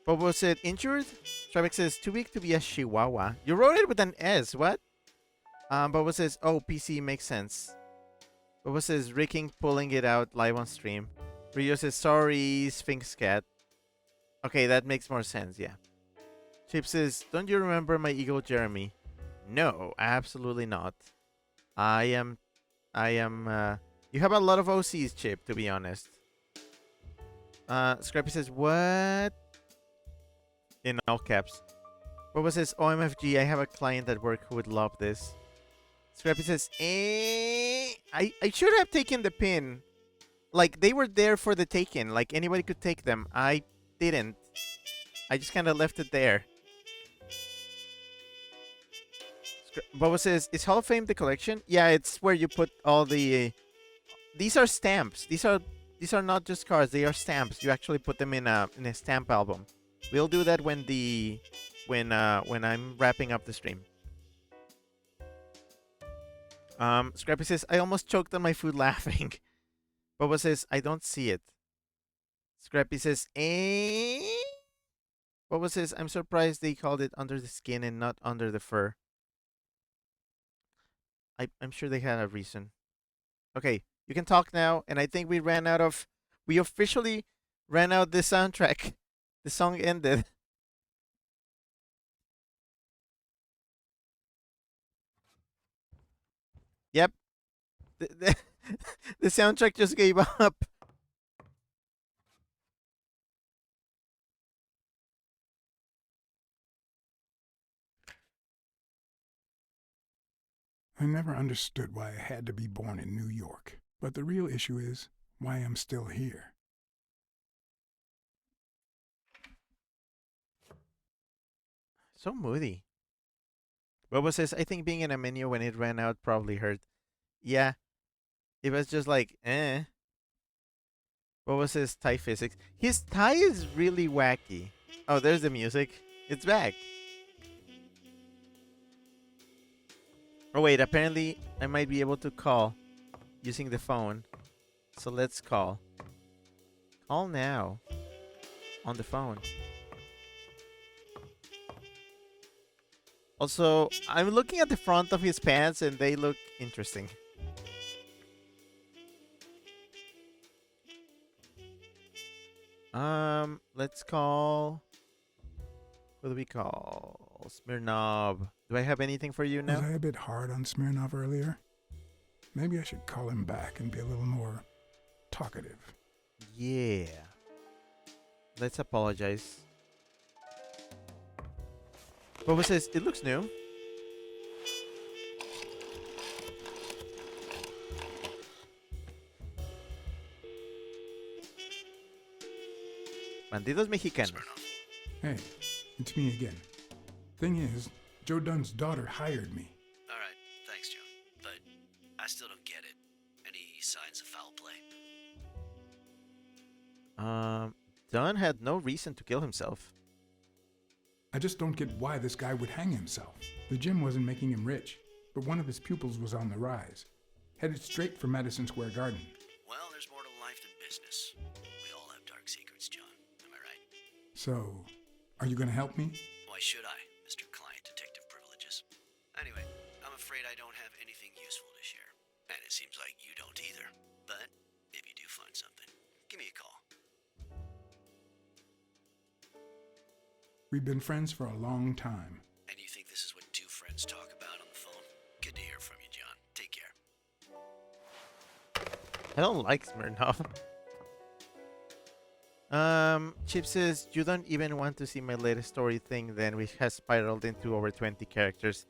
was it injured? Trebek says, too weak to be a Chihuahua. You wrote it with an S. What? But what says, oh, PC makes sense. But what says, Ricking pulling it out live on stream. Rio says, sorry, Sphinx Cat. Okay, that makes more sense, yeah. Chip says, don't you remember my ego, Jeremy? No, absolutely not. I am, you have a lot of OCs, Chip, to be honest. Scrappy says, what? In all caps. What was this? OMFG, I have a client at work who would love this. Scrappy says, I should have taken the pin. Like, they were there for the taking. Like, anybody could take them. I didn't. I just kind of left it there. Boba says, is Hall of Fame the collection? Yeah, it's where you put all the... these are stamps. These are not just cards. They are stamps. You actually put them in a stamp album. We'll do that when I'm wrapping up the stream. Scrappy says, I almost choked on my food laughing. Boba says, I don't see it. Scrappy says, Boba says, I'm surprised they called it under the skin and not under the fur. I'm sure they had a reason. Okay, you can talk now, and I think we officially ran out the soundtrack. The song ended. Yep. The soundtrack just gave up. I never understood why I had to be born in New York, but the real issue is why I'm still here. So moody. Boba says, I think being in a menu when it ran out probably hurt. Yeah. It was just like, eh. Boba says, tie physics. His tie is really wacky. Oh, there's the music. It's back. Oh, wait. Apparently, I might be able to call using the phone. So let's call. Call now. On the phone. Also, I'm looking at the front of his pants and they look interesting. Let's call... Who do we call? Smirnov. Do I have anything for you now? Was I a bit hard on Smirnov earlier? Maybe I should call him back and be a little more talkative. Yeah. Let's apologize. Boba says, it looks new. Bandidos Mexicanos. Hey, it's me again. Thing is, Joe Dunn's daughter hired me. All right, thanks, John. But I still don't get it. Any signs of foul play? Dunn had no reason to kill himself. I just don't get why this guy would hang himself. The gym wasn't making him rich, but one of his pupils was on the rise. Headed straight for Madison Square Garden. Well, there's more to life than business. We all have dark secrets, John. Am I right? So, are you gonna help me? Why should I, Mr. Client Detective Privileges? Anyway, I'm afraid I don't have anything useful to share. And it seems like you don't either. But if you do find something, give me a call. We've been friends for a long time. And you think this is what two friends talk about on the phone? Good to hear from you, John. Take care. I don't like Smirnov. Chip says, you don't even want to see my latest story thing then, which has spiraled into over 20 characters.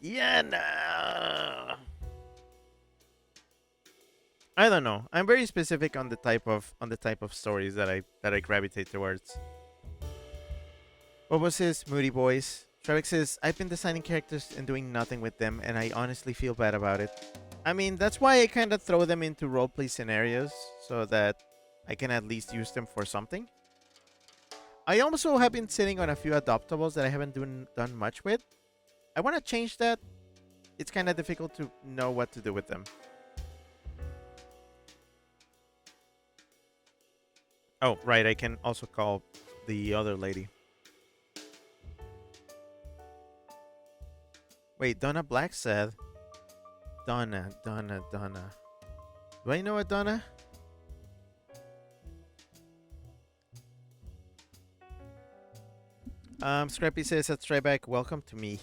Yeah, no. I don't know. I'm very specific on the type of stories that I gravitate towards. What was his Moody Boys? Trevik says, I've been designing characters and doing nothing with them, and I honestly feel bad about it. I mean, that's why I kind of throw them into roleplay scenarios, so that I can at least use them for something. I also have been sitting on a few adoptables that I haven't done much with. I want to change that. It's kind of difficult to know what to do with them. Oh, right, I can also call the other lady. Wait, Donna BLACKSAD. Donna, Donna, Donna. Do I know a Donna? Scrappy says, let's try back. Welcome to me.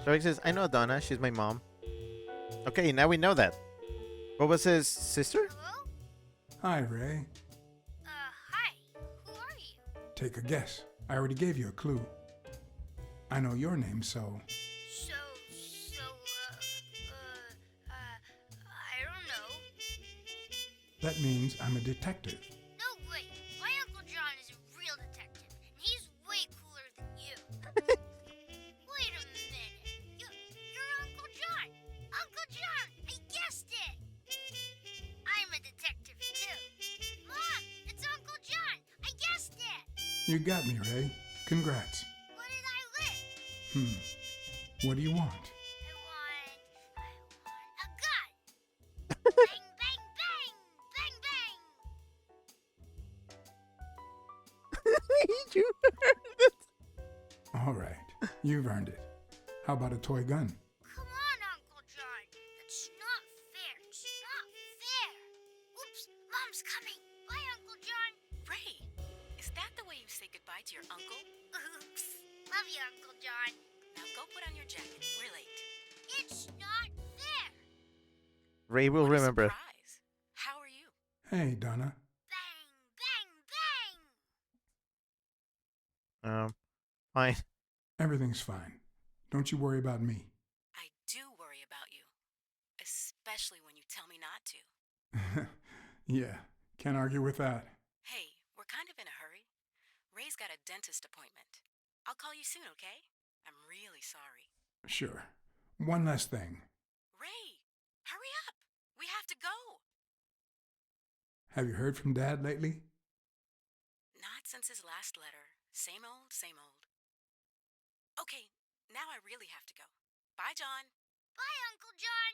Strike says, I know Donna. She's my mom. Okay, now we know that. What was his sister? Hello? Hi, Ray. Hi. Who are you? Take a guess. I already gave you a clue. I know your name, so... I don't know. That means I'm a detective. No way. My Uncle John is a real detective, and he's way cooler than you. Wait a minute. You're Uncle John. Uncle John, I guessed it. I'm a detective, too. Mom, it's Uncle John. I guessed it. You got me, Ray. Congrats. What did I win? What do you want? I want a gun. Bang, bang, bang. Bang, bang. You heard it. All right. You've earned it. How about a toy gun? Come on, Uncle John. That's not fair. It's not fair. Oops, Mom's coming. Bye, Uncle John. Ray, is that the way you say goodbye to your uncle? Oops. Love you, Uncle John. Now go put on your jacket. We're late. It's not fair. Ray will What a remember. surprise. How are you? Hey, Donna. Bang, bang, bang. Fine. Everything's fine. Don't you worry about me. I do worry about you. Especially when you tell me not to. Yeah, can't argue with that. Hey, we're kind of in a hurry. Ray's got a dentist appointment. I'll call you soon, okay? I'm really sorry. Sure. One last thing. Ray, hurry up. We have to go. Have you heard from Dad lately? Not since his last letter. Same old, same old. Okay, now I really have to go. Bye, John. Bye, Uncle John.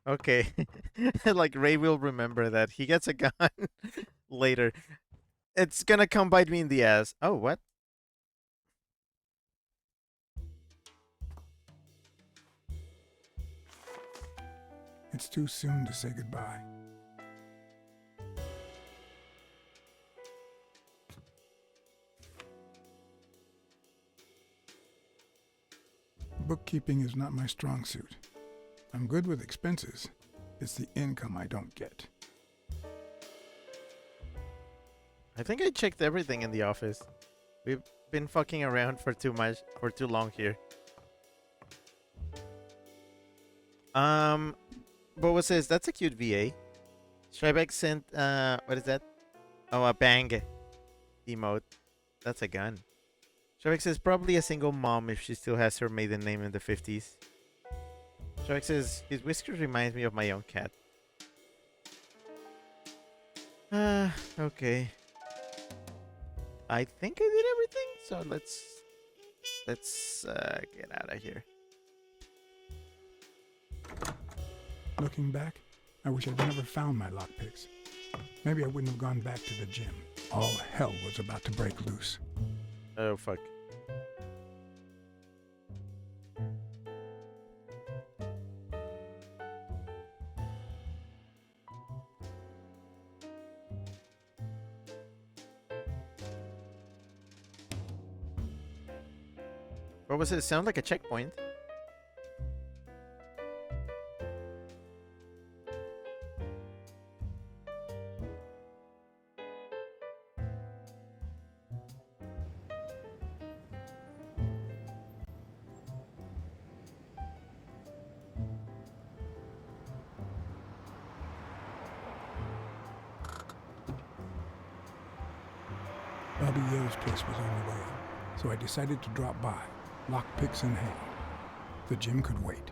Okay. Like Ray will remember that. He gets a gun later. It's gonna come bite me in the ass. Oh, what? It's too soon to say goodbye. Bookkeeping is not my strong suit. I'm good with expenses. It's the income I don't get. I think I checked everything in the office. We've been fucking around for too long here. What was this? That's a cute VA. Strybeck sent what is that? Oh, a bang emote. That's a gun. Strybeck says probably a single mom if she still has her maiden name in the 50s. Strybeck says his whiskers reminds me of my own cat. Okay. I think I did everything, so let's get out of here. Looking back, I wish I'd never found my lockpicks. Maybe I wouldn't have gone back to the gym. All hell was about to break loose. Oh fuck. What was it? Sound like a checkpoint. Bobby Yo's place was on the way, so I decided to drop by, lockpicks in hand. The gym could wait.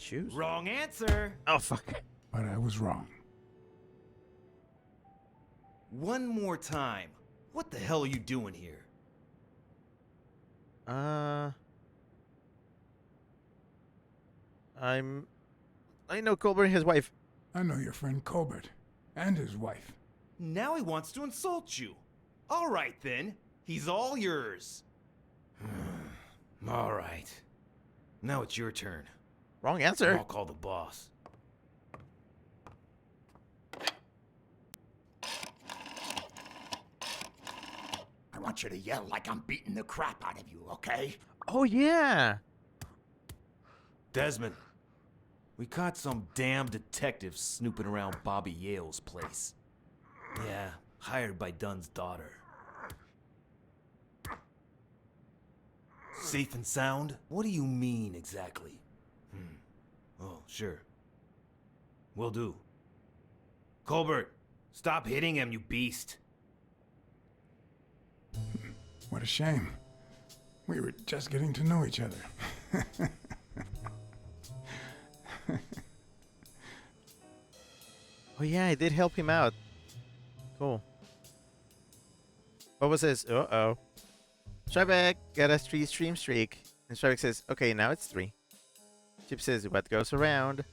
shoes. Wrong answer. Oh, fuck. But I was wrong. One more time. What the hell are you doing here? I know Colbert and his wife. I know your friend Colbert and his wife. Now he wants to insult you. All right, then. He's all yours. All right. Now it's your turn. Wrong answer. I'll call the boss. I want you to yell like I'm beating the crap out of you, okay? Oh, yeah. Desmond, we caught some damn detective snooping around Bobby Yale's place. Yeah, hired by Dunn's daughter. Safe and sound? What do you mean exactly? Oh, sure. Will do. Colbert, stop hitting him, you beast. What a shame. We were just getting to know each other. Oh, yeah, I did help him out. Cool. What was this? Uh-oh. Strybeck got a 3-stream streak. And Strybeck says, okay, now it's 3. Chip says, what goes around?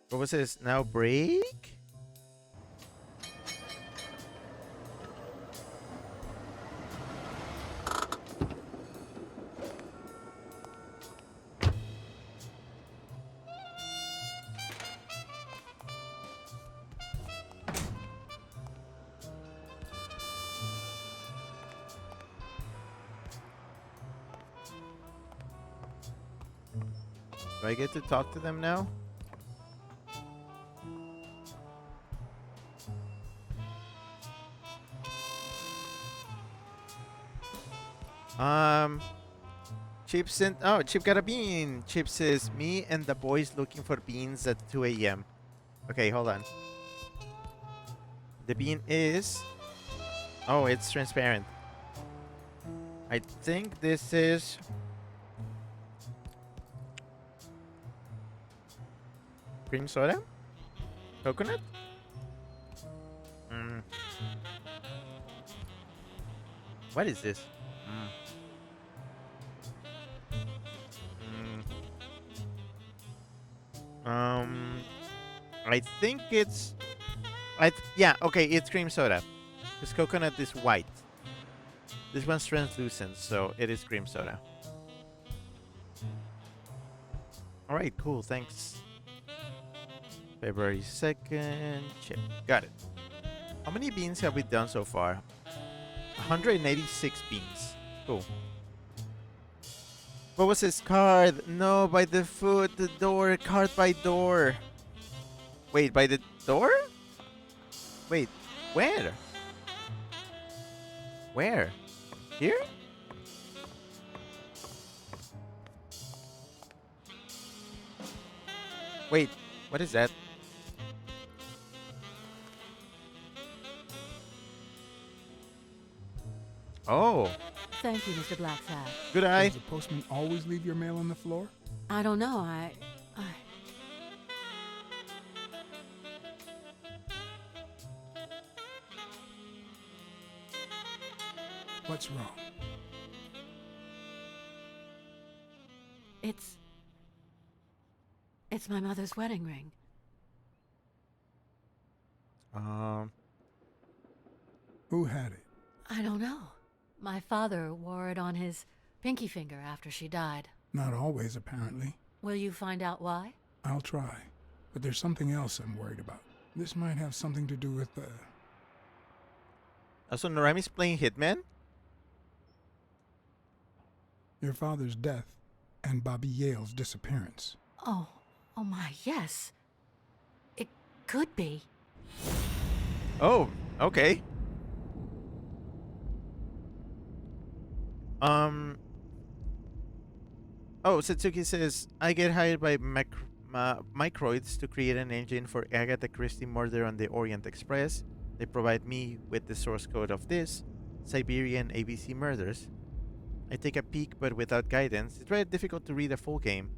What was this? Now break? Do I get to talk to them now? Chip sent. Oh, Chip got a bean. Chip says, me and the boys looking for beans at 2 a.m. Okay, hold on. The bean is. Oh, it's transparent. I think this is. Cream soda? Coconut? What is this? I think it's. Yeah, okay, it's cream soda. This coconut is white. This one's translucent, so it is cream soda. Alright, cool, thanks. February 2nd. Chip. Got it. How many beans have we done so far? 186 beans. Cool. What was this card? No, by the foot, the door, card by door. Wait, by the door? Wait, where? Where? Here? Wait, what is that? Oh. Thank you, Mr. BLACKSAD. Good eye. Does the postman always leave your mail on the floor? I don't know. What's wrong? It's my mother's wedding ring. Who had it? I don't know. My father wore it on his pinky finger after she died. Not always, apparently. Will you find out why? I'll try. But there's something else I'm worried about. This might have something to do with So Norami's playing Hitman? your father's death and Bobby Yale's disappearance. Oh my, yes. It could be. Oh, okay. Oh, Satsuki says, I get hired by Microids to create an engine for Agatha Christie Murder on the Orient Express. They provide me with the source code of this Siberian ABC Murders. I take a peek, but without guidance, it's very difficult to read a full game.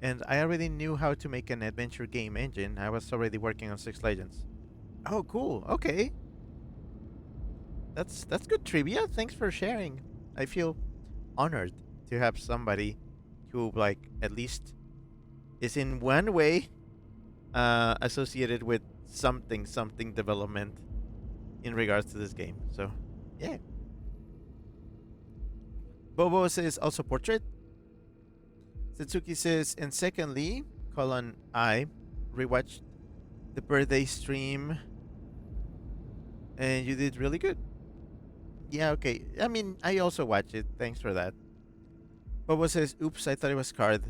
And I already knew how to make an adventure game engine. I was already working on Six Legends. Oh, cool. Okay. That's good trivia. Thanks for sharing. I feel honored to have somebody who, like, at least is in one way associated with something development in regards to this game. So, yeah. Bobo says also portrait. Setsuki says, and secondly, I rewatched the birthday stream and you did really good. Yeah, okay. I mean, I also watched it. Thanks for that. Bobo says, oops, I thought it was card.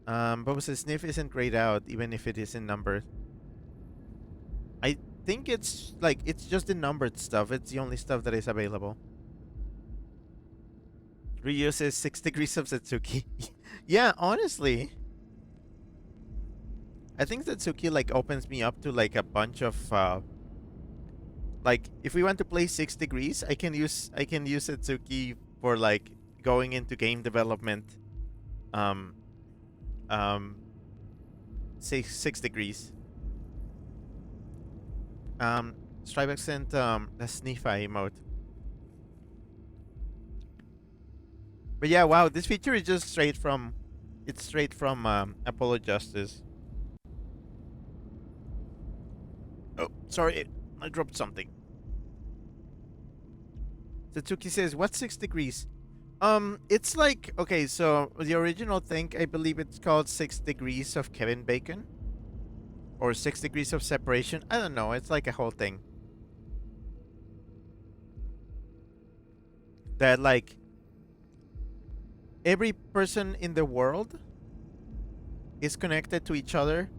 Bobo says, Sniff isn't grayed out, even if it isn't numbered. I think it's just the numbered stuff. It's the only stuff that is available. Ryu says 6 degrees of Setsuki. Yeah, honestly. I think Setsuki like opens me up to like a bunch of like if we want to play 6 degrees, I can use Setsuki for like going into game development. Say 6 degrees. Stripe sent the Snifa emote. But yeah, wow, this feature is just straight from Apollo Justice. Oh, sorry, I dropped something. Satsuki says, what's 6 degrees? It's like, okay, so the original thing, I believe it's called 6 degrees of Kevin Bacon. Or 6 degrees of separation. I don't know, it's like a whole thing. That like every person in the world is connected to each other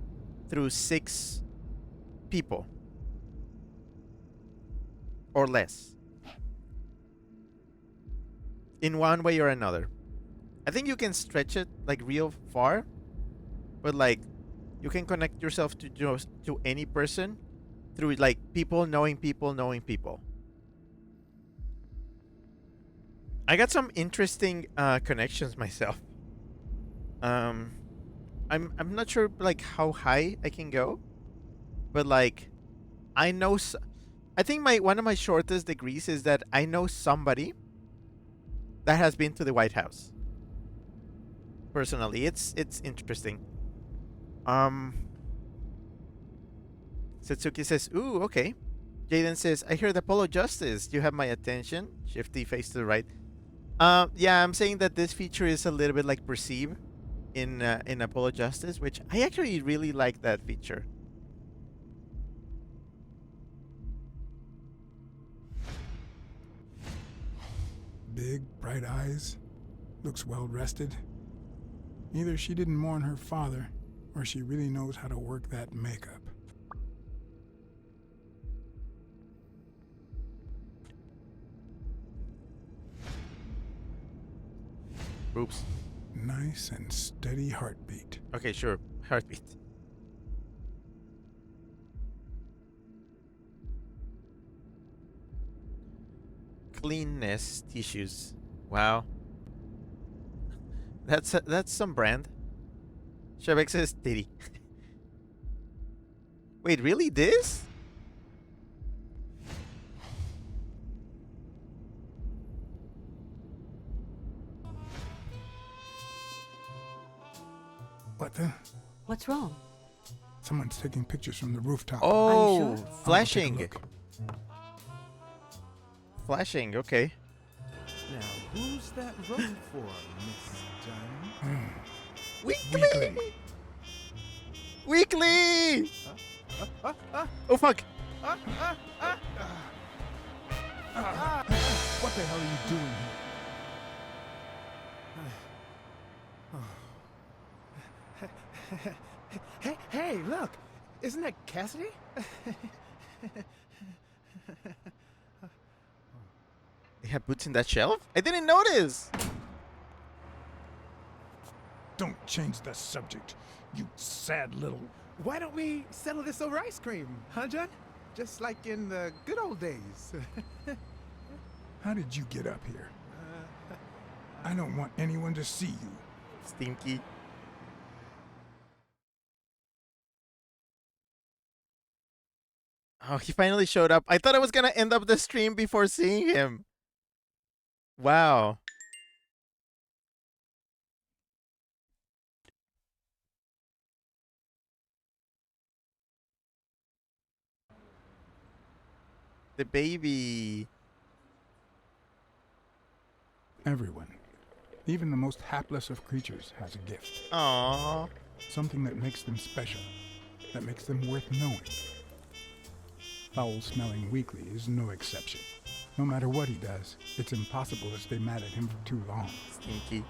through 6 people. Or less. In one way or another. I think you can stretch it like real far. But like you can connect yourself to any person through like people knowing people knowing people. I got some interesting connections myself. I'm not sure like how high I can go, but like I know I think one of my shortest degrees is that I know somebody that has been to the White House. Personally, it's interesting. Setsuki says, "Ooh, okay." Jaden says, "I heard Apollo Justice. Do you have my attention?" Shifty face to the right. Yeah, I'm saying that this feature is a little bit like Perceive in Apollo Justice, which I actually really like that feature. Big, bright eyes. Looks well rested. Either she didn't mourn her father, or she really knows how to work that makeup. Oops. Nice and steady heartbeat. Okay, sure. Heartbeat. Cleanness tissues. Wow. That's some brand. Shebek says titty. Wait, really? This? What the? What's wrong? Someone's taking pictures from the rooftop. Oh, sure? flashing. I'll take a look. Flashing, okay. Now, who's that room for, Miss Dunn? Weekly! Weekly! Oh, fuck. What the hell are you doing here? Hey, look! Isn't that Cassidy? They have boots in that shelf? I didn't notice! Don't change the subject, you sad little... Why don't we settle this over ice cream, huh, John? Just like in the good old days. How did you get up here? I don't want anyone to see you. Stinky. Oh, he finally showed up. I thought I was gonna end up the stream before seeing him. Wow. The baby. Everyone, even the most hapless of creatures, has a gift. Aww. Something that makes them special, that makes them worth knowing. Foul-smelling Weekly is no exception. No matter what he does, it's impossible to stay mad at him for too long. Stinky.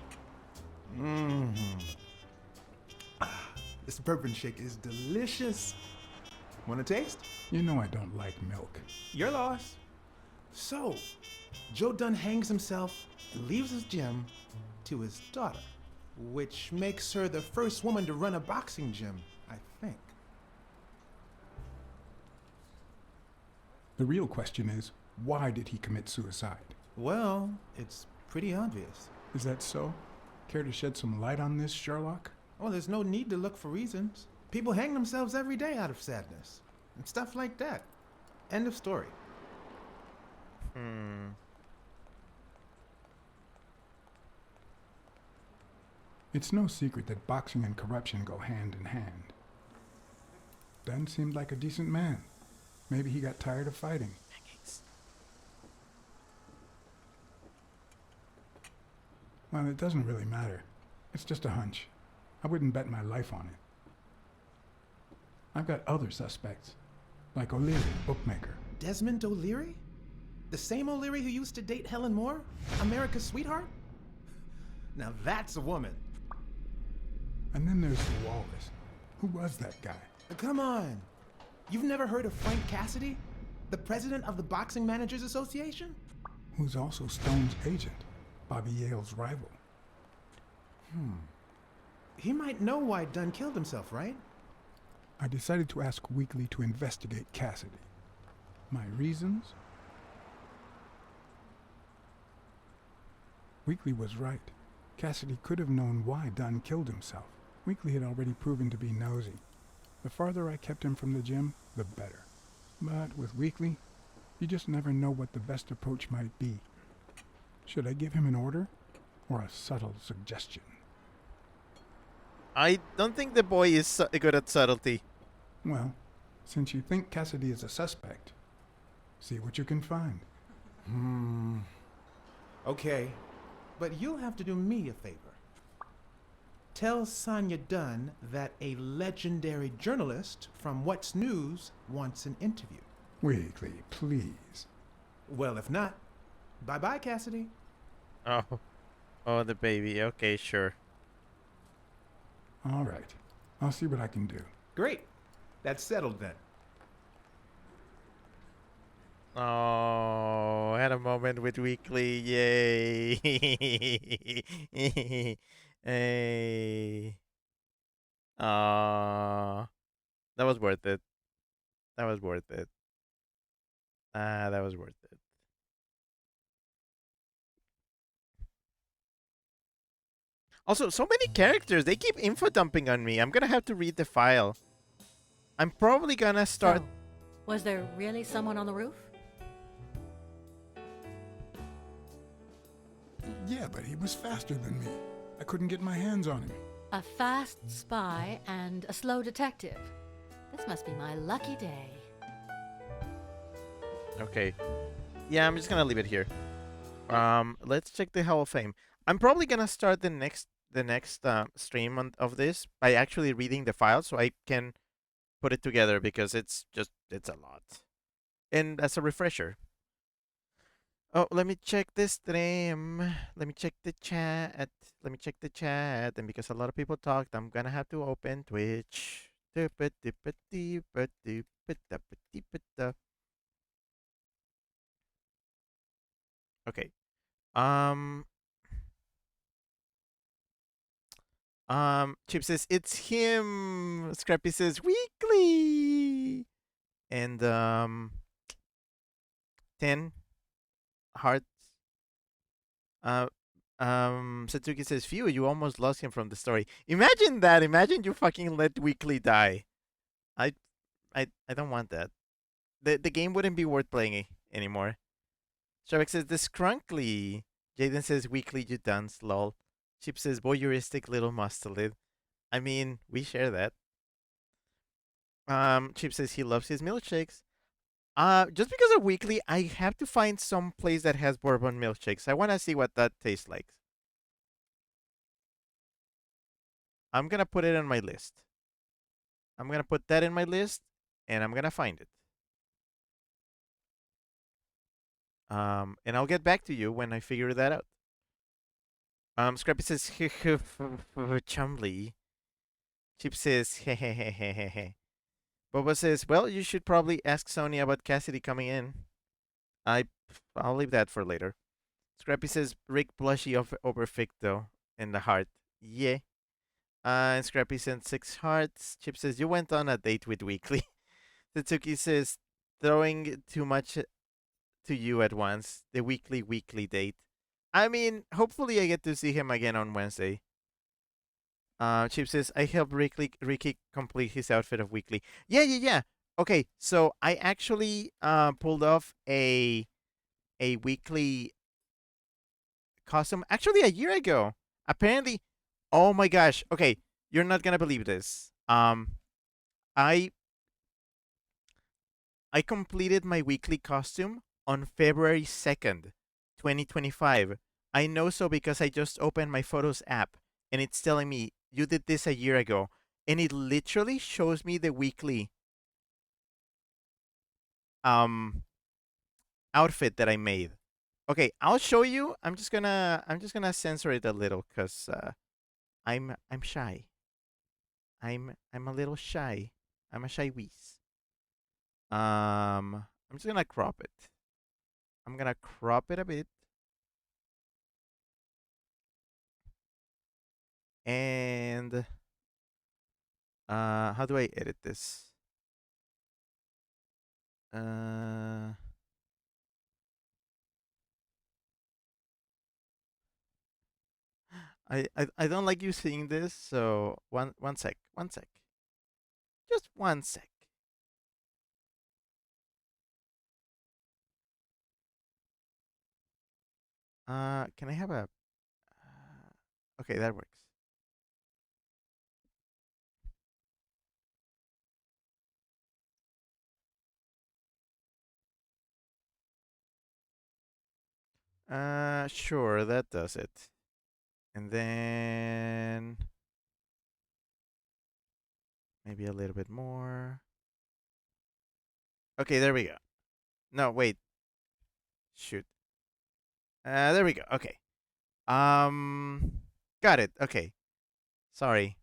This bourbon shake is delicious. Want a taste? You know I don't like milk. Your loss. So, Joe Dunn hangs himself and leaves his gym to his daughter, which makes her the first woman to run a boxing gym, I think. The real question is, why did he commit suicide? Well, it's pretty obvious. Is that so? Care to shed some light on this, Sherlock? Oh, there's no need to look for reasons. People hang themselves every day out of sadness. And stuff like that. End of story. It's no secret that boxing and corruption go hand in hand. Dunn seemed like a decent man. Maybe he got tired of fighting. Well, it doesn't really matter. It's just a hunch. I wouldn't bet my life on it. I've got other suspects, like O'Leary, bookmaker. Desmond O'Leary? The same O'Leary who used to date Helen Moore? America's sweetheart? Now that's a woman. And then there's the Walrus. Who was that guy? Come on. You've never heard of Frank Cassidy? The president of the Boxing Managers Association? Who's also Stone's agent, Bobby Yale's rival. He might know why Dunn killed himself, right? I decided to ask Weekly to investigate Cassidy. My reasons? Weekly was right. Cassidy could have known why Dunn killed himself. Weekly had already proven to be nosy. The farther I kept him from the gym, the better. But with Weekly, you just never know what the best approach might be. Should I give him an order or a subtle suggestion? I don't think the boy is good at subtlety. Well, since you think Cassidy is a suspect, see what you can find. Okay, but you'll have to do me a favor. Tell Sonia Dunn that a legendary journalist from What's News wants an interview. Weekly, please. Well, if not, bye-bye, Cassidy. Oh, the baby. Okay, sure. All right. I'll see what I can do. Great. That's settled then. Oh, I had a moment with Weekly. Yay. Hey. That was worth it. That was worth it. That was worth it. Also, so many characters. They keep info dumping on me. I'm gonna have to read the file. I'm probably gonna start. So, was there really someone on the roof? Yeah, but he was faster than me. I couldn't get my hands on him. A fast spy and a slow detective. This must be my lucky day. Okay. Yeah, I'm just gonna leave it here. Let's check the Hall of Fame. I'm probably gonna start the next stream of this by actually reading the file so I can put it together because it's a lot. And as a refresher. Oh, let me check this stream. Let me check the chat. Let me check the chat. And because a lot of people talked, I'm gonna have to open Twitch. Okay. Chip says it's him. Scrappy says Weekly. and 10 hearts. Uh, Satsuki says, "Phew, you almost lost him from the story." Imagine that. Imagine you fucking let Weekly die. I, I don't want that. The game wouldn't be worth playing anymore. Shark says, "The scrunkly." Jaden says, "Weekly, you dance, lol." Chip says, "Voyeuristic little mustelid." I mean, we share that. Chip says he loves his milkshakes. Just because of Weekly, I have to find some place that has bourbon milkshakes. I want to see what that tastes like. I'm gonna put it on my list. I'm gonna put that in my list, and I'm gonna find it. And I'll get back to you when I figure that out. Scrappy says, Chumley. Chip says, hehehehehe. Boba says, well, you should probably ask Sony about Cassidy coming in. I'll leave that for later. Scrappy says, Rick blushy over Fic though, in the heart. Yeah. And Scrappy sent 6 hearts. Chip says, you went on a date with Weekly. Tatsuki says, throwing too much to you at once. The weekly date. I mean, hopefully I get to see him again on Wednesday. Chip says, I helped Ricky complete his outfit of Weekly. Yeah. Okay, so I actually pulled off a Weekly costume actually a year ago. Apparently, oh my gosh. Okay, you're not gonna believe this. I completed my Weekly costume on February 2nd, 2025. I know so because I just opened my Photos app and it's telling me you did this a year ago. And it literally shows me the Weekly outfit that I made. Okay, I'll show you. I'm just gonna censor it a little because I'm shy. I'm a little shy. I'm a shy wheeze. I'm just gonna crop it. I'm gonna crop it a bit. And how do I edit this? Uh I don't like you seeing this, so one sec. Just one sec. Can I have a okay, that works. Sure, that does it. And then maybe a little bit more. Okay, there we go. No, wait. Shoot. There we go. Okay. Um, got it. Okay. Sorry.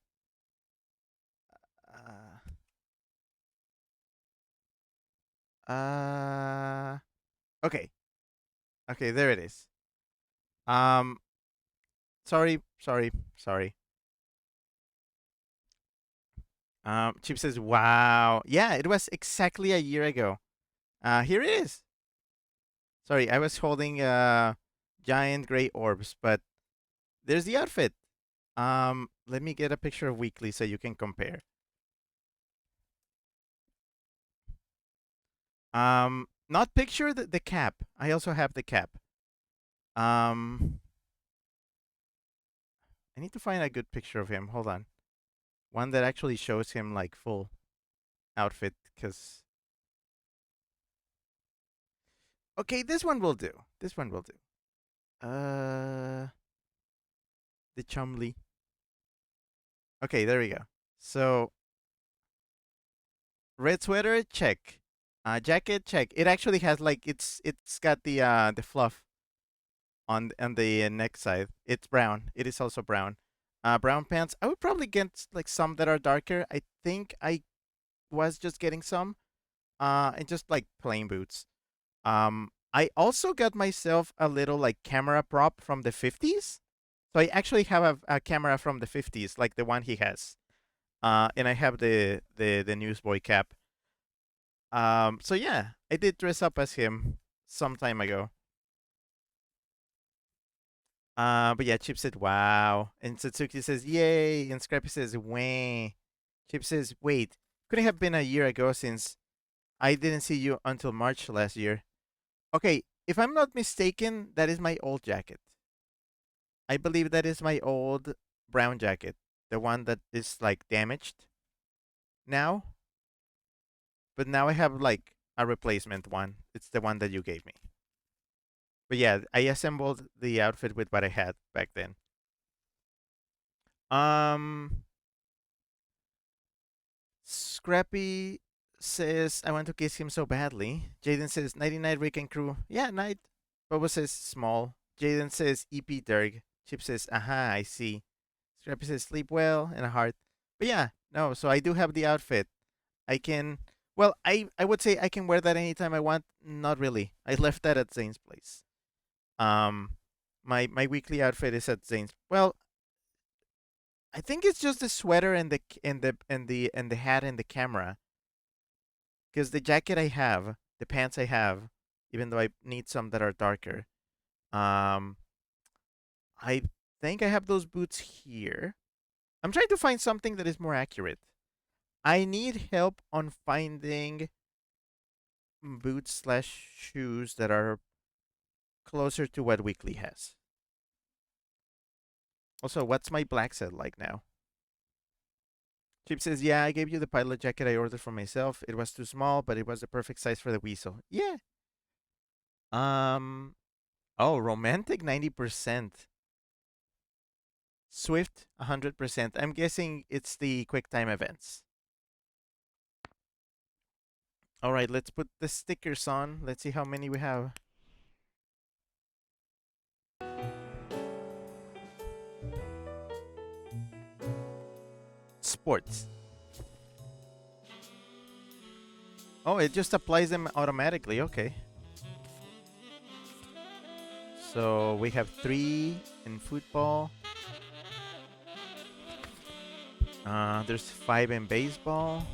Uh, okay. Okay, there it is. Um, sorry. Chip says, "Wow, yeah, it was exactly a year ago." Here it is. Sorry, I was holding giant gray orbs, but there's the outfit. Let me get a picture of Weekly so you can compare. Not picture the cap. I also have the cap. I need to find a good picture of him. Hold on. One that actually shows him like full outfit, because okay, this one will do. Uh, the Chumley. Okay, there we go. So red sweater, check. Jacket, check. It actually has like it's got the fluff on the neck side. It's brown. It is also brown. Brown pants. I would probably get like some that are darker. I think I was just getting some. And just like plain boots. I also got myself a little like camera prop from the 50s. So I actually have a camera from the 50s, like the one he has. And I have the newsboy cap. So yeah, I did dress up as him some time ago. But yeah, Chip said, wow. And Satsuki says, yay. And Scrappy says, wah. Chip says, wait, couldn't have been a year ago since I didn't see you until March last year. Okay, if I'm not mistaken, that is my old jacket. I believe that is my old brown jacket. The one that is like damaged now. But now I have like a replacement one. It's the one that you gave me. But yeah, I assembled the outfit with what I had back then. Um, Scrappy says, I want to kiss him so badly. Jaden says, nighty night, Rick and crew. Yeah, night. Bobo says, small. Jaden says, EP Derg. Chip says, aha, I see. Scrappy says, sleep well, and a heart. But yeah, no, so I do have the outfit. I can, well, I would say I can wear that anytime I want. Not really. I left that at Zane's place. Um, my weekly outfit is at Zane's. Well, I think it's just the sweater and the hat and the camera. Because the jacket I have, the pants I have, even though I need some that are darker. Um, I think I have those boots here. I'm trying to find something that is more accurate. I need help on finding boots slash shoes that are closer to what Weekly has. Also, what's my black set like now? Chip says, yeah, I gave you the pilot jacket I ordered for myself. It was too small, but it was the perfect size for the weasel. Yeah. Oh, romantic 90%. Swift 100%. I'm guessing it's the quick time events. All right, let's put the stickers on. Let's see how many we have. Sports. Oh, it just applies them automatically. Okay. So we have 3 in football. There's 5 in baseball.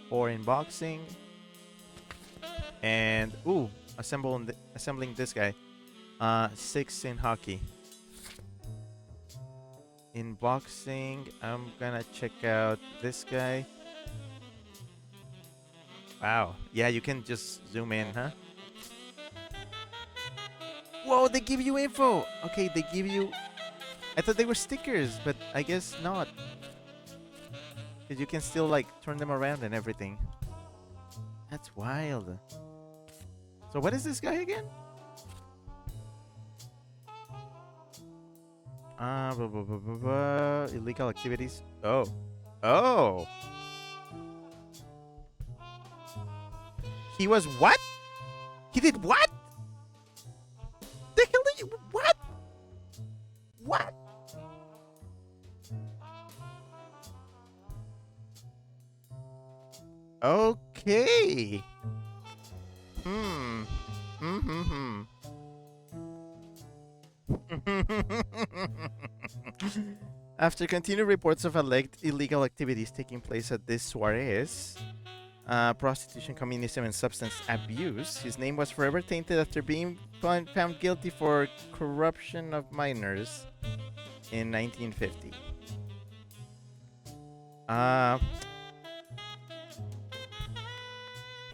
4 in boxing. And assembling this guy. 6 in hockey. In boxing, I'm gonna check out this guy. Wow. Yeah, you can just zoom in, huh? Whoa, they give you info. Okay, they give you... I thought they were stickers, but I guess not. Because you can still, like, turn them around and everything. That's wild. So what is this guy again? Illegal activities. Oh. Oh. He was what? He did what? The hell did you... What? What? Okay. After continued reports of alleged illegal activities taking place at this soirees, prostitution, communism, and substance abuse, his name was forever tainted after being found guilty for corruption of minors in 1950.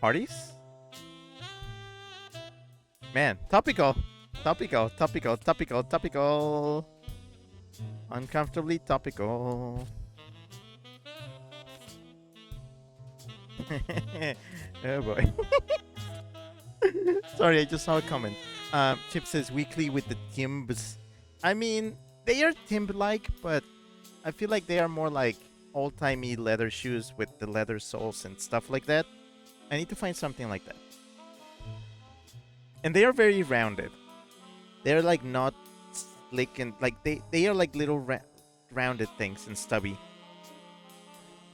Parties? Man, topical. Topical. Uncomfortably topical. Oh boy. Sorry, I just saw a comment. Chip says weekly with the Timbs. I mean, they are Timb-like, but I feel like they are more like old-timey leather shoes with the leather soles and stuff like that. I need to find something like that. And they are very rounded. They're like not slick and like they are like little rounded things and stubby.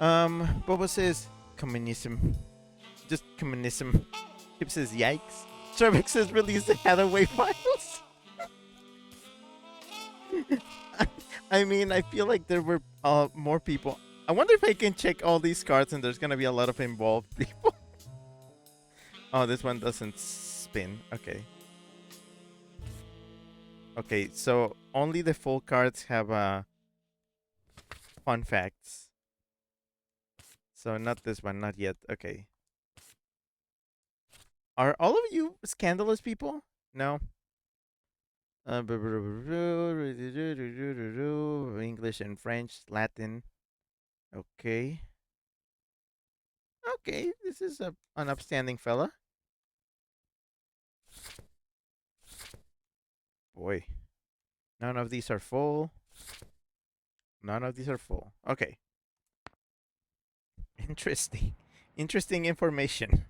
Boba says communism. Just communism. Chip says yikes. Cervix says release the Hathaway files. I mean, I feel like there were more people. I wonder if I can check all these cards and there's gonna be a lot of involved people. Oh, this one doesn't spin. Okay. Okay, so only the full cards have fun facts. So not this one, not yet. Okay. Are all of you scandalous people? No. English and French, Latin. Okay. Okay, this is an upstanding fella. Boy. None of these are full. None of these are full. Okay. Interesting. Interesting information.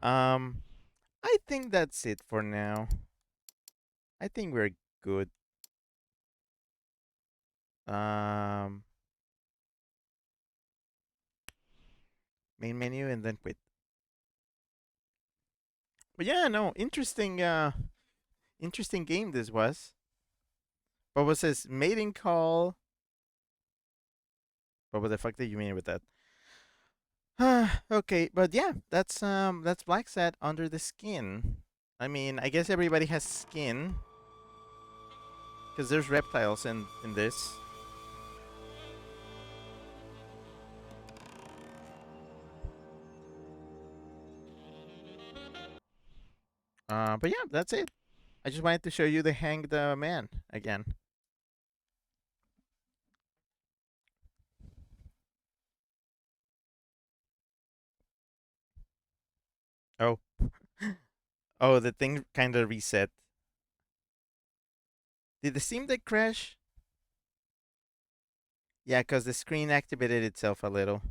I think that's it for now. I think we're good. Um, Main menu and then quit. But yeah, no, interesting game this was. What was this? Mating call. What the fuck did you mean with that? Okay, but yeah, that's BLACKSAD under the skin. I mean, I guess everybody has skin. Because there's reptiles in this. But yeah, that's it. I just wanted to show you the hanged man again. Oh. Oh, the thing kind of reset. Did the Steam Deck crash? Yeah, because the screen activated itself a little.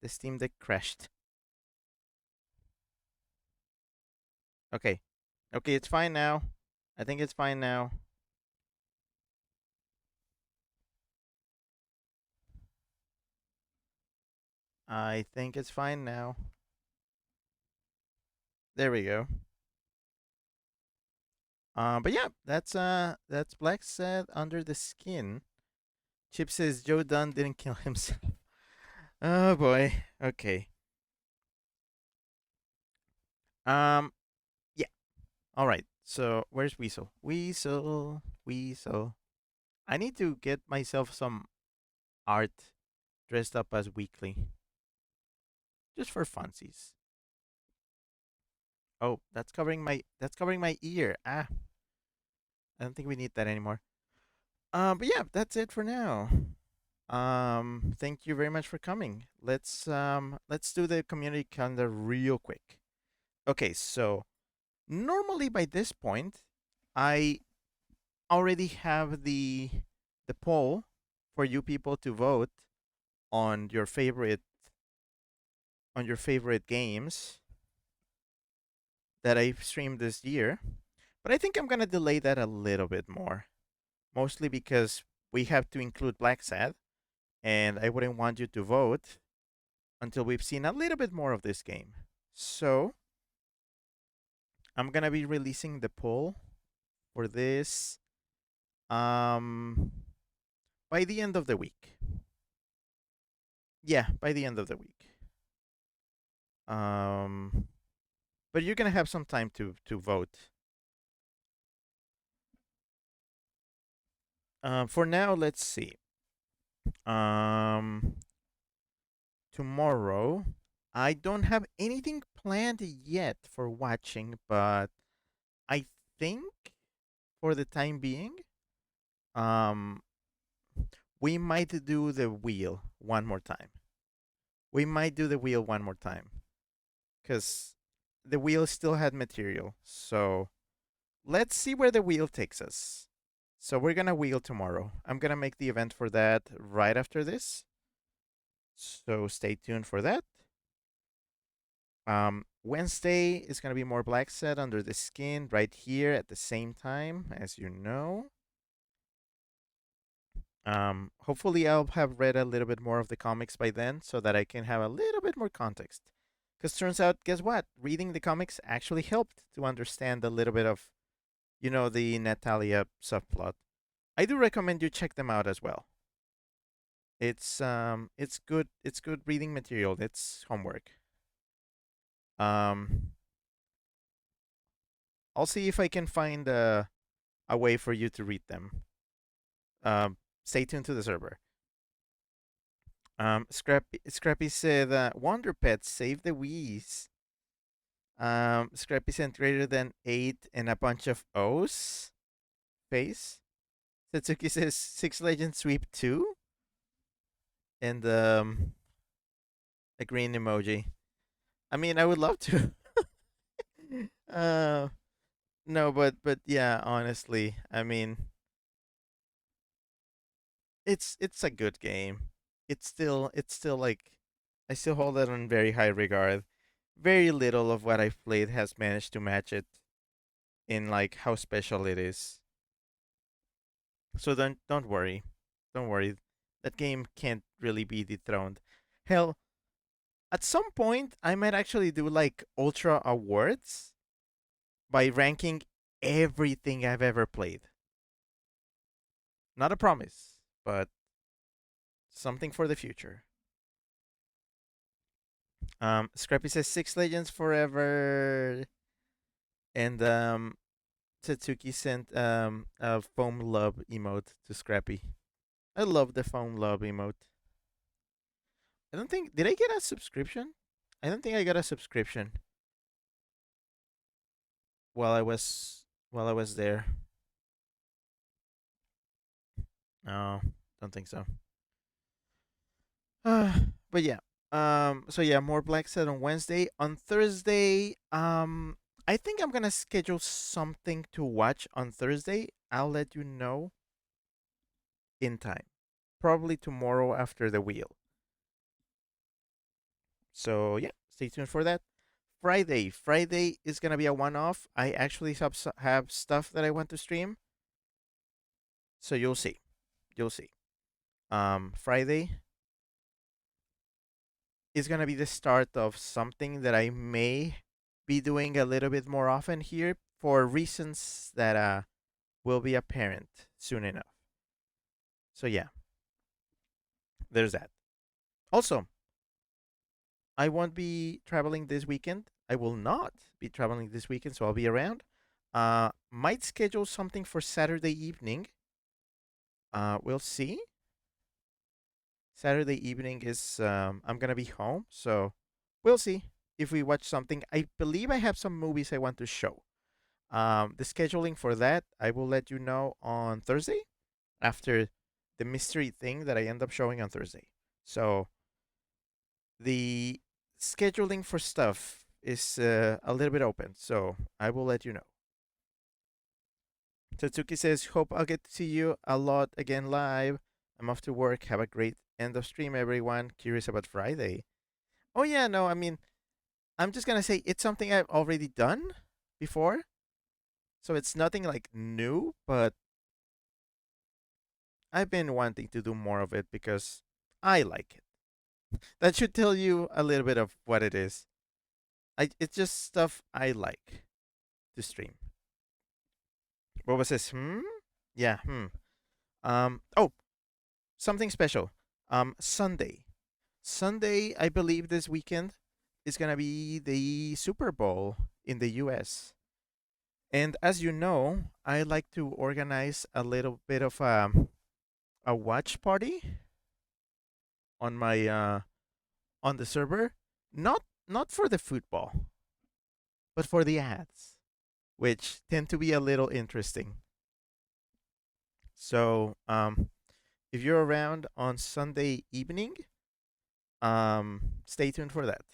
The Steam Deck crashed. Okay. Okay, it's fine now. I think it's fine now. I think it's fine now. There we go. But yeah, that's BLACKSAD under the skin. Chip says Joe Dunn didn't kill himself. Oh boy. Okay. Yeah. All right. So where's Weasel? Weasel. I need to get myself some art dressed up as Weekly, just for funsies. Oh, that's covering my ear. Ah, I don't think we need that anymore. But yeah, that's it for now. Thank you very much for coming. Let's do the community calendar real quick. Okay, so normally by this point, I already have the poll for you people to vote on your favorite games that I've streamed this year. But I think I'm gonna delay that a little bit more. Mostly because we have to include BLACKSAD, and I wouldn't want you to vote until we've seen a little bit more of this game. So I'm gonna be releasing the poll for this by the end of the week. Yeah, by the end of the week. But you're gonna have some time to vote. For now, let's see. Tomorrow, I don't have anything planned yet for watching, but I think for the time being, um, we might do the wheel one more time. Because the wheel still had material. So let's see where the wheel takes us. So we're gonna wheel tomorrow. I'm gonna make the event for that right after this. So stay tuned for that. Wednesday is gonna be more BLACKSAD under the skin right here at the same time, as you know. Hopefully I'll have read a little bit more of the comics by then so that I can have a little bit more context. Because turns out, guess what? Reading the comics actually helped to understand a little bit of, the Natalia subplot. I do recommend you check them out as well. It's good. It's good reading material. It's homework. Um, I'll see if I can find a way for you to read them. Stay tuned to the server. Scrappy said, "Wonder Pets save the Wheeze." Scrappy sent greater than 8 and a bunch of O's face. Satsuki says Six Legends sweep 2 and a green emoji. I mean, I would love to. uh, no, but yeah, honestly, I mean, it's a good game. It's still like I still hold it in very high regard. Very little of what I've played has managed to match it in like how special it is. So don't worry. Don't worry. That game can't really be dethroned. Hell, at some point I might actually do like ultra awards by ranking everything I've ever played. Not a promise, but something for the future. Scrappy says Six Legends forever, and Satsuki sent a foam love emote to Scrappy. I love the foam love emote. I don't think did I get a subscription? I don't think I got a subscription while I was there. No, don't think so. But yeah. So yeah, more Black Set on Wednesday. On Thursday, I think I'm gonna schedule something to watch on Thursday. I'll let you know in time. Probably tomorrow after the wheel. So yeah, stay tuned for that. Friday. Friday is gonna be a one-off. I actually have stuff that I want to stream. So you'll see. You'll see. Friday is gonna be the start of something that I may be doing a little bit more often here for reasons that will be apparent soon enough. So yeah, there's that. Also, I won't be traveling this weekend. I will not be traveling this weekend, so I'll be around. Might schedule something for Saturday evening. We'll see. Saturday evening is I'm gonna be home, so we'll see if we watch something. I believe I have some movies I want to show. The scheduling for that I will let you know on Thursday after the mystery thing that I end up showing on Thursday. So the scheduling for stuff is a little bit open, so I will let you know. Tatsuki says, "Hope I'll get to see you a lot again live. I'm off to work. Have a great end of stream, everyone. Curious about Friday." Oh yeah, no, I mean, I'm just gonna say it's something I've already done before, so it's nothing like new, but I've been wanting to do more of it because I like it. That should tell you a little bit of what it is. It's just stuff I like to stream. What was this? Yeah. Oh, something special. Sunday. Sunday, I believe this weekend is gonna be the Super Bowl in the U.S. And as you know, I like to organize a little bit of a watch party on my on the server. Not for the football, but for the ads, which tend to be a little interesting. So if you're around on Sunday evening, stay tuned for that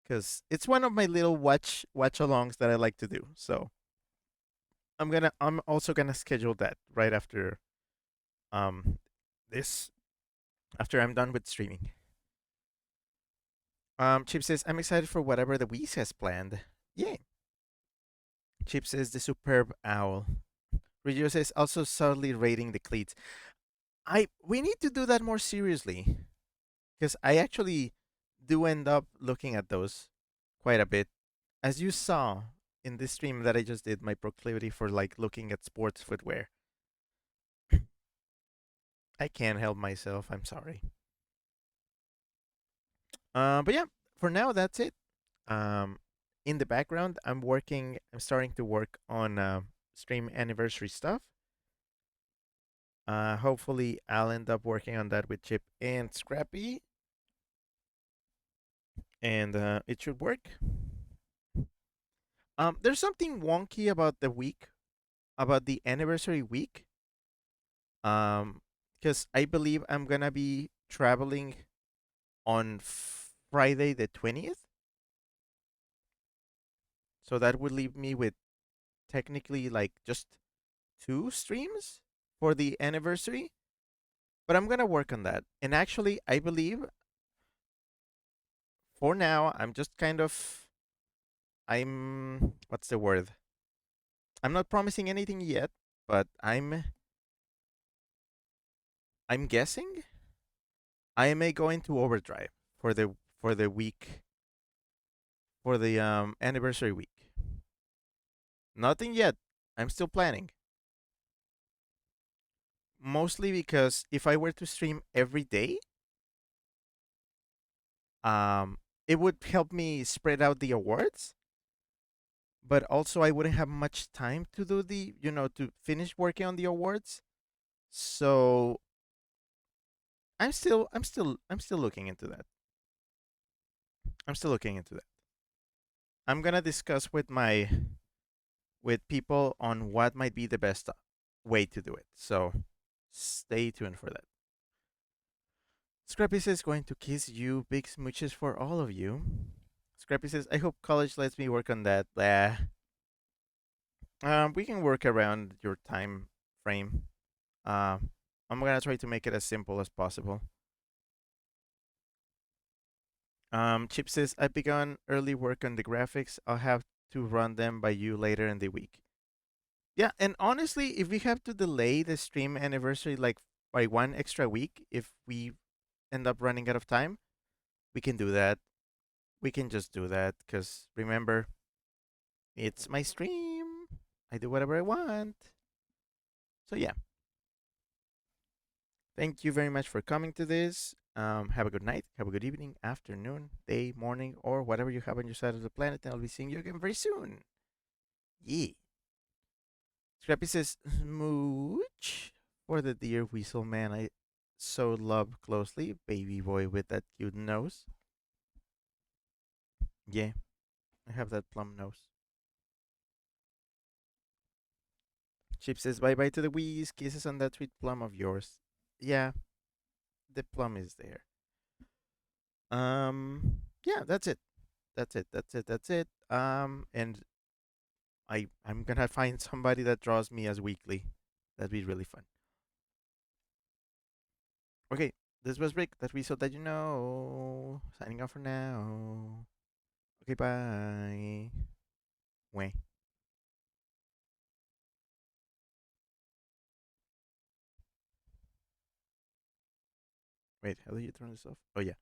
because it's one of my little watch alongs that I like to do. So I'm also gonna schedule that right after this after I'm done with streaming. Chip says I'm excited for whatever the Wii has planned. Yay! Chip says the superb owl. Regio says also subtly rating the cleats. We need to do that more seriously because I actually do end up looking at those quite a bit. As you saw in this stream that I just did, my proclivity for like looking at sports footwear. I can't help myself. I'm sorry. But yeah, for now that's it. Um, in the background, I'm starting to work on stream anniversary stuff. Hopefully, I'll end up working on that with Chip and Scrappy, and it should work. There's something wonky about the week, about the anniversary week. Because I believe I'm gonna be traveling on Friday the 20th, so that would leave me with technically like just 2 streams for the anniversary. But I'm gonna work on that. And actually, I believe for now I'm just kind of I'm what's the word? I'm not promising anything yet, but I'm guessing I may go into overdrive for the week for the anniversary week. Nothing yet. I'm still planning. Mostly because if I were to stream every day, um, it would help me spread out the awards. But also, I wouldn't have much time to do to finish working on the awards. So I'm still looking into that. I'm still looking into that. I'm gonna discuss with people on what might be the best way to do it. So stay tuned for that. Scrappy says going to kiss you. Big smooches for all of you. Scrappy says, I hope college lets me work on that. Blah. We can work around your time frame. I'm gonna try to make it as simple as possible. Chip says, I've begun early work on the graphics. I'll have to run them by you later in the week. Yeah, and honestly, if we have to delay the stream anniversary like by 1 extra week, if we end up running out of time, we can do that. We can just do that because remember, it's my stream. I do whatever I want. So yeah. Thank you very much for coming to this. Have a good night, have a good evening, afternoon, day, morning, or whatever you have on your side of the planet, and I'll be seeing you again very soon. Yeah. Scrappy says, Smooch for the dear weasel man I so love closely. Baby boy with that cute nose. Yeah, I have that plum nose. Chip says, bye bye to the wheeze. Kisses on that sweet plum of yours. Yeah, the plum is there. Yeah, that's it. That's it. And I'm gonna find somebody that draws me as weekly. That'd be really fun. Okay, this was Rick. That we so that you know. Signing off for now. Okay, bye. Wait. Wait, how do you turn this off? Oh yeah.